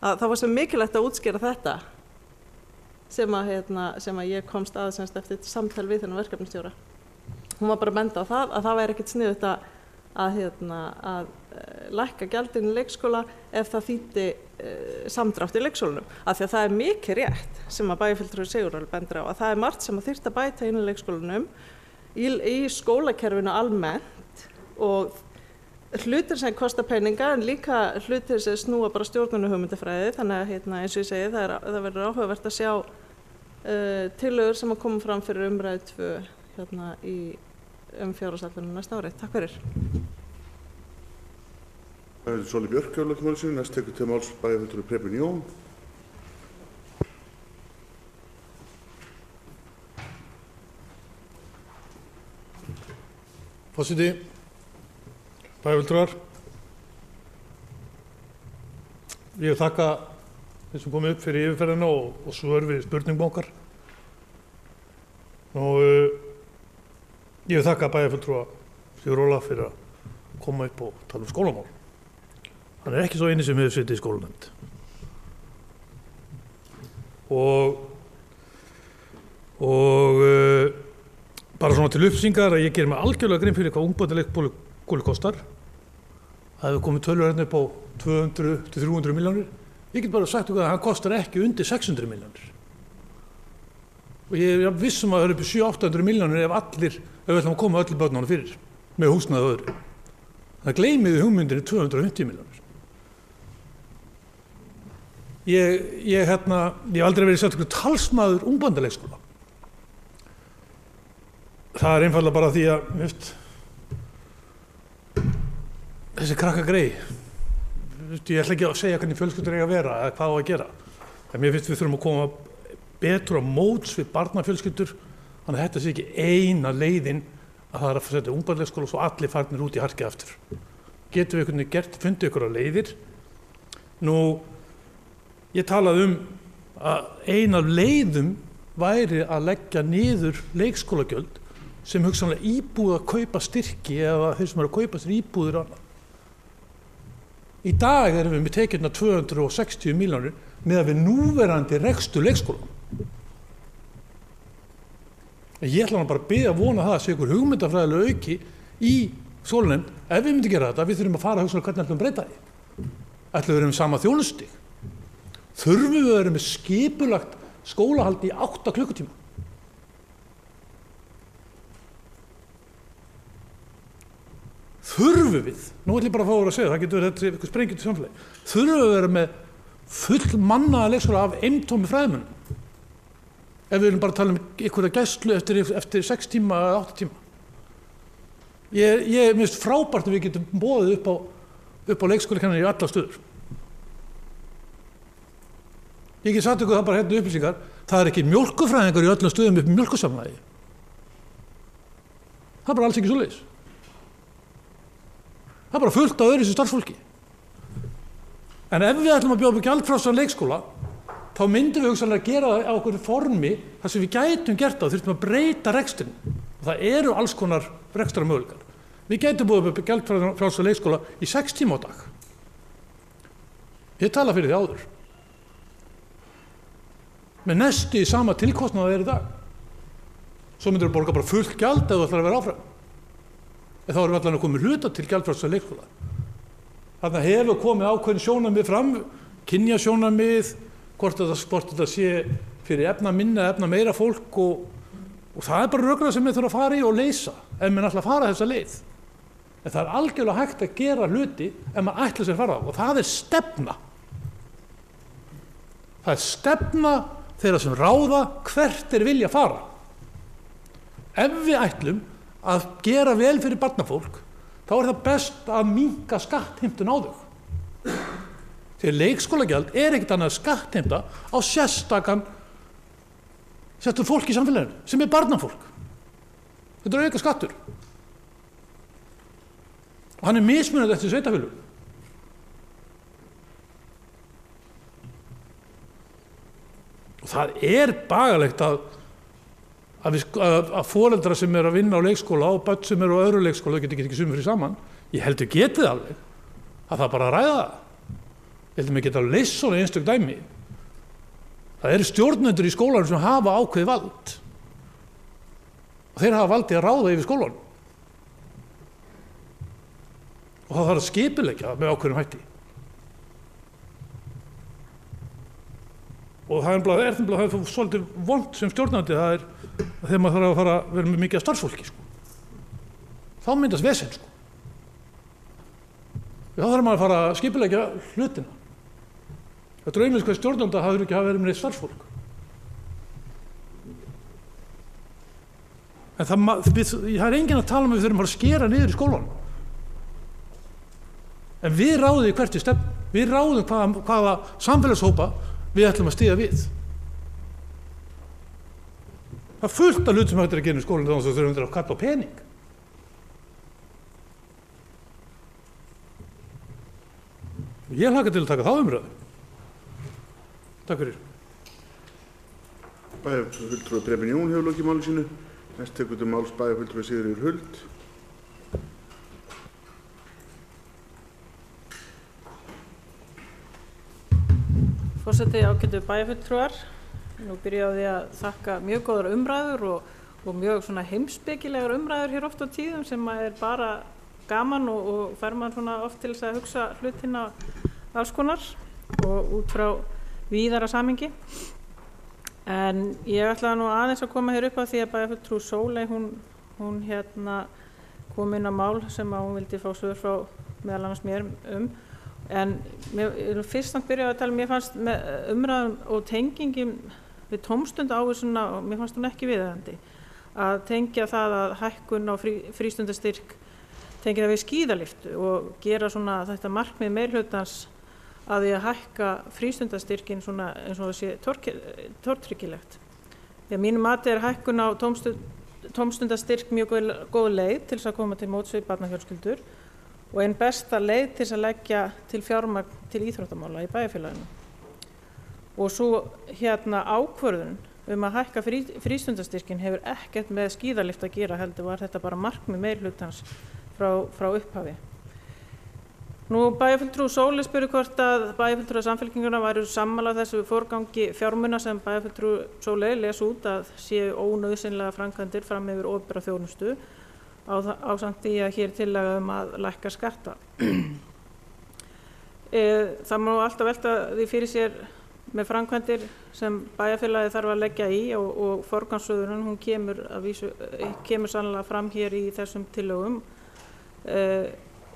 að það var svo mikilvægt að útskýra þetta sem að ég komst að eftir samtal við þennan verkefnastjóra. Hún var bara að benda á að það væri ekkert sniðugt að lækka gjaldinn í leikskóla ef það þýddi samdrátt í leikskólanum. Af því að það er mikið rétt sem að bæjarfulltrúi Sigur Óli bendir á að það er margt sem að þyrfti að bæta inn í leikskólanum í skólakerfinu almennt og hlutir sem kosta peninga en líka hlutir sem snúa bara stjórnun og hugmyndafræði. Þannig að eins og ég segi það verður áhugavert að sjá tillögur sem að koma fram fyrir umræðu 2 í fjárhagsáætlunum næsta ári. Takk fyrir. Bæjarfulltrúi Sóli Björk er lokið máli sínu. Næst tekur til máls bæjarfulltrúi Preben Jón. Forseti, bæjarfulltrúar, ég vil þakka þeim sem komið upp fyrir yfirferðina og svör við spurningum okkar. Ég vil þakka bæjarfulltrúa Sigur Óla fyrir að koma upp og tala skólamál. Hann er ekki svo eini sem hefur setið í skólanefnd. Bara svona til upplýsingar að ég gerir mig algjörlega grein fyrir hvað ungbarnaleikskóli kostar. Það hefur komið tölur upp á 200 til 300 milljónir. Ég get bara sagt að hann kostar ekki undir 600 milljónir. Og ég er vissum að það eru upp í 700-800 milljónir ef við ætlum að koma öllu börnunum fyrir með húsnæði og öðru. Það gleymiði hugmyndinni 250 milljónir. Ég hef aldrei verið sagt talsmaður ungbarnaleikskóla. Það er einfaldlega bara því að þessi krakka grey, ég ætla ekki að segja hvernig fjölskyldur eiga að vera eða hvað á að gera. En mér finnst við þurfum að koma betur á móts við barnafjölskyldur, þannig að þetta sé ekki eina leiðin að það er að setja ungbarnaleikskóla og svo allir farnir út í harkið aftur. Getum við einhvern fundið ykkur á leiðir. Ég talaði að ein af leiðum væri að leggja niður leikskólagjöld sem hugsanlega íbúð að kaupa styrki eða þeir sem eru að kaupa sér íbúðir annað. Í dag erum við með tekjurna 260 milljónir með að við núverandi rekstur leikskóla. En ég ætla bara að biðja að vona það að sé ykkur hugmyndafræðilega auki í skólanefnd. Ef við myndum gera þetta, við þurfum að fara að hugsa hvernig ætlum að breyta því. Ætlum við vera með sama þjónustig? Þurfum við að vera með skipulagt skólahald í 8 klukkutíma? Þurfum við, nú ætlum ég bara að fá að segja, það getur verið eitthvað sprengjum til samfélagi, þurfum við að vera með full mannaða leikskóla af eintómi fræðimönnum? Ef við viljum bara tala um einhverja gæslu eftir 6 tíma eða 8 tíma. Ég minnst frábært að við getum boðið upp á leikskólakennara í alla stöður. Ég get sagt ykkur það bara hérna upplýsingar, það ekki mjólkurfræðingar í öllum stöðum upp í mjólkursamlagi. Það bara alls ekki svoleiðis. Það bara fullt af öðru starfsfólki. En ef við ætlum að bjóða upp gjaldfrjálsan leikskóla, þá myndum við hugsanlega gera það á okkur formi þar sem við gætum gert það, þurftum að breyta rekstrinum. Og það eru alls konar rekstrarmöguleikar. Við gætum búið upp gjaldfrjálsan leikskóla í 6 tíma á dag. Ég tala fyrir því áður. Með næstu í sama tilkostnað í dag. Svo myndir við borga bara fullt gjald ef þú ætlar að vera áfram. En þá erum við allan að koma hluta til gjaldfrjálsan leikskóla. Þarna hefur komið ákveðin sjónarmið fram, kynjasjónarmið, hvort þetta sé fyrir efna minna, efna meira fólk og það bara rökrar sem við þurfum að fara í og leysa ef við ætla að fara þessa leið. En það algjörlega hægt að gera hluti ef maður ætla sér að fara á og það stefna. Það stefna þeirra sem ráða hvert vilja fara. Ef við ætlum að gera vel fyrir barnafólk, þá það best að minnka skattheimtun á þau. Þegar leikskólagjald ekkert annað skattheimta á sérstakur fólk í samfélaginu, sem barnafólk. Þetta auka skattur. Og hann mismunandi eftir sveitarfélögum. Og það bagalegt að foreldrar sem að vinna á leikskóla og börn sem á öðru leikskóla, þau geta ekki sumir fyrir saman. Ég heldur getið alveg að það bara að ræða það. Ég heldur mig geta leyst svona einstök dæmi. Það eru stjórnendur í skólanum sem hafa ákveðið vald. Og þeir hafa valdið að ráða yfir skólanum. Og það þarf að skipuleggja með ákveðnum hætti. Og það er svolítið vont sem stjórnandi, það þegar maður þarf að fara að vera með mikið af starfsfólki. Þá myndast vesen. Þá þarf maður að fara að skipuleggja hlutina. Það draumist hvað stjórnanda hafði ekki verið með starfsfólk. En það er enginn að tala um að við þurfum að skera niður í skólanum. En við ráðum í hvert stefnu. Við ráðum hvaða samfélagshópa við ætlum að styðja við. Það er fullt af hlut sem hægt að gera í skólanum þannig að þau þurfum að kalla á pening. Ég hlakka til að taka þá umræðu. Takk fyrir. Bæjarfulltrúi Preben Jón hefur lokið máli sínu. Næst tekur til máls bæjarfulltrúi Sigríður Huld. Forseti, ágætu bæjarfulltrúar. Nú byrja á því að þakka mjög góðar umræður og mjög svona heimspekilegar umræður hér oft á tíðum sem bara gaman og fær maður svona oft til þess að hugsa hlutina alls konar og út frá víðara samhengi. En ég ætlaði nú aðeins að koma hér upp á því að bæjarfulltrúi Sóley, hún kom inn á mál sem hún vildi fá svör frá meðal annars mér En fyrst að byrja að tala, mér fannst með umræðum og tengingum við tómstundaávísunna, og mér fannst hún ekki viðeigandi að tengja það að hækkun á frístundastyrk tengja það við skíðalyftu og gera svona þetta markmið meirhlutans að því að hækka frístundastyrkin svona eins og það sé tortryggilegt. Því að mínu mati hækkun á tómstundastyrk mjög góð leið til þess að koma til móts við barnafjölskyldur og einn besta leið til að leggja til fjármagn til íþróttamála í bæjarfélaginu. Og svo ákvörðun að hækka frístundastyrkin hefur ekkert með skíðalyft að gera, heldur var þetta bara markmið meirhlutans frá upphafi. Nú bæjarfulltrúi Sóli spurði hvort að bæjarfulltrúar Samfylkingarinnar væru sammála þessu forgangi fjármuna sem bæjarfulltrúi Sóli les út að séu ónauðsynlega framkvæmdir fram yfir opinbera þjónustu ásamt því að hér tillaga að lækka skatta. Það má alltaf velta því fyrir sér með framkvæmdir sem bæjarfélagið þarf að leggja í og forgangsröðunin hún kemur sannlega fram hér í þessum tillögum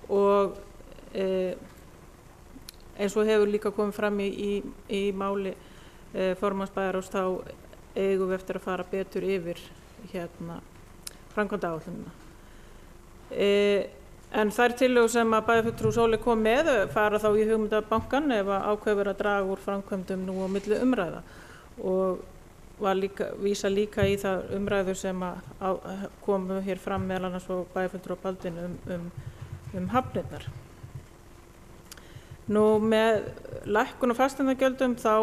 og eins og hefur líka komið fram í máli formanns bæjarráðs þá eigum við eftir að fara betur yfir framkvæmdaáætlunina. En þær tillögur sem að bæjarfulltrúi Sóli kom með fara þá í hugmyndabankann ef að ákveður að draga úr framkvæmdum nú á milli umræða og vísa líka í það umræður sem að komu hér fram meðal annars og bæjarfulltrúa Baldvin um hafnirnar. Nú með lækkun og fasteignagjöldum þá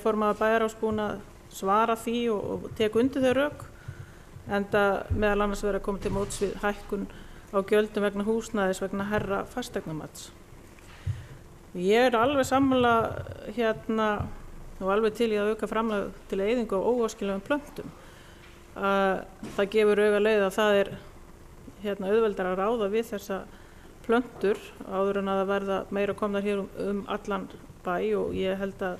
formaður bæjarráðs búinn að svara því og tek undir þau rök enda meðal annars verið að koma til móts við hækkun á gjöldum vegna húsnæðis vegna hærra fasteignamats. Ég alveg sammála og alveg til í að auka framlag til eyðingu á óæskilegum plöntum. Það gefur auga leið að það auðveldara að ráða við þessa plöntur áður en að það verða meira komnar hér allan bæ og ég held að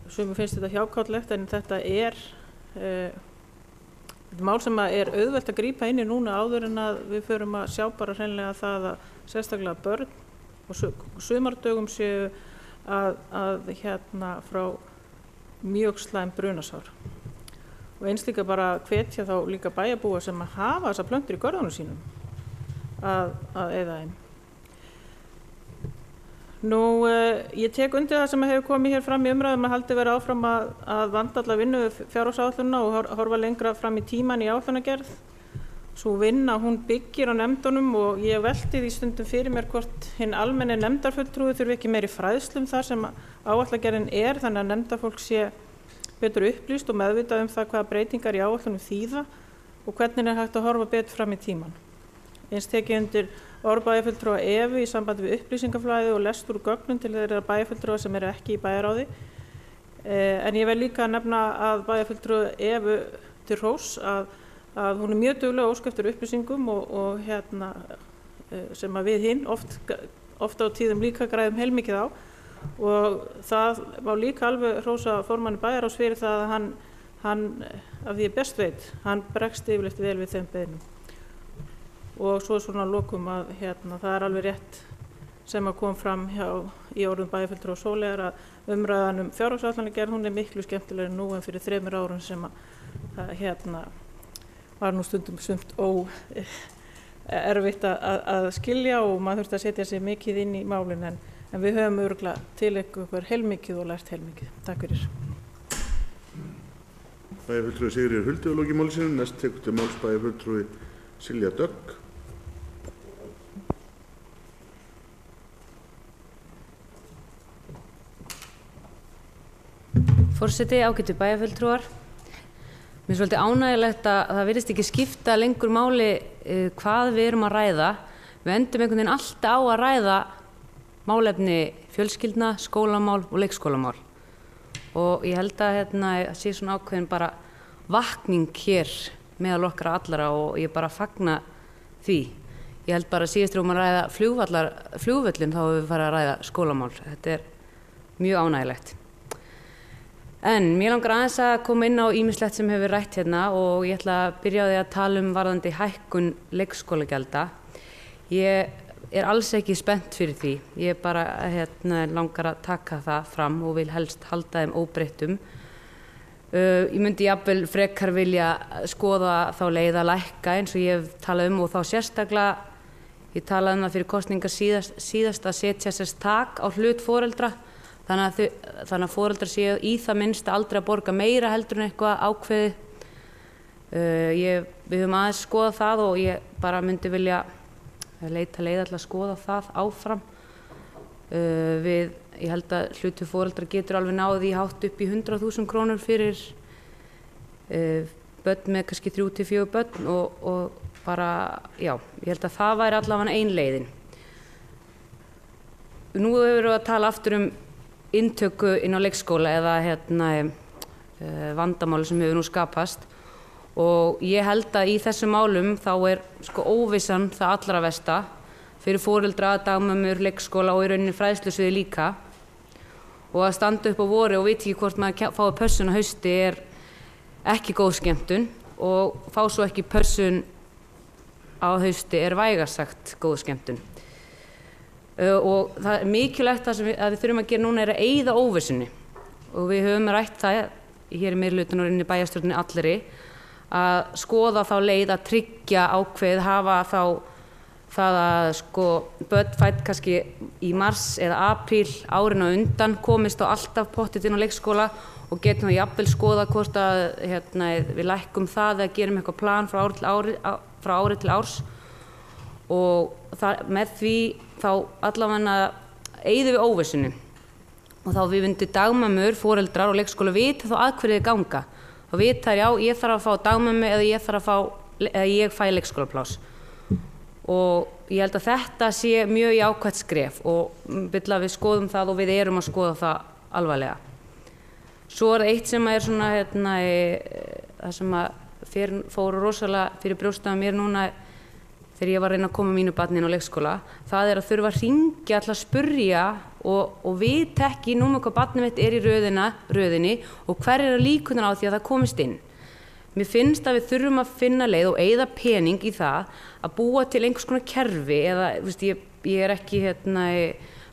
sumum finnst þetta hjákátlegt en þetta mál sem auðvelt að grípa inn í núna áður en að við förum að sjá bara hreinlega það að sérstaklega börn og sumardögum séu að frá mjög slæm brunasár og eins líka bara hvetja þá líka bæjarbúa sem að hafa þessa plöntur í görðunum sínum að eyða þeim. Nú, ég tek undir það sem hefur komið hér fram í umræðum að haldi vera áfram að vanda alla vinnu við fjárhagsáætlunina og horfa lengra fram í tímann í áætlunargerð. Sú vinna, hún byggir á nefndunum og ég velti því stundum fyrir mér hvort hinn almenni nefndarfulltrúi þurfi ekki meiri fræðslu það sem áætlunargerðin þannig að nefndarfólk sé betur upplýst og meðvitað það hvaða breytingar í áætlunum þýða og hvernig hægt að horfa betur fram í tímann. Eins tekið undir orð bæjarfulltrúa Evu í sambandi við upplýsingaflæði og lestur úr gögnum til þeirra bæjarfulltrúa sem ekki í bæjarráði. En ég vil líka nefna að bæjarfulltrúa Evu til hrós að hún mjög dugleg óska eftir upplýsingum og sem að við hinn oft á tíðum líka græðum heilmikið á og það má líka alveg hrósa formanni bæjarráðs fyrir það að hann af því ég best veit, hann bregst yfirleitt vel við þeim beiðnum. Og svo svona lokum að það alveg rétt sem að kom fram í orðum bæjarfulltrúa Sóli að umræðan fjárhagsáætlanagerð hún miklu skemmtilegri nú en fyrir 3 árum sem að var nú stundum sumt erfitt að skilja og maður þurfti að setja sig mikið inn í málin en við höfum örugglega til ykkur heilmikið og lært heilmikið. Takk fyrir. Bæjarfulltrúi Sigríður Huldu að loki máli sínu. Næst tekur til máls bæjarfulltrúi Silja Dögg. Forseti, ágætu bæjarfulltrúar. Mér svolítið ánægjulegt að það virðist ekki skipta lengur máli hvað við erum að ræða. Við endum einhvern veginn alltaf á að ræða málefni fjölskyldna, skólamál og leikskólamál. Og ég held að sé svona ákveðin bara vakning hér meðal okkar allara og ég bara fagna því. Ég held bara síðast þegar að ræða flugvöllin þá höfum við farið að ræða skólamál. Þetta mjög ánægjulegt. En mér langar aðeins að koma inn á ýmislegt sem hefur rætt hérna og ég ætla að byrja á því að tala varðandi hækkun leikskólagjalda. Ég alls ekki spennt fyrir því. Ég bara langar að taka það fram og vil helst halda þeim óbreyttum. Ég myndi jafnvel frekar vilja skoða þá leið að lækka eins og ég hef talað og þá sérstaklega, ég talaði það fyrir kosningar síðast að setja sérst tak á hlut foreldra. Þannig að foreldrar séu í það minnsta aldrei að borga meira heldur en eitthvað ákveðið. Við höfum aðeins skoðað það og ég bara myndi vilja leita leið að skoða það áfram. Ég held að hluti foreldrar getur alveg náð í hátt upp í 100.000 krónur fyrir börn með kannski 3 til 4 börn og bara, já, ég held að það væri allavega ein leiðin. nú hefur við að tala aftur inntöku inn á leikskóla eða vandamáli sem hefur nú skapast og ég held að í þessum málum þá sko óvissan það allra versta fyrir foreldra, dagmömmur, leikskóla og í rauninni fræðslusviði líka og að standa upp á vori og vita ekki hvort maður fái pössun á hausti ekki góð skemmtun og fá svo ekki pössun á hausti vægast sagt góð skemmtun. Og það mikilvægt það sem við þurfum að gera núna að eyða óvissunni og við höfum rætt það hér í meirihlutanum og inni í bæjarstjórninni allri að skoða þá leið að tryggja ákveð hafa þá það að sko börn fædd kannski í mars eða apríl árin á undan komist á alltaf pottið inn á leikskóla og getum við jafnvel skoða hvort að við lækkum það eða gerum eitthvað plan frá ári til árs og með því þá allavega eyðum við óvissunni og þá við myndum dagmömmur, foreldrar og leikskóla vita þá að hverju ganga þá vita já, ég þarf að fá dagmömmu eða ég fæ leikskólapláss og ég held að þetta sé mjög jákvætt skref og við skoðum það og við erum að skoða það alvarlega. Svo eitt sem svona það sem fór rosalega fyrir brjóstið á mér núna þegar ég var að reyna að koma mínu barni inn á leikskóla, það að þurfa að hringja alltaf að spurja og vita ekki númer hvað barnið mitt í röðinni og hver líkurnar á því að það komist inn. Mér finnst að við þurfum að finna leið og eyða pening í það að búa til einhvers konar kerfi eða ég ekki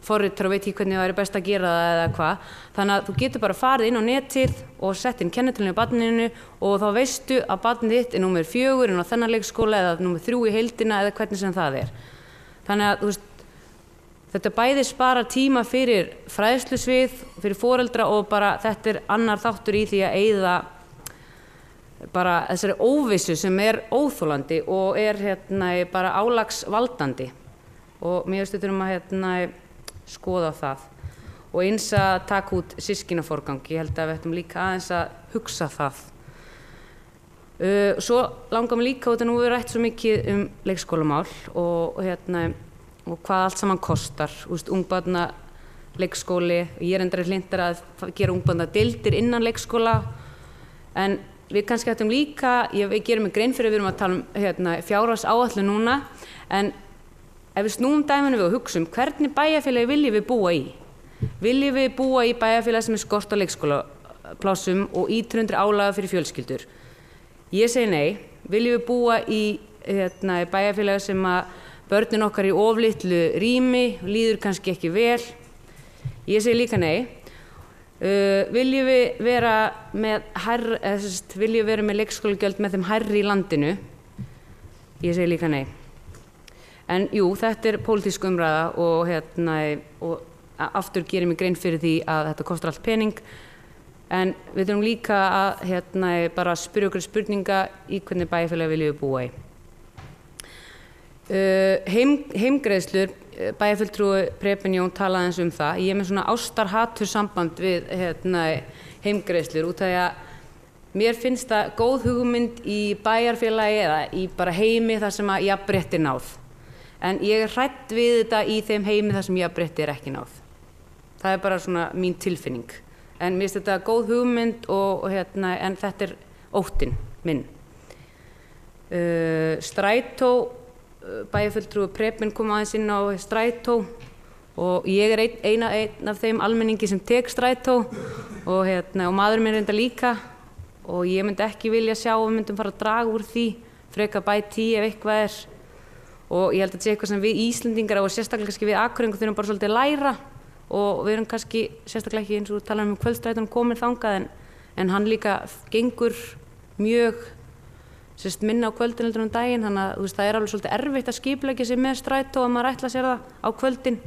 forritar og veit ekki hvernig það best að gera það eða hvað. Þannig að þú getur bara farið inn á netið og sett inn kennitöluna í barninu og þá veistu að barnið þitt númer 4 inn á þennan leikskóla eða númer 3 í heildina eða hvernig sem það Þannig að þetta bæði spara tíma fyrir fræðslusvið, fyrir foreldra og bara þetta annar þáttur í því að eyða bara þessari óvissu sem óþolandi og bara álagsvaldandi og mér finnst við þurfum að skoða það og eins að taka út systkinaforgang, ég held að við ættum líka aðeins að hugsa það. Svo langar mig líka út að nú við rætt svo mikið leikskólamál og hvað allt saman kostar, ungbarna leikskóli, ég reyndar hlynntur að gera ungbarna deildir innan leikskóla en við kannski ættum líka, við gerum grein fyrir við erum að tala fjárhagsáætlun núna en ef við snúum dæminu við og hugsum hvernig bæjarfélagi viljum við búa í? Viljum við búa í bæjarfélagi sem skort á leikskólaplássum og ítrundir álaga fyrir fjölskyldur? Ég segi nei. Viljum við búa í bæjarfélagi sem að börnin okkar í of litlu rými, líður kannski ekki vel? Ég segi líka nei. Viljum við vera með leikskólagjöld með þeim hærri í landinu? Ég segi líka nei. En jú, þetta pólitísk umræða og aftur gerir mig grein fyrir því að þetta kostar allt pening en við þurfum líka að bara spyrja okkur spurninga í hvernig bæjarfélagi viljum við búa í. Heimgreiðslur, bæjarfulltrúi Preben Jón talaði eins það. Ég með svona ástar-hatur samband við heimgreiðslur út af því að mér finnst það góð hugmynd í bæjarfélagi eða í bara heimi þar sem að jafnrétti náð. En ég hrædd við þetta í þeim heimi þar sem jafnrétti ekki náð. Það bara svona mín tilfinning. En mér finnst þetta góð hugmynd en þetta óttinn minn. Strætó, bæjarfulltrúi Preben kom aðeins inn á strætó og ég einn af þeim almenningi sem tek strætó og maðurinn minn reyndar líka og ég myndi ekki vilja sjá að við myndum fara að draga úr því frekar bæti ef eitthvað og ég held að þetta sé eitthvað sem við Íslendingar og sérstaklega kannski við Akureyringar þurfum bara svolítið að læra og við erum kannski sérstaklega ekki eins og talaðum kvöldstrætónum komin þangað en hann líka gengur mjög minna á kvöldin heldur daginn þannig að það alveg svolítið erfitt að skipuleggja sig með strætó að maður ætla sér það á kvöldin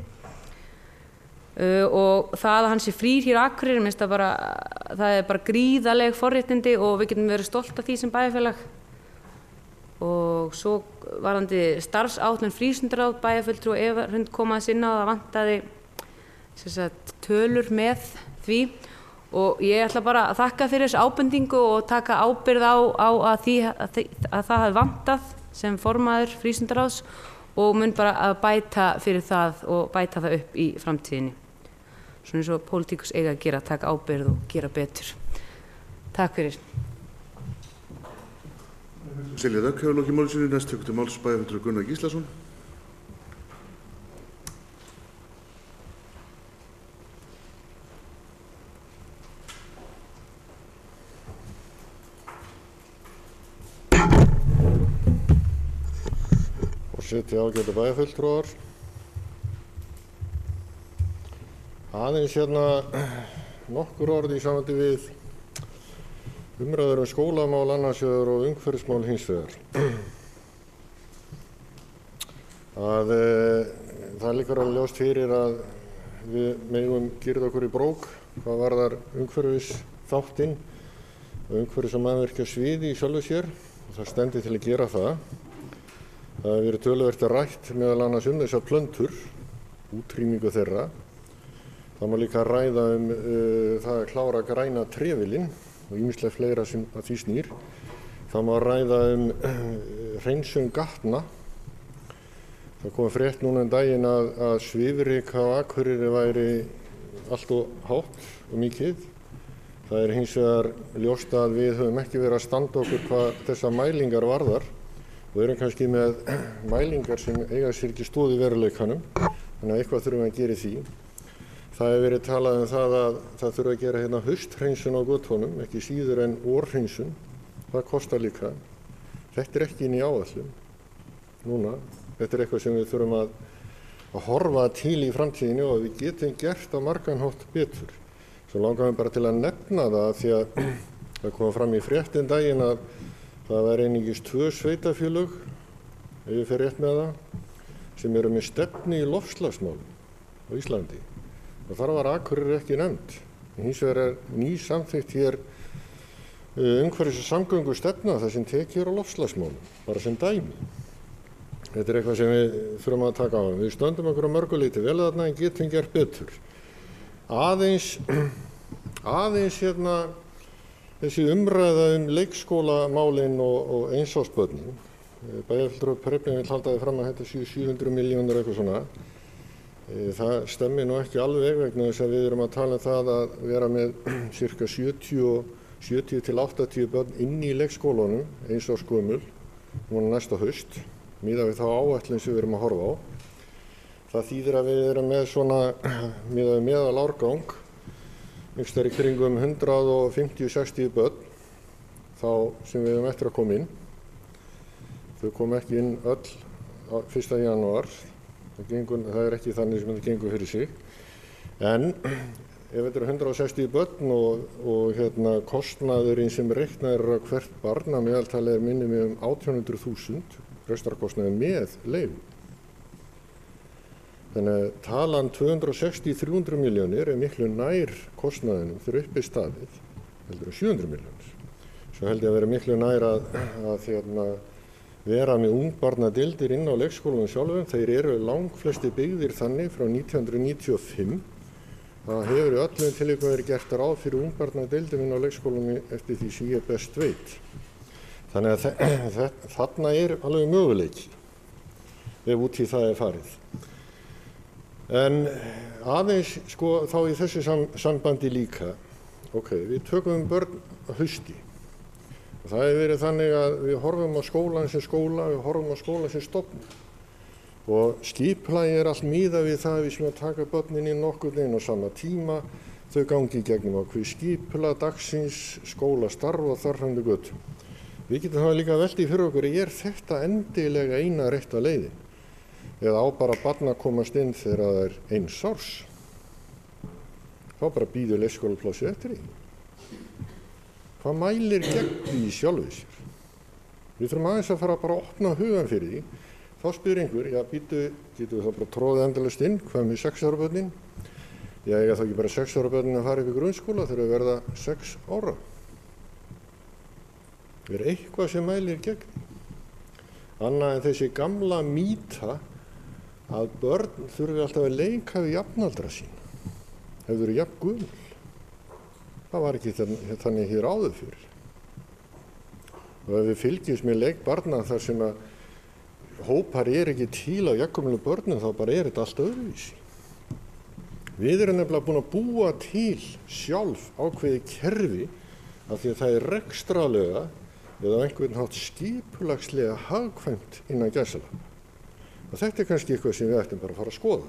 og það að hann sé frýr hér á Akureyri minnst það bara gríðaleg forréttindi og við getum verið stolt af því sem bæjarfélag og svo varðandi starfsáætlun frístundaráð bæjarfulltrúi Eva Hrund kom aðeins inn á það vantaði tölur með því og ég ætla bara að þakka fyrir þessu ábendingu og taka ábyrgð á að það hafi vantað sem formaður frístundaráðs og mun bara að bæta fyrir það og bæta það upp í framtíðinni. Svona eins og pólitíkus eiga að gera, taka ábyrgð og gera betur. Takk fyrir. Silja Dögg hefur lokið máli sínu. Næst tekur til máls bæjarfulltrúi Gunnar Gíslason. Forseti, ágætu bæjarfulltrúar. Aðeins nokkur orð í sambandi við umræður skólamál annars vegar og umhverfismál hins vegar. Það liggur alveg ljóst fyrir að við megum girða okkur í brók hvað varðar umhverfisþáttinn og umhverfis- og mannvirkjasvið í sjálfu sér, og það stendur til að gera það. Það hefur verið töluvert rætt meðal annars þessar plöntur, útrýmingu þeirra. Það má líka ræða það að klára græna trefilinn og ýmislegt fleira sem að því snýr. Það má ræða hreinsun gatna. Það kom frétt núna daginn að svifryk á Akureyri væri allt og hátt og mikið. Það hins vegar ljóst að við höfum ekki verið að standa okkur hvað þessar mælingar varðar og erum kannski með mælingar sem eiga sér ekki stoð í veruleikanum, þannig að eitthvað þurfum að gera í því. Það hefur verið talað það að það þurfa að gera hausthreinsun á götunum, ekki síður en vorhreinsun. Það kostar líka. Þetta ekki inn í áætlun núna. Þetta eitthvað sem við þurfum að horfa til í framtíðinni og við getum gert á margan hátt betur. Svo langar við bara til að nefna það því að það kom fram í fréttin daginn að það væri einungis 2 sveitarfélög, ef ég fer rétt með það, sem eru með stefnu í loftslagsmálum á Íslandi. Og þar var Akureyri ekki nefnd. Hins vegar ný samþykkt hér umhverfis- og samgöngustefna þar sem tekið á loftslagsmálum, bara sem dæmi. Þetta eitthvað sem við þurfum að taka á. Við stöndum okkur á mörgu leyti vel þarna en getum gert betur. Aðeins þessi umræða leikskólamálin og einsásbörnin. Bæjarfulltrúi Prefling vill halda því fram að þetta séu 700 milljónir eitthvað svona. Það stemmir nú ekki alveg vegna þess að við erum að tala það að vera með cirka 70 til 80 börn inn í leikskólanum, eins árs gömul, núna næsta haust, miðað við þá áætlun sem við erum að horfa á. Það þýðir að við erum með svona, miðað við meðal árgang, einhvers staðar í kringum 150-60 börn, þá sem við erum eftir að koma inn. Þau kom ekki inn öll 1. janúar. Það ekki þannig sem þetta gengur fyrir sig. En ef þetta eru 160 börn og kostnaðurinn sem reiknaður á hvert barn að meðaltali minni mig 1800.000, rekstrarkostnaður með leyfi. Þannig að talan 260-300 milljónir miklu nær kostnaðinum fyrir uppi staðið heldur 700 milljónir. Svo held ég að vera miklu nær að vera með ungbarnadeildir inn á leikskólanum sjálfum. Þeir eru langflesti byggðir þannig frá 1995. Það hefur í öllum tilvikum verið gert ráð fyrir ungbarnadeildir inn á leikskólanum eftir því sem ég best veit. Þannig að þarna alveg möguleiki ef út í það farið. En aðeins þá í þessu sambandi líka, við tökum börn á hausti. Það hefur verið þannig að við horfum á skólan sem skóla, við horfum á skólan sem stofnun. Og skipulagið allt miðað við það að við sem að taka börnin inn nokkurn veginn á sama tíma, þau gangi í gegnum ákveðið skipulag dagsins, skólastarf og þar fram eftir götum. Við getum það líka veltið fyrir okkur, þetta endilega eina rétta leiðin? Eða á bara barn að komast inn þegar það er 1 árs? Þá bara býður leikskólaplássi eftir því. Hvað mælir gegn því sjálfu sér? Við þurfum aðeins að fara bara að opna hugan fyrir því. Þá spyr einhver, getum við þá bara tróðið endalaust inn, hvað með 6 ára börnin? Eiga þá ekki bara 6 ára börnin að fara upp í grunnskóla þegar þau verða 6 ára? Eitthvað sem mælir gegn því. Annað en þessi gamla mýta að börn þurfi alltaf að leika við jafnaldra sín. Ef þau eru jafn gömul. Það var ekki þannig hér áður fyrir. Og ef við fylgjumst með leik barna þar sem að hópar ekki til á jafngamlu börnum, þá bara þetta allt öðruvísi. Við erum nefnilega búin að búa til sjálf ákveði kerfi af því að það rekstralega eða einhvern hátt skipulagslega hagkvæmt innan gæsalappa. Og þetta kannski eitthvað sem við ættum bara að fara að skoða.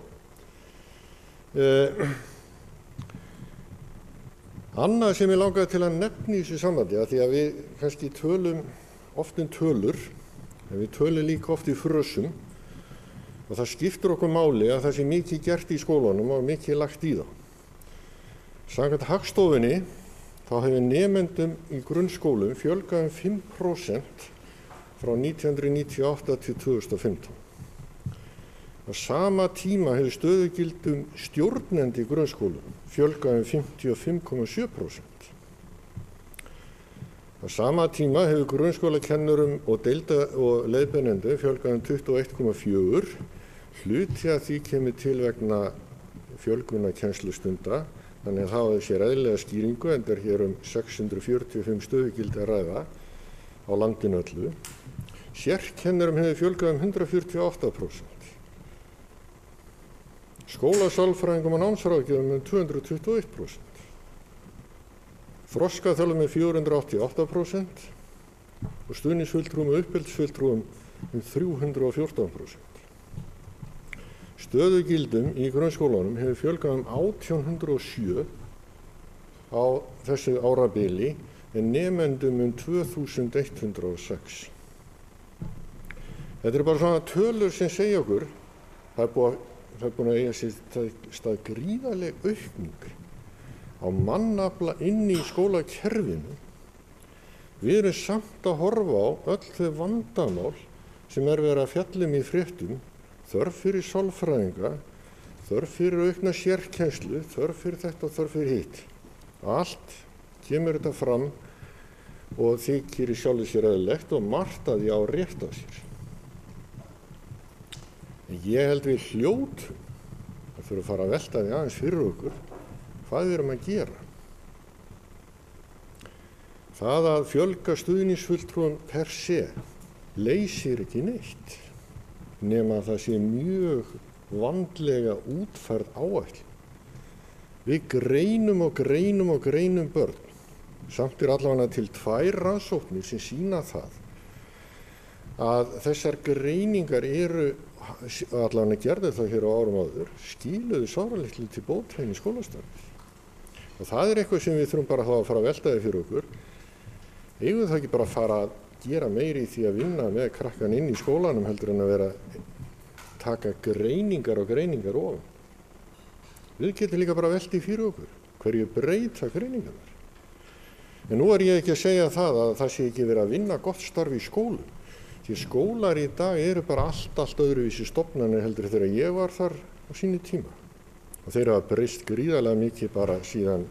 Annað sem ég langaði til að nefna í þessu sambandi, að því að við kannski tölum oft tölur, en við tölum líka oft í frösum, og það skiptir okkur máli að það sé mikið gert í skólunum og mikið lagt í þá. Samkvæmt Hagstofunni þá hefur nemendum í grunnskólum fjölgað 5% frá 1998 til 2015. Á sama tíma hefur stöðugildum stjórnenda í grunnskólum fjölgað 55,7%. Á sama tíma hefur grunnskólakennurum og leiðbeinendum fjölgað 21,4%. Hluti að því kemur til vegna fjölgunar kennslustunda, þannig að það hafa sér eðlilega skýringu, enda hér 645 stöðugildi að ræða á landinu öllu. Sérkennurum hefur fjölgað 148%. Skólasálfræðingum og námsráðgjöfum 221%. Þroskaþjálfum 488% og stuðningsfulltrúum og uppeldisfulltrúum 314%. Stöðugildum í grunnskólanum hefur fjölgað 1807 á þessu árabili en nemendum 2106. Þetta bara svona tölur sem segja okkur, það er búin að eiga sér stað gríðarleg aukning á mannafla inn í skólakerfinu. Við erum samt að horfa á öll þau vandamál sem verið að fjalla í fréttum, þörf fyrir sálfræðinga, þörf fyrir aukna sérkennslu, þörf fyrir þetta og þörf fyrir hitt. Allt kemur þetta fram og þykir í sjálfu sér eðlilegt og margt að því á rétt á sér. En ég held við hljótum að þurfa að fara að velta því aðeins fyrir okkur hvað við erum að gera. Það að fjölga stuðningsfulltrúum per se leysir ekki neitt, nema að það sé mjög vandlega útfærð áætlun. Við greinum og greinum og greinum börn. Samt allavega til 2 rannsóknir sem sýna það að þessar greiningar eru, allavega gerðu það hér á árum áður, skiluðu sáralitlu til bóta inn í skólastarfið. Og það er eitthvað sem við þurfum bara að fara að velta því fyrir okkur. Eigum það ekki bara að fara að gera meiri í því að vinna með krakkan inn í skólanum heldur en að vera taka greiningar og greiningar ofan. Við getum líka bara velti fyrir okkur hverju breyta greiningarnar. En nú er ég ekki að segja það að það sé ekki verið að vinna gott starf í skólum. Því skólar í dag eru bara allt öðruvísi stofnanir heldur þegar ég var þar á sínu tíma. Og þeir hafa breyst gríðarlega mikið bara síðan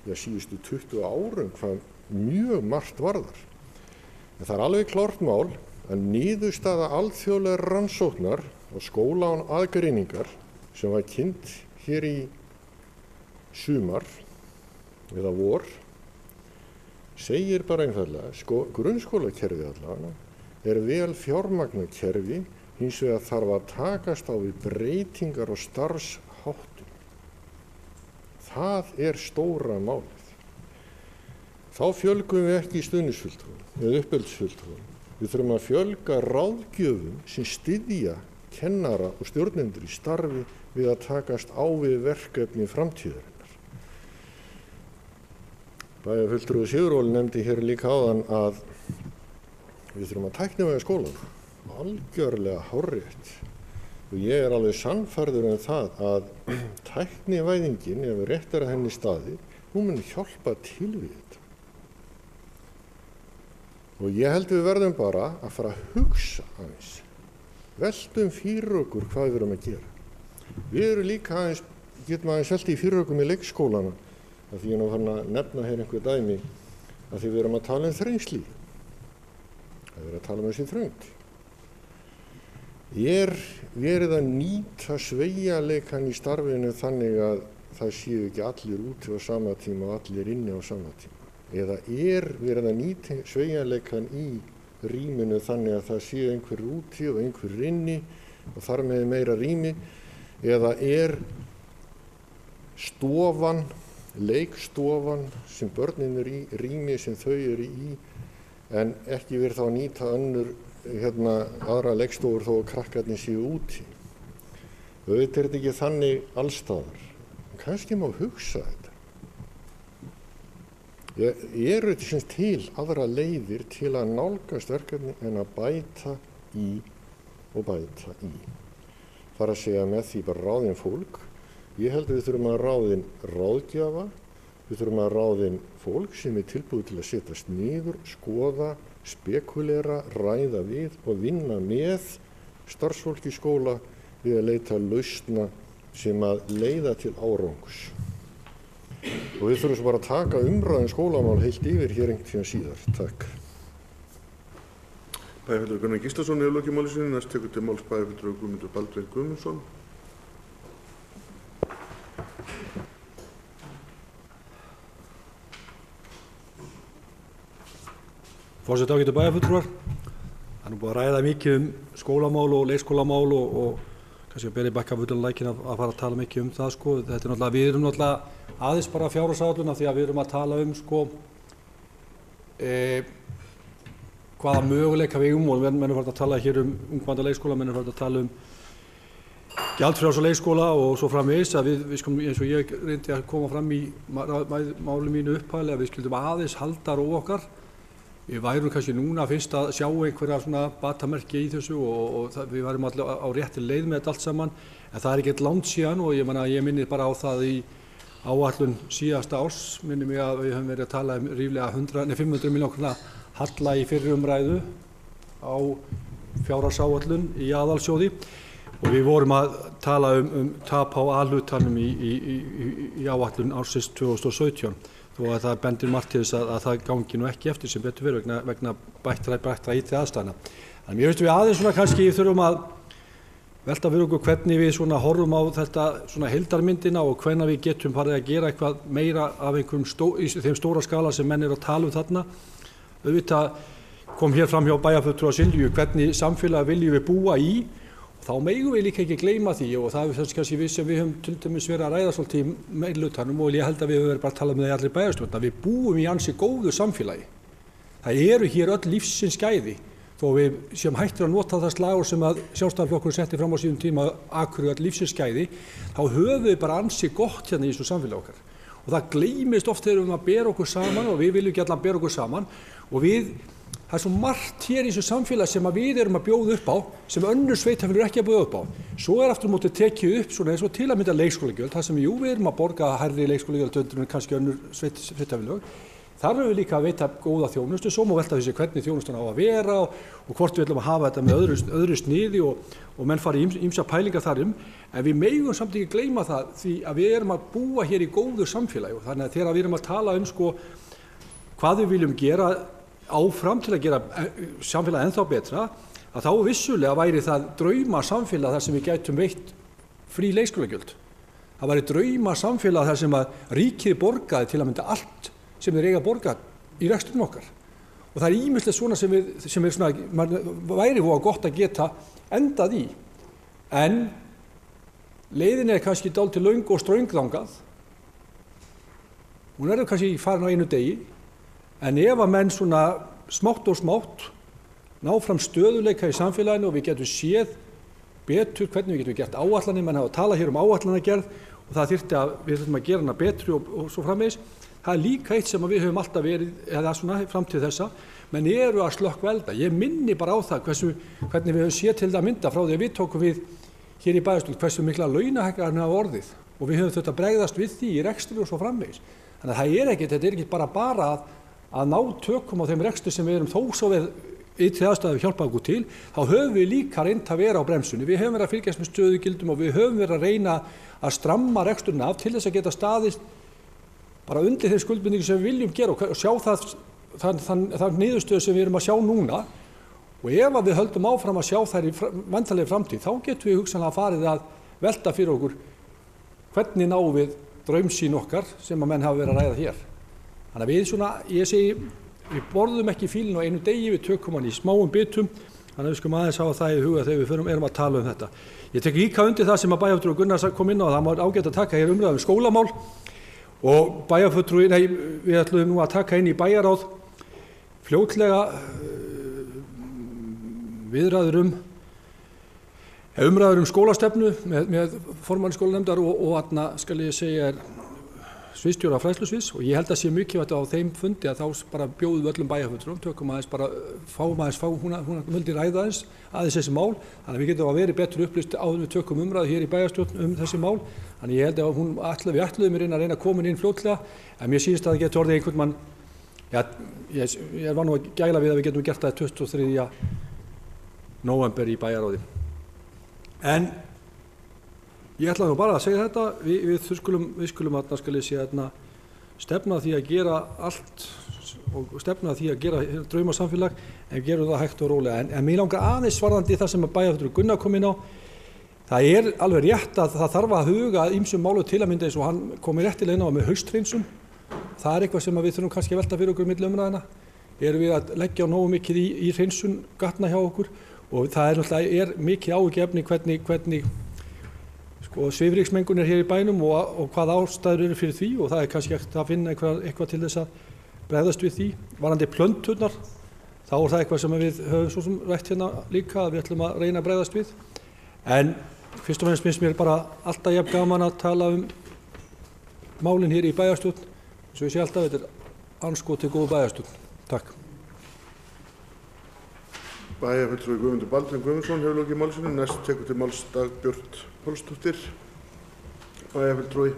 síðustu 20 árum hvað mjög margt varðar. En það er alveg klárt mál að niðurstaða alþjóðlegar rannsóknar og skóla án aðgreiningar sem var kynnt hér í sumar eða vor segir bara einfaldlega grunnskólakerfið allavega er vel fjármagnað kerfi, hins vegar þarf að takast á við breytingar og starfsháttum. Það er stóra málið. Þá fjölgum við ekki stuðningsfulltrúum eða uppeldisfulltrúum. Við þurfum að fjölga ráðgjöfum sem styðja kennara og stjórnendur í starfi við að takast á við verkefni framtíðarinnar. Bæjarfulltrúi Siguról nefndi hér líka áðan að við þurfum að tæknivæða skólann. Algjörlega hárrétt. Og ég er alveg sannfærður það að tæknivæðingin, ef rétt er að henni staði, hún mun hjálpa til við þetta. Og ég held við verðum bara að fara að hugsa aðeins. Veltum fyrir okkur hvað við erum að gera. Við erum líka aðeins, getum aðeins veltið fyrir okkur með leikskólana, af því ég er nú farin að nefna hér einhver dæmi, af því við erum að tala þrengsli. Það er að tala þessi þröngd. Er verið að nýta sveigjanleikann í starfinu þannig að það séu ekki allir úti á sama tíma og allir inni á sama tíma? Eða er verið að nýta sveigjanleikann í rýminu þannig að það sé einhver úti og einhver inni og þar með meira rými, eða stofan, leikstofan sem börnin í, rými sem þau eru í, en ekki verið þá að nýta aðra leikstofur þó að krakkarnir séu úti. Auðvitað er þetta ekki þannig allstaðar. Kannski má hugsa þetta. Eru þetta til aðra leiðir til að nálgast verkefni en að bæta í og bæta í. Þar að segja með því bara ráðin fólk. Ég held að við þurfum að ráðin ráðgjafa, við þurfum að ráðin fólk sem er tilbúið til að setjast niður, skoða, spekulera, ræða við og vinna með starfsfólki í skóla við að leita lausna sem að leiða til árangus. Og við þurfum svo bara að taka umræðan skólamál heilt yfir hér einhvern tíma síðar. Takk. Bæjarfulltrúi Gunnar Gíslason hefur lokið máli sinni. Næst tekur til máls bæjarfulltrúi Guðmundur Baldvin Guðmundsson. Forseti, ágætu bæjarfulltrúar. Það er búið að ræða mikið skólamál og leikskólamál og kannski að bera í bakkafullunarlækin að fara að tala mikið það sko. Þetta er náttúrulega, við erum náttúrulega aðeins bara fjárhagsáætlun því að við erum að tala sko hvaða möguleika við og menn er farið að tala hér ungbarna leikskóla, menn er farið að tala gjaldfrjálsa leikskóla og svo framvegis að við skulum, eins og ég reyndi að koma fram í máli mínu upphæðilega, við skildum aðeins halda ró okkar. Við værum kannski núna fyrst að sjá einhverja svona batamerki í þessu og við værum allir á rétti leið með þetta allt saman, en það er ekkert langt síðan og ég minni bara á það í áætlun síðasta árs, minni mig að við höfum verið að tala ríflega 500 milljóna króna halla í fyrri umræðu á fjárhagsáætlun í aðalsjóði og við vorum að tala tap á A-hlutanum í áætlun ársins 2017. Þó að það bendir margt til þess að það gangi nú ekki eftir sem betur verið vegna bættra IT aðstæðna. Þannig mér finnst við aðeins svona kannski þurfum að velta fyrir okkur hvernig við svona horfum á þetta svona heildarmyndina og hvenær við getum farið að gera eitthvað meira af einhverjum í þeim stóra skala sem menn eru að tala þarna. Auðvitað kom hér fram hjá bæjarfulltrúa Silju hvernig samfélag viljum við búa í. Þá megum við líka ekki gleyma því og það er kannski við sem við höfum til dæmis verið að ræða svolítið í meirihlutanum og ég held að við höfum verið bara að tala með það í allri bæjarstjórn að við búum í ansi góðu samfélagi. Það eru hér öll lífsins gæði þó við séum hættir að nota það slagur sem að Sjálfstæðisflokkurinn setti fram á síðum tíma Akureyri öll lífsins gæði, þá höfum við bara ansi gott hérna í þessu samfélagi okkar. Og það gleymist oft þegar við að bera okkur saman og við viljum ekki allan bera okkur saman og það er svo margt hér í þessu samfélagi sem við erum að bjóða upp á sem önnur sveitarfélög eru ekki að bjóða upp á. Svo er aftur á móti tekið upp svona eins og til að mynda leikskólagjöld, þar sem við erum að borga hærri leikskólagjöld en kannski önnur sveitarfélög. Þar erum við líka að veita góða þjónustu, svo má velta þessi hvernig þjónustan á að vera og hvort við ætlum að hafa þetta með öðru sniði og menn fari ýmsa pælingar þar en við megum samt ekki gleyma það því að við erum að búa hér í góðu samfélagi og þannig að þegar við erum að tala sko hvað við viljum gera áfram til að gera samfélagi ennþá betra, að þá vissulega væri það drauma samfélag þar sem við gætum veitt frí leikskólagjöld. Það væri drauma samfélag þar sem að ríkið borgaði til að mynda allt sem þeir eiga að borga í rekstrinum okkar. Og það er ýmislegt svona sem er svona, væri voða gott að geta endað í. En leiðin er kannski dálítið löng og ströng þangað. Hún er kannski farin á einu degi, en ef að menn svona smátt og smátt ná fram stöðuleika í samfélaginu og við getum séð betur hvernig við getum gert áætlanir, menn hafa talað hér áætlanagerð og það við þurfum að gera hana betri og svo framvegis. Það er líka eitt sem við höfum alltaf verið, eða svona fram til þessa, menn eru að slökkva elda. Ég minni bara á það hvernig við höfum séð til það mynda frá því að við tókum við hér í bæjarstjórn hversu mikla launahækkanir hafa orðið og við höfum þetta bregðast við því í rekstri og svo framvegis. Þannig að þetta er ekki bara að ná tökum á þeim rekstri sem við erum þó svo við ytri aðstæður hjálpa okkur til, þá höfum við líka reynt að vera á bremsunni. Við höfum verið að fylgjast með stöðugildum og við höfum verið að reyna að stramma reksturinn af til þess að geta staðist bara undir þeim skuldbindingum sem við viljum gera og sjá það niðurstöðu sem við erum að sjá núna og ef við höldum áfram að sjá þær í væntanlegri framtíð þá getum við hugsanlega farið að velta fyrir okkur hvernig náum við draumsýn okkar sem að menn hafa verið að ræða hér. Þannig að við svona, ég segi við borðum ekki fílinn á einu degi, við tökum hann í smáum bitum, þannig að við skulum aðeins hafa það í huga þegar við erum að tala þetta. Ég tek líka undir það sem að bæjarfulltrúi Gunnar kom inn á, það má ágætt að taka hér umræðu skólamál og við ætlum nú að taka inn í bæjarráð fljótlega umræður skólastefnu með formanni skólanefndar og þarna skal ég segja sviðsstjóra fræðslusviðs og ég held að sé mikilvægt á þeim fundi að þá bara bjóðum við öllum bæjarfulltrúum, tökum aðeins hún vildi ræða aðeins þessi mál, þannig að við getum að vera betur upplýst áður en við tökum umræðu hér í bæjarstjórn þessi mál, þannig ég held að við ætluðum að reyna að koma inn fljótlega, en mér sýnist að það geti orðið einhvern mann, ég var nú að gæla við að við getum gert það 23. nóvember í bæjarráði. En ég ætla nú bara að segja þetta, við skulum stefna því að gera allt og stefna því að gera draumasamfélag en gerum það hægt og rólega. En mér langar aðeins varðandi það sem að bæjarfulltrúi Gunnar kom inn á. Það alveg rétt að það þarf að huga að ýmsum málum til að mynda eins og hann kom réttilega inn á með hausthreinsun. Það eitthvað sem við þurfum kannski að velta fyrir okkur milli umræðina. Erum við að leggja nógu mikið í hreinsun gatna hjá okkur og það náttúrulega mikið áhyggjuefni hvernig svifryksmengun hér í bænum og hvað ástæður eru fyrir því og það kannski ekkert að finna eitthvað til þess að bregðast við því. Varðandi plönturnar, þá það eitthvað sem við höfum svo sem rætt hérna líka að við ætlum að reyna að bregðast við. En fyrst og fremst finnst mér bara alltaf jafn gaman að tala málin hér í bæjarstjórn. Svo ég sé alltaf, þetta anskotið góð bæjarstjórn. Takk. Bæjarfulltrúi Guðmundur Baldvin Guðmundsson hefur lokið máli sínu. Næst tekur til máls Dagbjört Pálsdóttir, bæjarfulltrúi.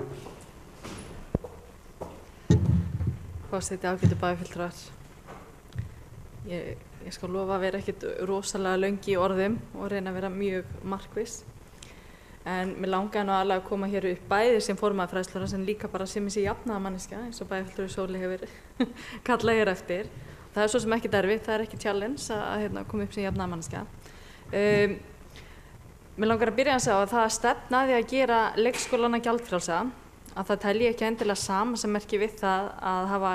Forseti, ágætu bæjarfulltrúar. Ég skal lofa að vera ekkert rosalega löng í orðum og reyna að vera mjög markviss. En mér langaði nú alveg að koma hér upp bæði sem formaður fræðslunnar en líka bara sem þessi jafnaðarmanneskja eins og bæjarfulltrúi Sóley hefur kallað hér eftir. Það svo sem ekki erfitt, það ekki challenge að koma upp sem jafnaðarmanneskja. Mér langar að byrja að segja að það stefnaði að gera leikskólana gjaldfrjálsa, að það telji ekki endilega sama sem merki við það að hafa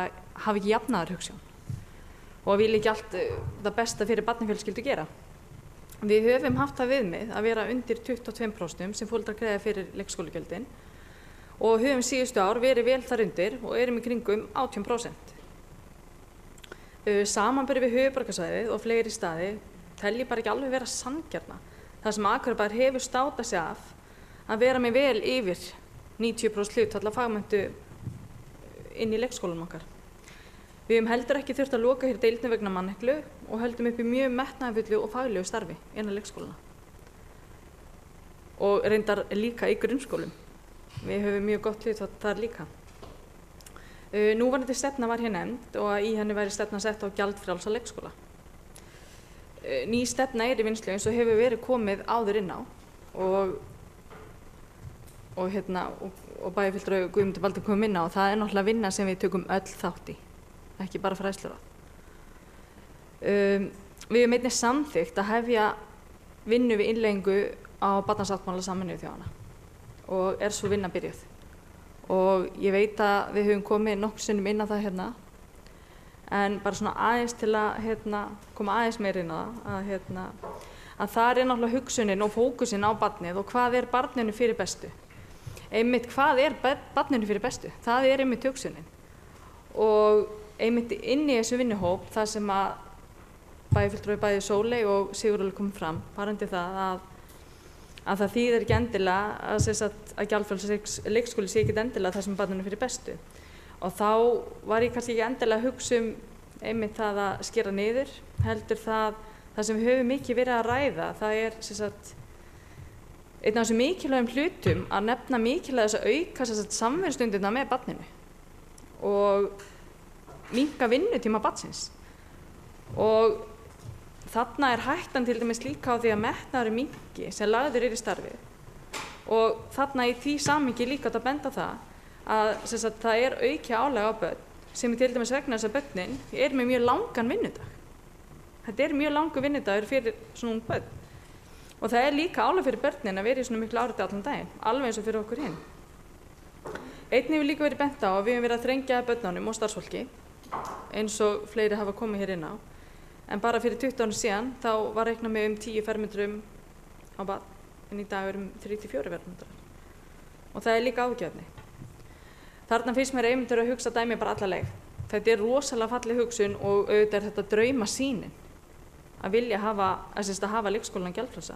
ekki jafnaðarhugsjón og að vilja ekki allt það besta fyrir barnafjölskyldu gera. Við höfum haft það viðmið að vera undir 22% sem foreldrar greiða fyrir leikskólagjöldin og höfum síðustu ár verið vel þar undir og erum í kringum 18%. Samanburði við höfuðborgarsvæðið og fleiri staði telji bara ekki alveg vera sanngjarna. Það sem Akureyrarbær hefur státað sig af að vera með vel yfir 90% hlutfall af fagmenntu inn í leikskólanum okkar. Við höfum heldur ekki þurft að loka hér deildum vegna manneklu og höldum upp í mjög metnaðarfullu og faglegu starfi innan leikskólana. Og reyndar líka í grunnskólum. Við höfum mjög gott hlutfall þar líka. Núverandi stefna var hér nefnd og í henni væri stefna sett á gjaldfrjálsa leikskóla. Ný stefna í vinnslu eins og hefur verið komið áður inn á og bæjarfulltrúi Guðmundur Baldvin kom inn á og það náttúrulega vinna sem við tökum öll þátt í, ekki bara fræðsluráð. Við höfum einnig samþykkt að hefja vinnu við innleiðingu á barnasáttmála Sameinuðu þjóðanna og svo vinna byrjuð. Og ég veit að við höfum komið nokkur sinnum inn á það hérna, en bara svona aðeins til að koma aðeins meira inn á það, að það náttúrulega hugsunin og fókusin á barnið og hvað barninu fyrir bestu. Einmitt hvað barninu fyrir bestu, það einmitt hugsunin. Og einmitt inn í þessu vinnuhóp, það sem að bæjarfulltrúi bæði Sóley og Sigurður kom fram, varðandi það að það þýðir ekki endilega að gjaldfrjáls leikskóli sé ekki endilega það sem barninu fyrir bestu. Og þá var ég kannski ekki endilega að hugsa einmitt það að skera niður, heldur það sem við höfum mikið verið að ræða, það einn af þessum mikilvægum hlutum að nefna mikilvæg þess að auka samverustundirna með barninu og minnka vinnutíma barnsins. Og þarna hættan til dæmis líka á því að metnaður minnki sem lagður í starfið og þarna í því samhengi líka að benda það að það aukið álag á börn sem til dæmis vegna þess að börnin með mjög langan vinnudag. Þetta mjög langur vinnudagur fyrir svona ung börn og það líka álag fyrir börnin að vera í svona miklu áriti allan daginn, alveg eins og fyrir okkur hinn. Einnig hefur líka verið bent á að við höfum verið að þrengja börnunum og starfsfólki eins og fleiri hafa komið hér inn á. En bara fyrir 20 árum síðan þá var reiknað með 10 fermetrum á bað, en í dag 34 fermetrar. Og það líka áhyggjuefni. Þarna finnst mér einmitt að hugsa dæmi bara alla leið. Þetta rosalega falleg hugsun og auðvitað þetta draumasýnin að vilja hafa leikskólann gjaldfrjálsa.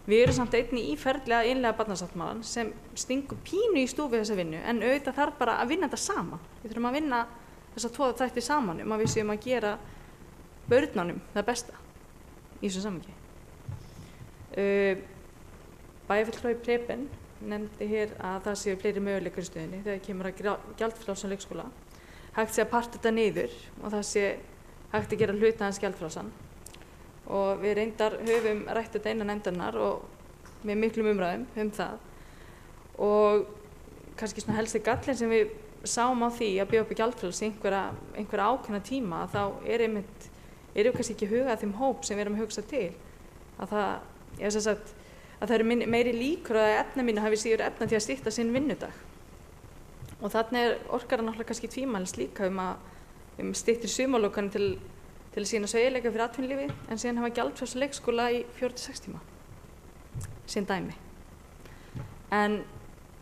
Við erum samt einnig í ferli að innleiða barnasáttmálann sem stingur pínu í stúfi þessa vinnu, en auðvitað þarf bara að vinna þetta saman. Við þurfum að vinna þessa 2 þætti saman að við séum að gera börnunum það besta í þessu samhengi. Bæjarfulltrúi Preben nefndi hér að það séu fleiri möguleikar í stöðunni þegar kemur að gjaldfrjálsan leikskóla. Hægt sé að parta þetta niður og það sé hægt að gera hluta hans gjaldfrjálsan. Og við reyndar höfum rætt þetta innan nefndarinnar og með miklum umræðum það. Og kannski svona helsti gallinn sem við sáum á því að bjóða upp í gjaldfrjáls í einhverja ákveðna tíma, þá erum við kannski ekki hugað að þeim hóp sem við erum að hugsa til. Að það eru meiri líkur að efnamínu hafi síður efna til að stytta sinn vinnudag. Og þannig orkar náttúrulega kannski tvímælis líka um styttir sumarlokanum til að sýna sveigjanleika fyrir atvinnulífið, en síðan hafa gjaldfrjálsa leikskóla í 4-6 tíma. Sín dæmi. En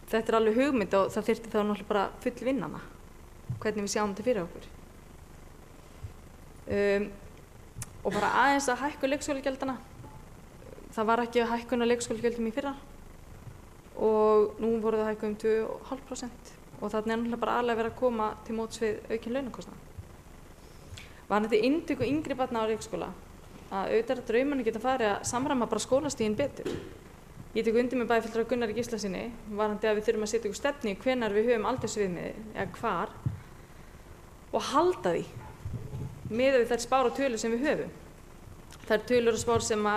þetta alveg hugmynd og það þyrfti þá náttúrulega bara full vinnana. Hvernig við sjáum þetta fyrir okkur. Og bara aðeins að hækka leikskólagjaldana. Það var ekki hækkun á leikskólagjöldum í fyrra og nú voru það hækkun 2,5% og þannig náttúrulega bara aðlega verið að koma til móts við aukinn launakostnað. Varðandi inntöku yngri barna á leikskóla að auðvitað draumarnir geta farið að samræma bara skólastigin betur. Ég tek undir með bæjarfulltrúa Gunnari Gíslasyni varðandi að við þurfum að setja ykkur stefnu í hvenær við höfum aldursviðmiði eða hvar og halda því miðað við þær spár og tölur sem við höfum. Þær tölur og spár sem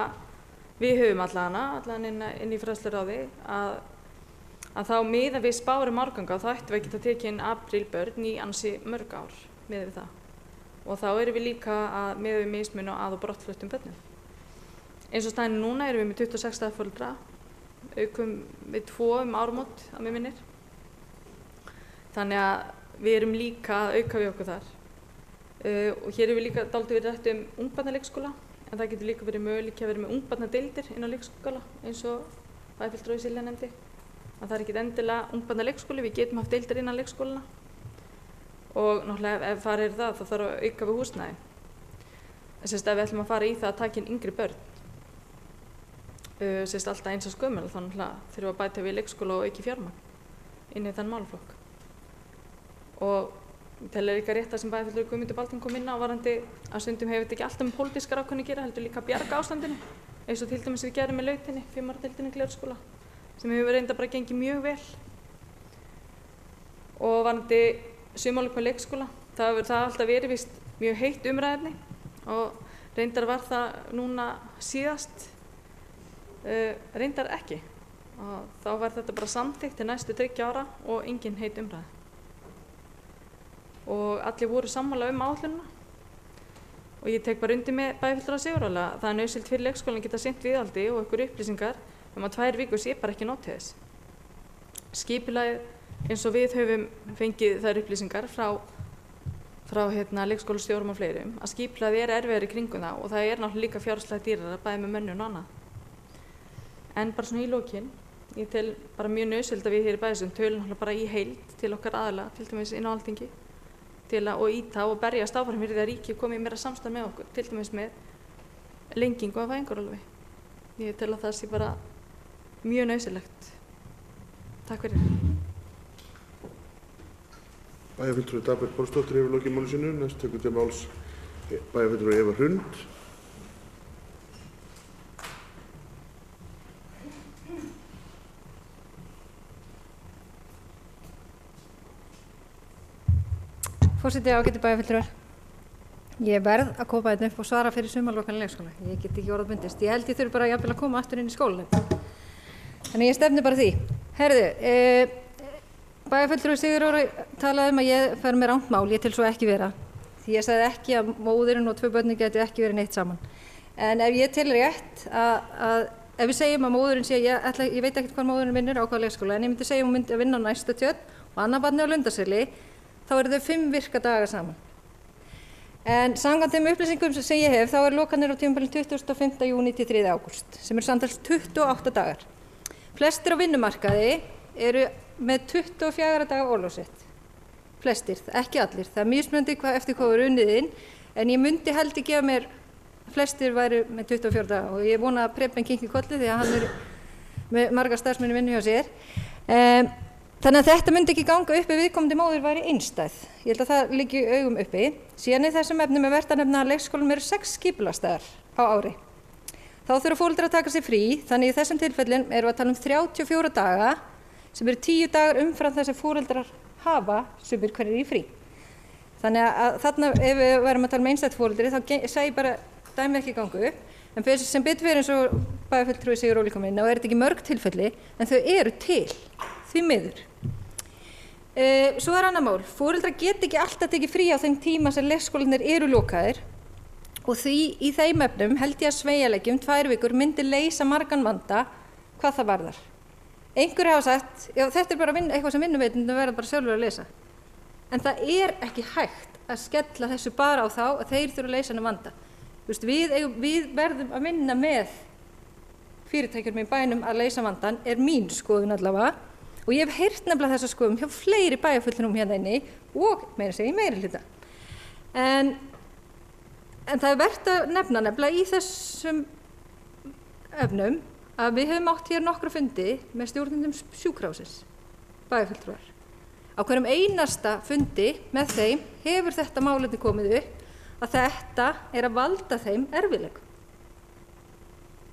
við höfum allan inn í fræðsluráði að þá miðað við spárum árganga og þá ættum við að geta tekið inn aprílbörn í ansi mörg ár miðað við það. Og þá erum við líka að miðað við mismun og að- og brottfluttum börnum. Eins og staðinu núna erum við með 26 staðforeldra, aukum við 2 áramót að mig minnir. Þannig að við erum líka að auka við okkur þar. Og hér erum við líka dálítið verið rætt ungbarnaleikskóla, en það getur líka verið möguleiki að vera með ungbarnadeildir inn á leikskóla, eins og bæjarfulltrúi Silja nefndi. Að það ekki endilega ungbarnaleikskóli, við getum haft deildir innan leikskólana. Og náttúrulega ef farið það, þá þarf að auka við húsnæði. Ef við ætlum að fara í það að taka inn yngri börn, alltaf eins og gömul, þá náttúrulega þurfum við að bæta við leikskóla og auki fjármagn inn í þann málaflokk. Og það líka rétt að sem bæjarfulltrúi Guðmundur Baldvin kom inn á varðandi að stundum hefur þetta ekki alltaf með pólitískar ákvörðun að gera, heldur líka að bjarga ástandinu, eins og til dæmis við gerum með Lautinni, 5 ára deildinni Glerárskóla, sem hefur reynda bara gengið mjög vel. Og varðandi sumarlokun leikskóla, það hefur það alltaf verið vist mjög heitt umræðefni og reyndar var það núna síðast, reyndar ekki. Og þá var þetta bara samþykkt til næstu 30 ára og engin heit umræða. Og allir voru sammála áætlunina. Og ég tek bara undir með bæjarfulltrúa Sigurðar að það er nauðsynlegt fyrir leikskólann geta sinnt viðhaldi og einhver upplýsingar að 2 vikur sé bara ekki nóg til þess. Skipulagið eins og við höfum fengið þær upplýsingar frá leikskólastjórum og fleirum að skipulagið er erfiðari í kringum það og það er náttúrulega líka fjárhagslega dýrara bæði með mönnun og annað. En bara svona í lokin, ég tel bara mjög nauðsynlegt að við hér í bæjarstöðum tölum náttúrulega bara í heild til okkar aðila, til dæmis inn á Alþingi, og ýta og berjast áfram fyrir því að ríkið komi meira samstarf með okkur, til dæmis með lengingu af fæðingarorlofi. Ég tel að það sé bara mjög nauðsynlegt. Takk fyrir. Bæjarfulltrúi Dagbjört Pálsdóttir hefur lokið máli sínu. Næst tekur til máls bæjarfulltrúi Eva Hrund. Forseti, ágætu bæjarfulltrúar. Ég verð að koma hérna upp og svara fyrir sumarlokan leikskóla. Ég get ekki orðað bundist. Ég held ég þurfi bara jafnvel að koma aftur inn í skólanum. Þannig ég stefni bara því. Herðu, bæjarfulltrúi Sigurður talaði að ég fer með rangt mál. Ég tel svo ekki vera. Því ég sagði ekki að móðurinn og 2 börnin getur ekki verið neitt saman. En ef ég tel rétt að ef við segjum að móðurinn sé, ég veit ekkert hvað móðurinn vinnur á hvaða leikskóla, en ég myndi segja hún myndi að vinna á Næsta Tjörn og annað barni á Lundarseli, þá eru þau 5 virka daga saman. En samkvæmt þeim upplýsingum sem ég hef, þá lokanir á tímabilinu 25. júní til 3. ágúst, sem samtals 28 dagar. Flestir á vinnumarkaði eru með 24 daga orlofsrétt. Flestir, ekki allir. Það mismunandi eftir hvað er unnið inn, en ég myndi heldur gefa mér að flestir væru með 24 daga og ég vona að Preben kinki kolli því að hann er með marga starfsmenn vinnu hjá sér. Þannig að þetta myndi ekki ganga upp ef viðkomandi móðir væri einstæð. Ég held að það liggi augum uppi. Síðan í þessum efnum er vert að nefna að leikskólum eru 6 skipulagsdagar á ári. Þá þurfa foreldrar að taka sér frí, þannig í þessum tilfellum erum við að tala 34 daga sem eru 10 dagar umfram þess að foreldrar hafa sumir hverjir í frí. Þannig að þarna ef við værum að tala með einstætt foreldri þá segi bara dæmi ekki ganga upp. En sem betur fyrir eins og bæjarfulltrúi Sigur Óli kom inn á er þetta ekki mörg tilfelli en þau eru til, því miður. Svo er annað mál, foreldrar geta ekki alltaf tekið frí á þeim tíma sem leikskólarnir eru lokaðir og því í þeim efnum held ég að sveigjanleiki 2 vikur myndi leysa margan vanda hvað það varðar. Einhverjir hafa sagt, já þetta er bara eitthvað sem vinnuveitendur verða bara sjálfur að leysa. En það er ekki hægt að skella þessu bara á þá að þeir þurfa að leysa þennan vanda. Við verðum að vinna með fyrirtækjum í bænum að leysa vandan, er mín skoðun allavega. Og ég hef heyrt nefnilega þessa skoðum hjá fleiri bæjarfulltrúum hérna inni og meira segja í meirihluta. En það er vert að nefna nefnilega í þessum efnum að við höfum átt hér nokkra fundi með stjórnendum sjúkrahússins, bæjarfulltrúar. Á hverjum einasta fundi með þeim hefur þetta málefni komið upp að þetta er að valda þeim erfiðleikum.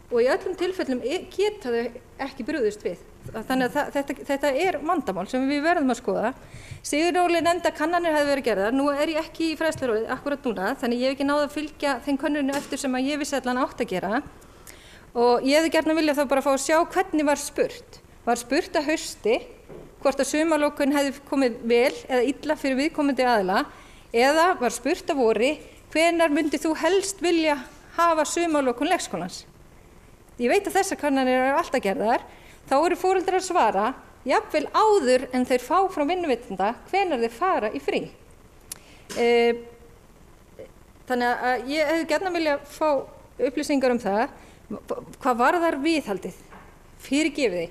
Og í öllum tilfellum geta þau ekki brugðist við. Þannig að þetta er vandamál sem við verðum að skoða. Sigur Óli nefndi að kannanir hefði verið gerðar. Nú er ég ekki í fræðsluráði akkurat núna, þannig ég hef ekki náð að fylgja þeim könnunum eftir sem að ég vissi allan átt að gera. Og ég hefði gjarnan viljað þá bara fá að sjá hvernig var spurt. Var spurt að hausti, hvort að sumarlokun hefði komið vel eða illa fyrir viðkomandi aðila, eða var spurt að vori, hvenær myndi þú helst vilja hafa sumarlokun leikskólans? Ég veit að þessar kannanir eru alltaf gerðar. Þá eru foreldrar að svara, jafnvel áður en þeir fá frá vinnuveitanda hvenær þeir fara í frí. Þannig að ég hefði gjarnan vilja fá upplýsingar um það, hvað varðar viðhaldið, fyrirgefiði.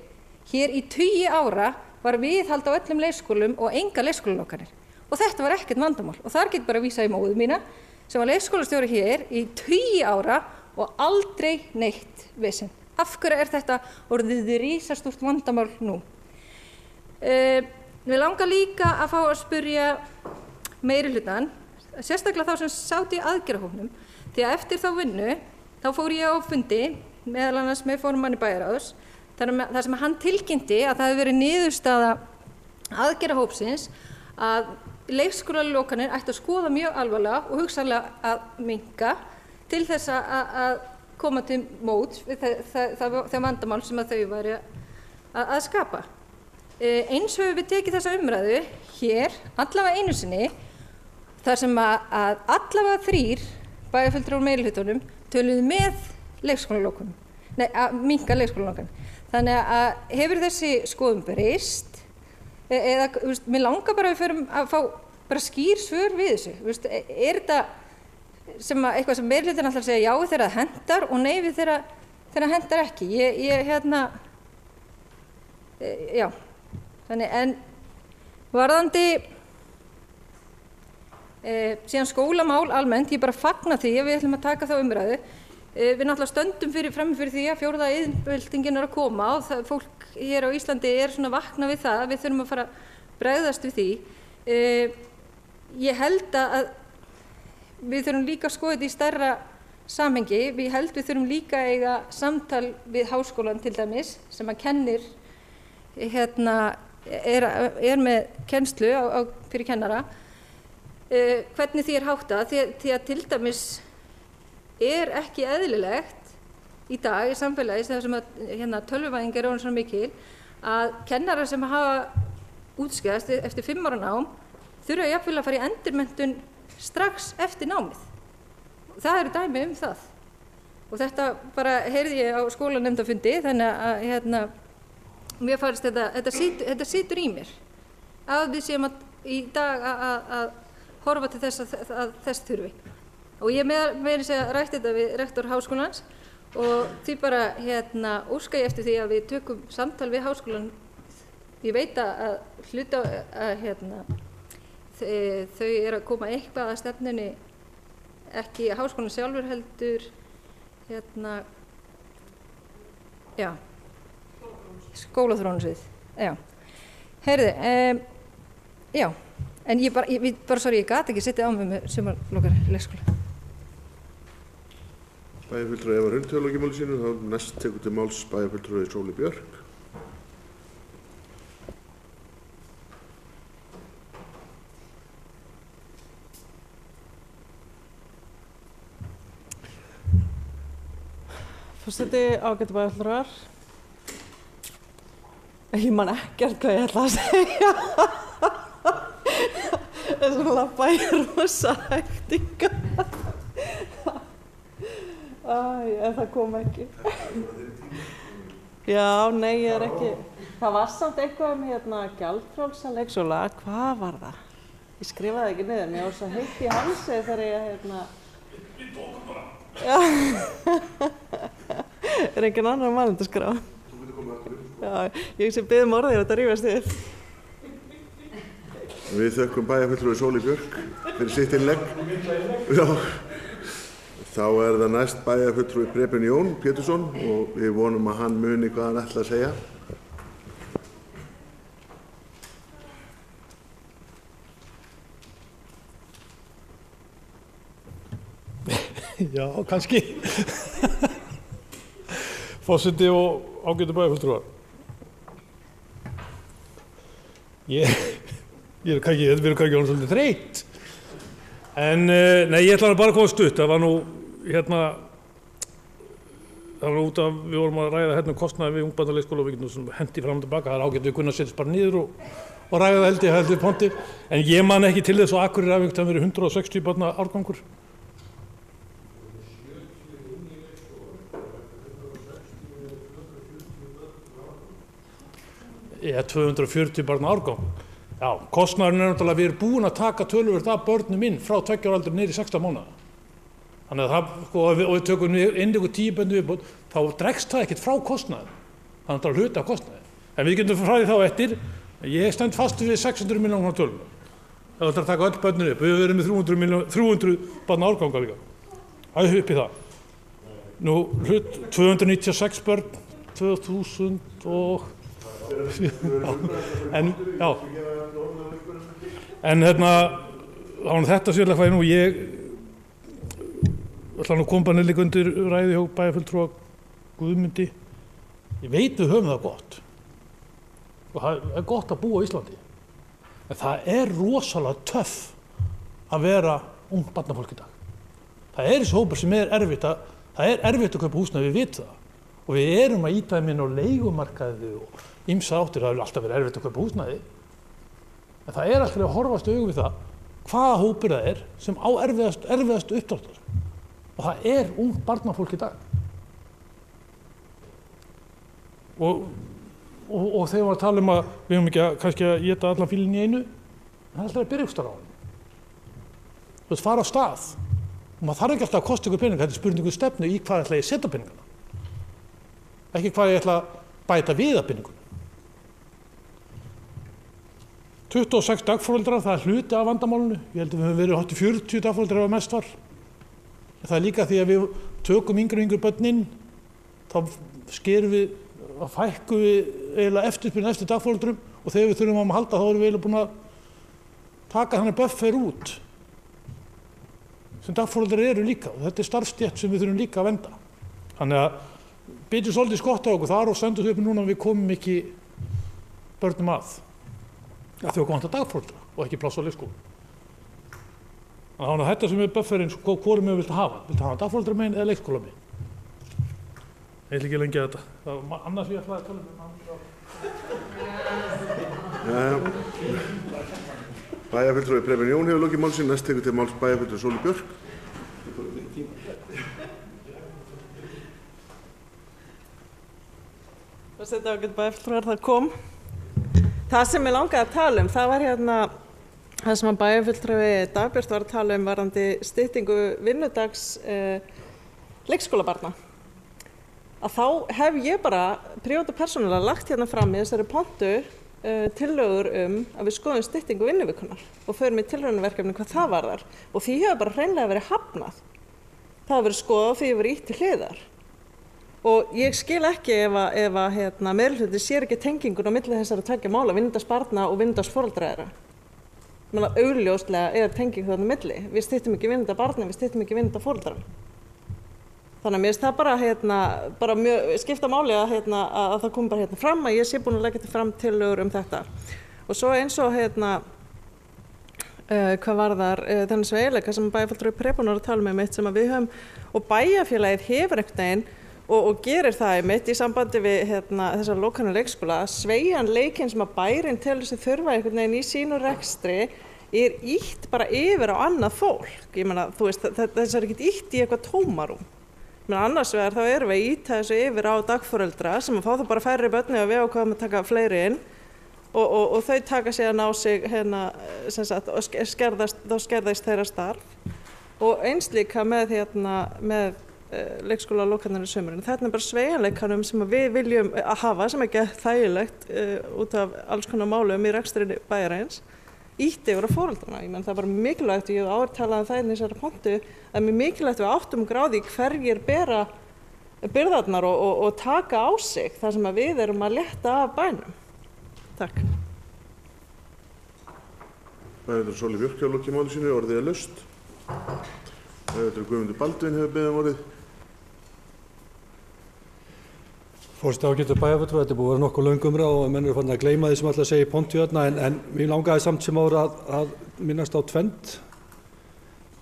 Hér í 20 ára var viðhald á öllum leikskólum og enga leikskólalokanir. Og þetta var ekkert vandamál. Og þar get bara að vísa í móður mína, sem var leikskólastjóri hér í 20 ára og aldrei neitt vesen. Af hverju er þetta orðið risastórt vandamál nú? Mig langar líka að fá að spyrja meirihlutann, sérstaklega þá sem sátu í aðgerðahópnum, því að eftir þá vinnu, þá fór ég á fundi, meðal annars með formanni bæjarráðs, þar sem hann tilkynnti að það hefði verið niðurstaða aðgerðahópsins að leikskólalokanir ættu að skoða mjög alvarlega og hugsanlega að minnka til þess að koma til móts við það vandamál sem að þau væri að skapa. Eins höfum við tekið þessa umræðu hér, allavega einu sinni, þar sem að allavega 3 bæjarfulltrúar úr meirihlutunum töluðu með leikskólalokunum, að minnka leikskólalokunum. Þannig að hefur þessi skoðun breyst, eða mér langar bara að við förum að fá bara skýr svör við þessu. Er þetta eitthvað sem meirihlutin ætlar að segja já þegar það hendar og nei við þegar það hendar ekki? Já. Þannig, en varðandi síðan skólamál almennt, ég bara fagna því að við ætlum að taka þá umræðu. Við náttúrulega stöndum frammi fyrir því að 4. iðnbyltingin er að koma og fólk hér á Íslandi er svona vakna við það, við þurfum að fara að bregðast við því. Ég held að við þurfum líka að skoða þetta í stærra samhengi. Við þurfum líka að eiga samtal við háskólan til dæmis sem að kennir er með kennslu fyrir kennara. Hvernig því er háttað, því að til dæmis er ekki eðlilegt í dag í samfélagi sem að tölvuvæðing er orðin svona mikil að kennarar sem hafa útskrifast eftir 5 ára nám þurfa jafnvel að fara í endurmenntun strax eftir námið. Það eru dæmi um það. Og þetta bara heyrði ég á skólanefndarfundi, þannig að mér fannst þetta situr í mér. Að við séum í dag að horfa til þess að þess þurfi. Og ég meira segja rætt þetta við rektor háskólans og því bara óska ég eftir því að við tökum samtal við háskólan. Ég veit að hluta að þau eru að koma eitthvað að stefnunni, ekki háskólan sjálfur heldur skólaþróunarsvið. Já. Heyrðu, já, en ég gat ekki sittið á mig með sumarlokar í leikskóla. Bæjarfulltrúi Eva Hrund hefur lokið máli sínu, þá næst tekur til máls bæjarfulltrúi Sóli Björk. Forseti, ágætu bæjarfulltrúar. Ég man ekkert hvað ég ætla að segja. Þess að lappa í rosa hægtinga. En það kom ekki. Já, nei, ég er ekki. Það var samt eitthvað gjaldfrjálsa leikskóla. Hvað var það? Ég skrifaði ekki niður, mér var svo heitt í halsi þegar ég Við tókum bara. Já. Er engin annar mælendaskrá? Já, ég sem biðum orðið þetta rífast við. Við þökkum bæjarfulltrúi Sóli Björk fyrir sitt innlegg. Já. Þá það næst bæjarfulltrúi Preben Jón Pétursson og við vonum að hann muni hvað hann ætlar að segja. Já, kannski. Forseti og ágætu bæjarfulltrúar. Við erum kannski orðin svolítið þreytt. En nei, ég ætla bara að koma stutt. Það var nú það var út af, við vorum að ræða kostnaði við ungbarnaleikskóla og við getum hendi fram og tilbaka. Það ágætu við kunna setjast bara niður og ræða það held ég ponti. En ég man ekki til þess og Akureyri hafi einhvern veginn verið 160 barna árgangur. Já, 240 barna árgang. Já, kostnaðurinn náttúrulega að við erum búin að taka töluvert af börnum inn frá 2 ára aldri niður í 16 mánaða. Þannig að og við tökum inn ykkur 10 börn viðbót, þá dregst það ekkert frá kostnaði. Það er náttúrulega hluti af kostnaði. En við getum frá því þá eftir, ég stend fast við 600 milljónir á tölum. Það er að taka öll börnir upp. Við verðum með 300 barna árganga líka. Það er upp í það. Nú, 296 börn, 2000 og En þetta sérlega fæði nú, ég ætla nú að koma bara líka undir ræði hjá bæjarfulltrúa Guðmundi. Ég veit við höfum það gott og það er gott að búa á Íslandi, en það er rosalega töff að vera ung barnafólk í dag. Það er þessi hópur sem erfitt að kaupa húsnæði, við vitum það, og við erum að ýta þeim inn á leigumarkaði og ýmsa áttir. Það hefur alltaf verið erfitt að kaupa húsnæði, en það er alltaf að horfast augu við það hvaða hópur það er sem á erfiðast uppdráttar, og það er ung barnafólk í dag. Og þegar við varum að tala að við höfum ekki kannski að éta allan fílinn í einu, það er alltaf að byrja ykkur á hann. Þú veist, fara á stað, og maður þarf ekki alltaf að kosta ykkur peninga. Þetta er spurningu stefnu í hvað ætla ég að setja peningana, ekki hvað ég ætla að bæta við að peninguna. 26 dagforeldrar, það er hluti af vandamálinu. Ég held að við höfum verið hátt í 40 dagforeldrar ef mest var. En það er líka því að við tökum yngri börn inn, þá fækkum við eiginlega eftirspurn eftir dagforeldrum, og þegar við þurfum að halda þá erum við eiginlega búin að taka þannig buffer út sem dagforeldrar eru líka, og þetta er starfsstétt sem við þurfum líka að vernda. Þannig að byrjum svolítið skott á okkur þar og sendum upp núna að við komum ekki börnum að því okkur vantar dagforeldra og ekki pláss á leikskóla. Þannig að þetta sem er bufferinn, hvorum við viltu hafa? Viltu hafa dagforeldra megin eða leikskóla megin? Ég ætla ekki lengi að þetta. Það var annars ég ætlaði að tala um. Bæjarfulltrúi Preben Jón hefur lokið máls sín, næst tekur til máls bæjarfulltrúi Sóli Björk. Þetta ágætt bæjarfulltrúar, það kom. Það sem ég langaði að tala um, það var það sem að bæjarfulltrúi Dagbjört var að tala varðandi styttingu vinnudags leikskólabarna. Að þá hef ég bara prívat og persónulega lagt hérna fram í þessari pontu tillögur að við skoðum styttingu vinnuvikunar og förum í tilraunaverkefni hvað það varðar og því hefur bara hreinlega verið hafnað. Það hefur verið skoðað og því hefur verið ýtt til hliðar. Og ég skil ekki ef að meirihluti sér ekki tengingun á milli þessara tveggja mála, vinnudags barna og vinnudags foreldra þeirra. Augljóslega tenging þarna á milli. Við styttum ekki vinnudag barna, við styttum ekki vinnudag foreldra. Þannig að mér finnst það bara mjög skipta máli að það kom bara fram að ég sé búin að leggja þetta fram tillögur þetta. Og svo eins og hvað varðar þennan sveigjanleika sem bæjarfulltrúi Prepúnar að tala mitt sem að við höfum og bæjarfélagið hefur einhvern veginn og gerir það mitt í sambandi við þessar lokanu leikskóla, sveigjanleikinn sem að bærin telur sig þurfa einhvern veginn í sínu rekstri ýtt bara yfir á annað fólk. Ég meina, þú veist, þess ekkert ýtt í eitthvað tómarúm. Annars vegar þá erum við að ýta þessu yfir á dagforeldra sem að fá það bara færri börni og við ákveðum að taka fleiri inn og þau taka síðan á sig og skerðast þeirra starf og eins líka með leikskóla lokanir í sumurinn. Þetta bara sveigjanleikanum sem við viljum hafa sem ekki þægilegt út af alls konar málum í rekstri bæjarins ýtti yfir á foreldrana. Ég menn það er bara mikilvægt, ég hef áhertalaði það í þessari pontu, að mér mikilvægt við áttum gráði hverjir bera byrðarnar og taka á sig þar sem að við erum að létta af bænum. Takk. Bæjarfulltrúi Sóley Björk hefur lokið máli sínu, orðið laust. Bæjarfulltrúi Guðmundur Baldvin hefur beðið orðið. Forseti ágætur bæjarfulltrúi, þetta búið að vera nokkuð löng umræða og menn eru farin að gleyma því sem alltaf segja í pontu þarna en mér langaði samt sem ára að minnast á tvennt.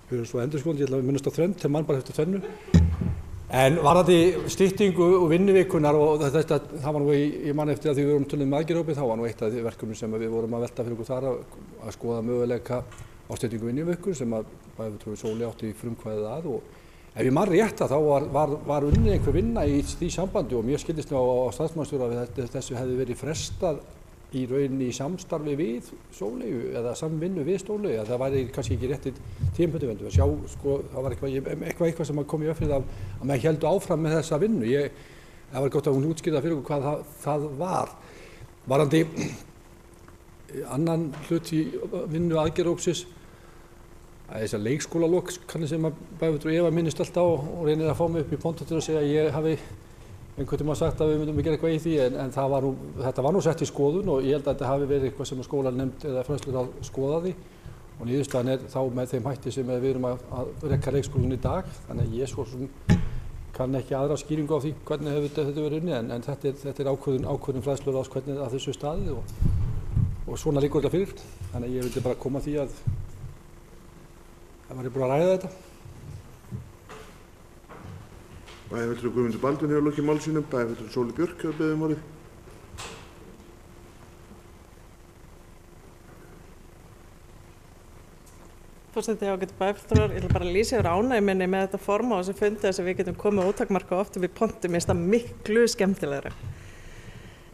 Við erum svo endurskoðandi, ég ætla að minnast á þrennt, þegar mann bara eftir tvennu. En varðandi styttingu og vinnuvikunar og þetta, það var nú ég man eftir að því við vorum tölum með aðgerðahópinn, þá var nú eitt af því verkefnum sem við vorum að velta fyrir okkur þar að skoða möguleika á styttingu vinnuvikur sem að bæjarfulltrúi Sóley átti frumkvæðið að og ef ég man rétt að þá var unnið einhver vinna í því sambandi og mér skildist nú á starfsmannsstjóra að þessu hefði verið frestað í rauninni í samstarfi við Sóleyju eða samvinnu við Sóleyju að það væri kannski ekki rétti tímpötuvendu að sjá, sko, það var eitthvað sem kom í öfrið að menn héldu áfram með þessa vinnu. Það var gott að hún útskýrði fyrir okkur hvað það var. Varðandi annan hlut í vinnu aðgerðahópsins þessar leikskólalok kannski sem að bæjarfulltrúi Eva minnist alltaf á og reynir að fá mig upp í pontu til að segja að ég hafi einhvern tíma sagt að við myndum að gera eitthvað í því en þetta var nú sett í skoðun og ég held að þetta hafi verið eitthvað sem að skólanefnd eða fræðsluráð skoðaði og niðurstaðan þá með þeim hætti sem við erum að rekka leikskólan í dag þannig að ég svo sem kann ekki aðra skýringu á því hvernig hefur þetta verið unnið en þetta ákvörðun fræðsluráðs hvernig að þessu staðið og svona liggur þetta fyrir þannig að ég vildi bara koma því að það var ég búin að ræða þetta. Bæjarfulltrúi Guðmundur Baldvin hefur lokið máli sínu, bæjarfulltrúi Sóley Björk hefur beðið orðið. Forseti ágætu bæjarfulltrúar, ég ætla bara að lýsa yfir ánægju minni með þetta form á þessu fundi þess að við getum komið ótakmarka oft við pontum, mér finnst það miklu skemmtilegra.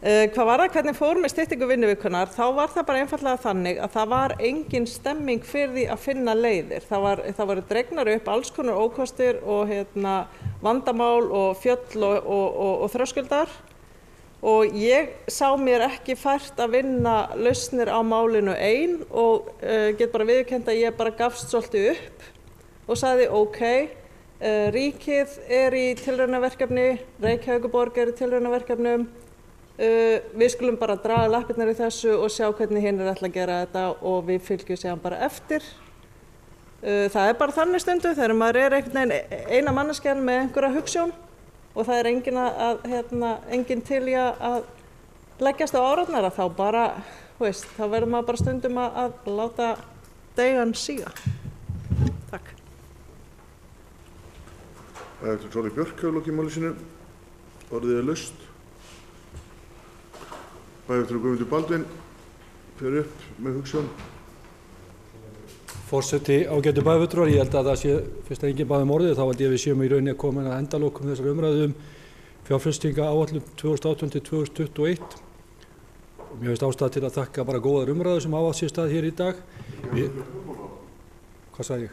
Hvað var það hvernig fór með styttingu vinnuvikunar, þá var það bara einfaldlega þannig að það var engin stemming fyrir því að finna leiðir. Það voru dregnar upp alls konar ókostir og vandamál og fjöll og þröskuldar og ég sá mér ekki fært að vinna lausnir á málinu ein og get bara viðurkennt að ég bara gafst svolítið upp og sagði ok, ríkið í tilraunaverkefni, Reykjavíkurborg í tilraunaverkefnum, við skulum bara draga lappirnar í þessu og sjá hvernig hinn ætla að gera þetta og við fylgjum séðan bara eftir. Það bara þannig stundu þegar maður einhvern veginn eina manneskjan með einhverja hugsjón og það enginn til í að leggjast á árarnar þá bara, þá verður maður bara stundum að láta deigan síga. Takk. Bæjarfulltrúi Sóley Björk hefur lokið máli sínu, orðið laust. Bæjarfulltrúi Guðmundur Baldvin fer upp með hugsjón. Forseti ágætu bæjarfulltrúar, ég held að það sé fyrst að enginn bað orðið þá held ég að við séum í rauninni að koma að endalokum þessar umræðu fjárfestingaáætlun 2018 til 2021 mér finnst ástæða til að þakka bara góðar umræður sem hafa sér stað hér í dag. Hvað sagði ég?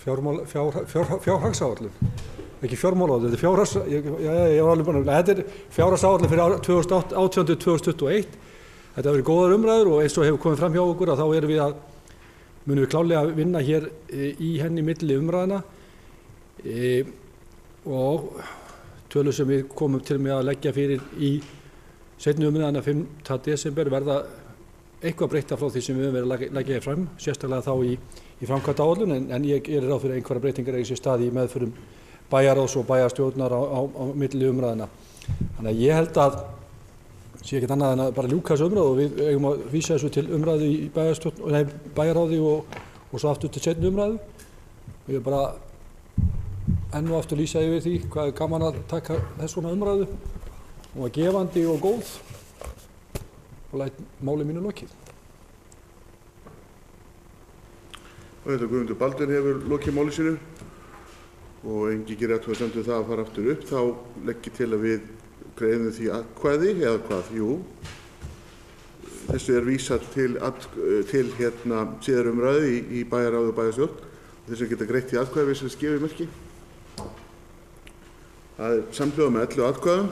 Fjárhagsáætlun. Ekki fjármálaáætlun, þetta er þetta er fjárhagsáætlun fyrir 2018-2021. Þetta hefur verið góðar umræður og eins og hefur komið fram hjá okkur að þá munum við klárlega að vinna hér í henni milli umræðina og tölur sem við komum til með að leggja fyrir í seinni umræðina 5. desember verða eitthvað breytta frá því sem við höfum verið að leggja fram, sérstaklega þá í framkvæmdaáætlun en ég gerir ráð fyrir einhverja breytingar eigi sér stað í meðförum bæjarráðs og bæjarstjórnar á milli umræðina. Þannig að ég held að sé ekkert annað en að bara ljúka þessu umræðu og við eigum að vísa þessu til umræðu í bæjarráði og svo aftur til seinni umræðu. Ég vil bara enn og aftur lýsa yfir því hvað er gaman að taka þess svona umræðu og var gefandi og góð og læt máli mínu lokið. Og þetta Guðmundur Baldvin hefur lokið máli sínu og engi gerir athugasemd við það að fara aftur upp, þá legg ég til að við greiðum því atkvæði eða hvað, jú. Þessu er vísað til síðar umræðu í bæjarráði og bæjarstjórn. Þessu geta greitt í atkvæði við sem skefið merki. Það er samhljóða með 11 atkvæðum.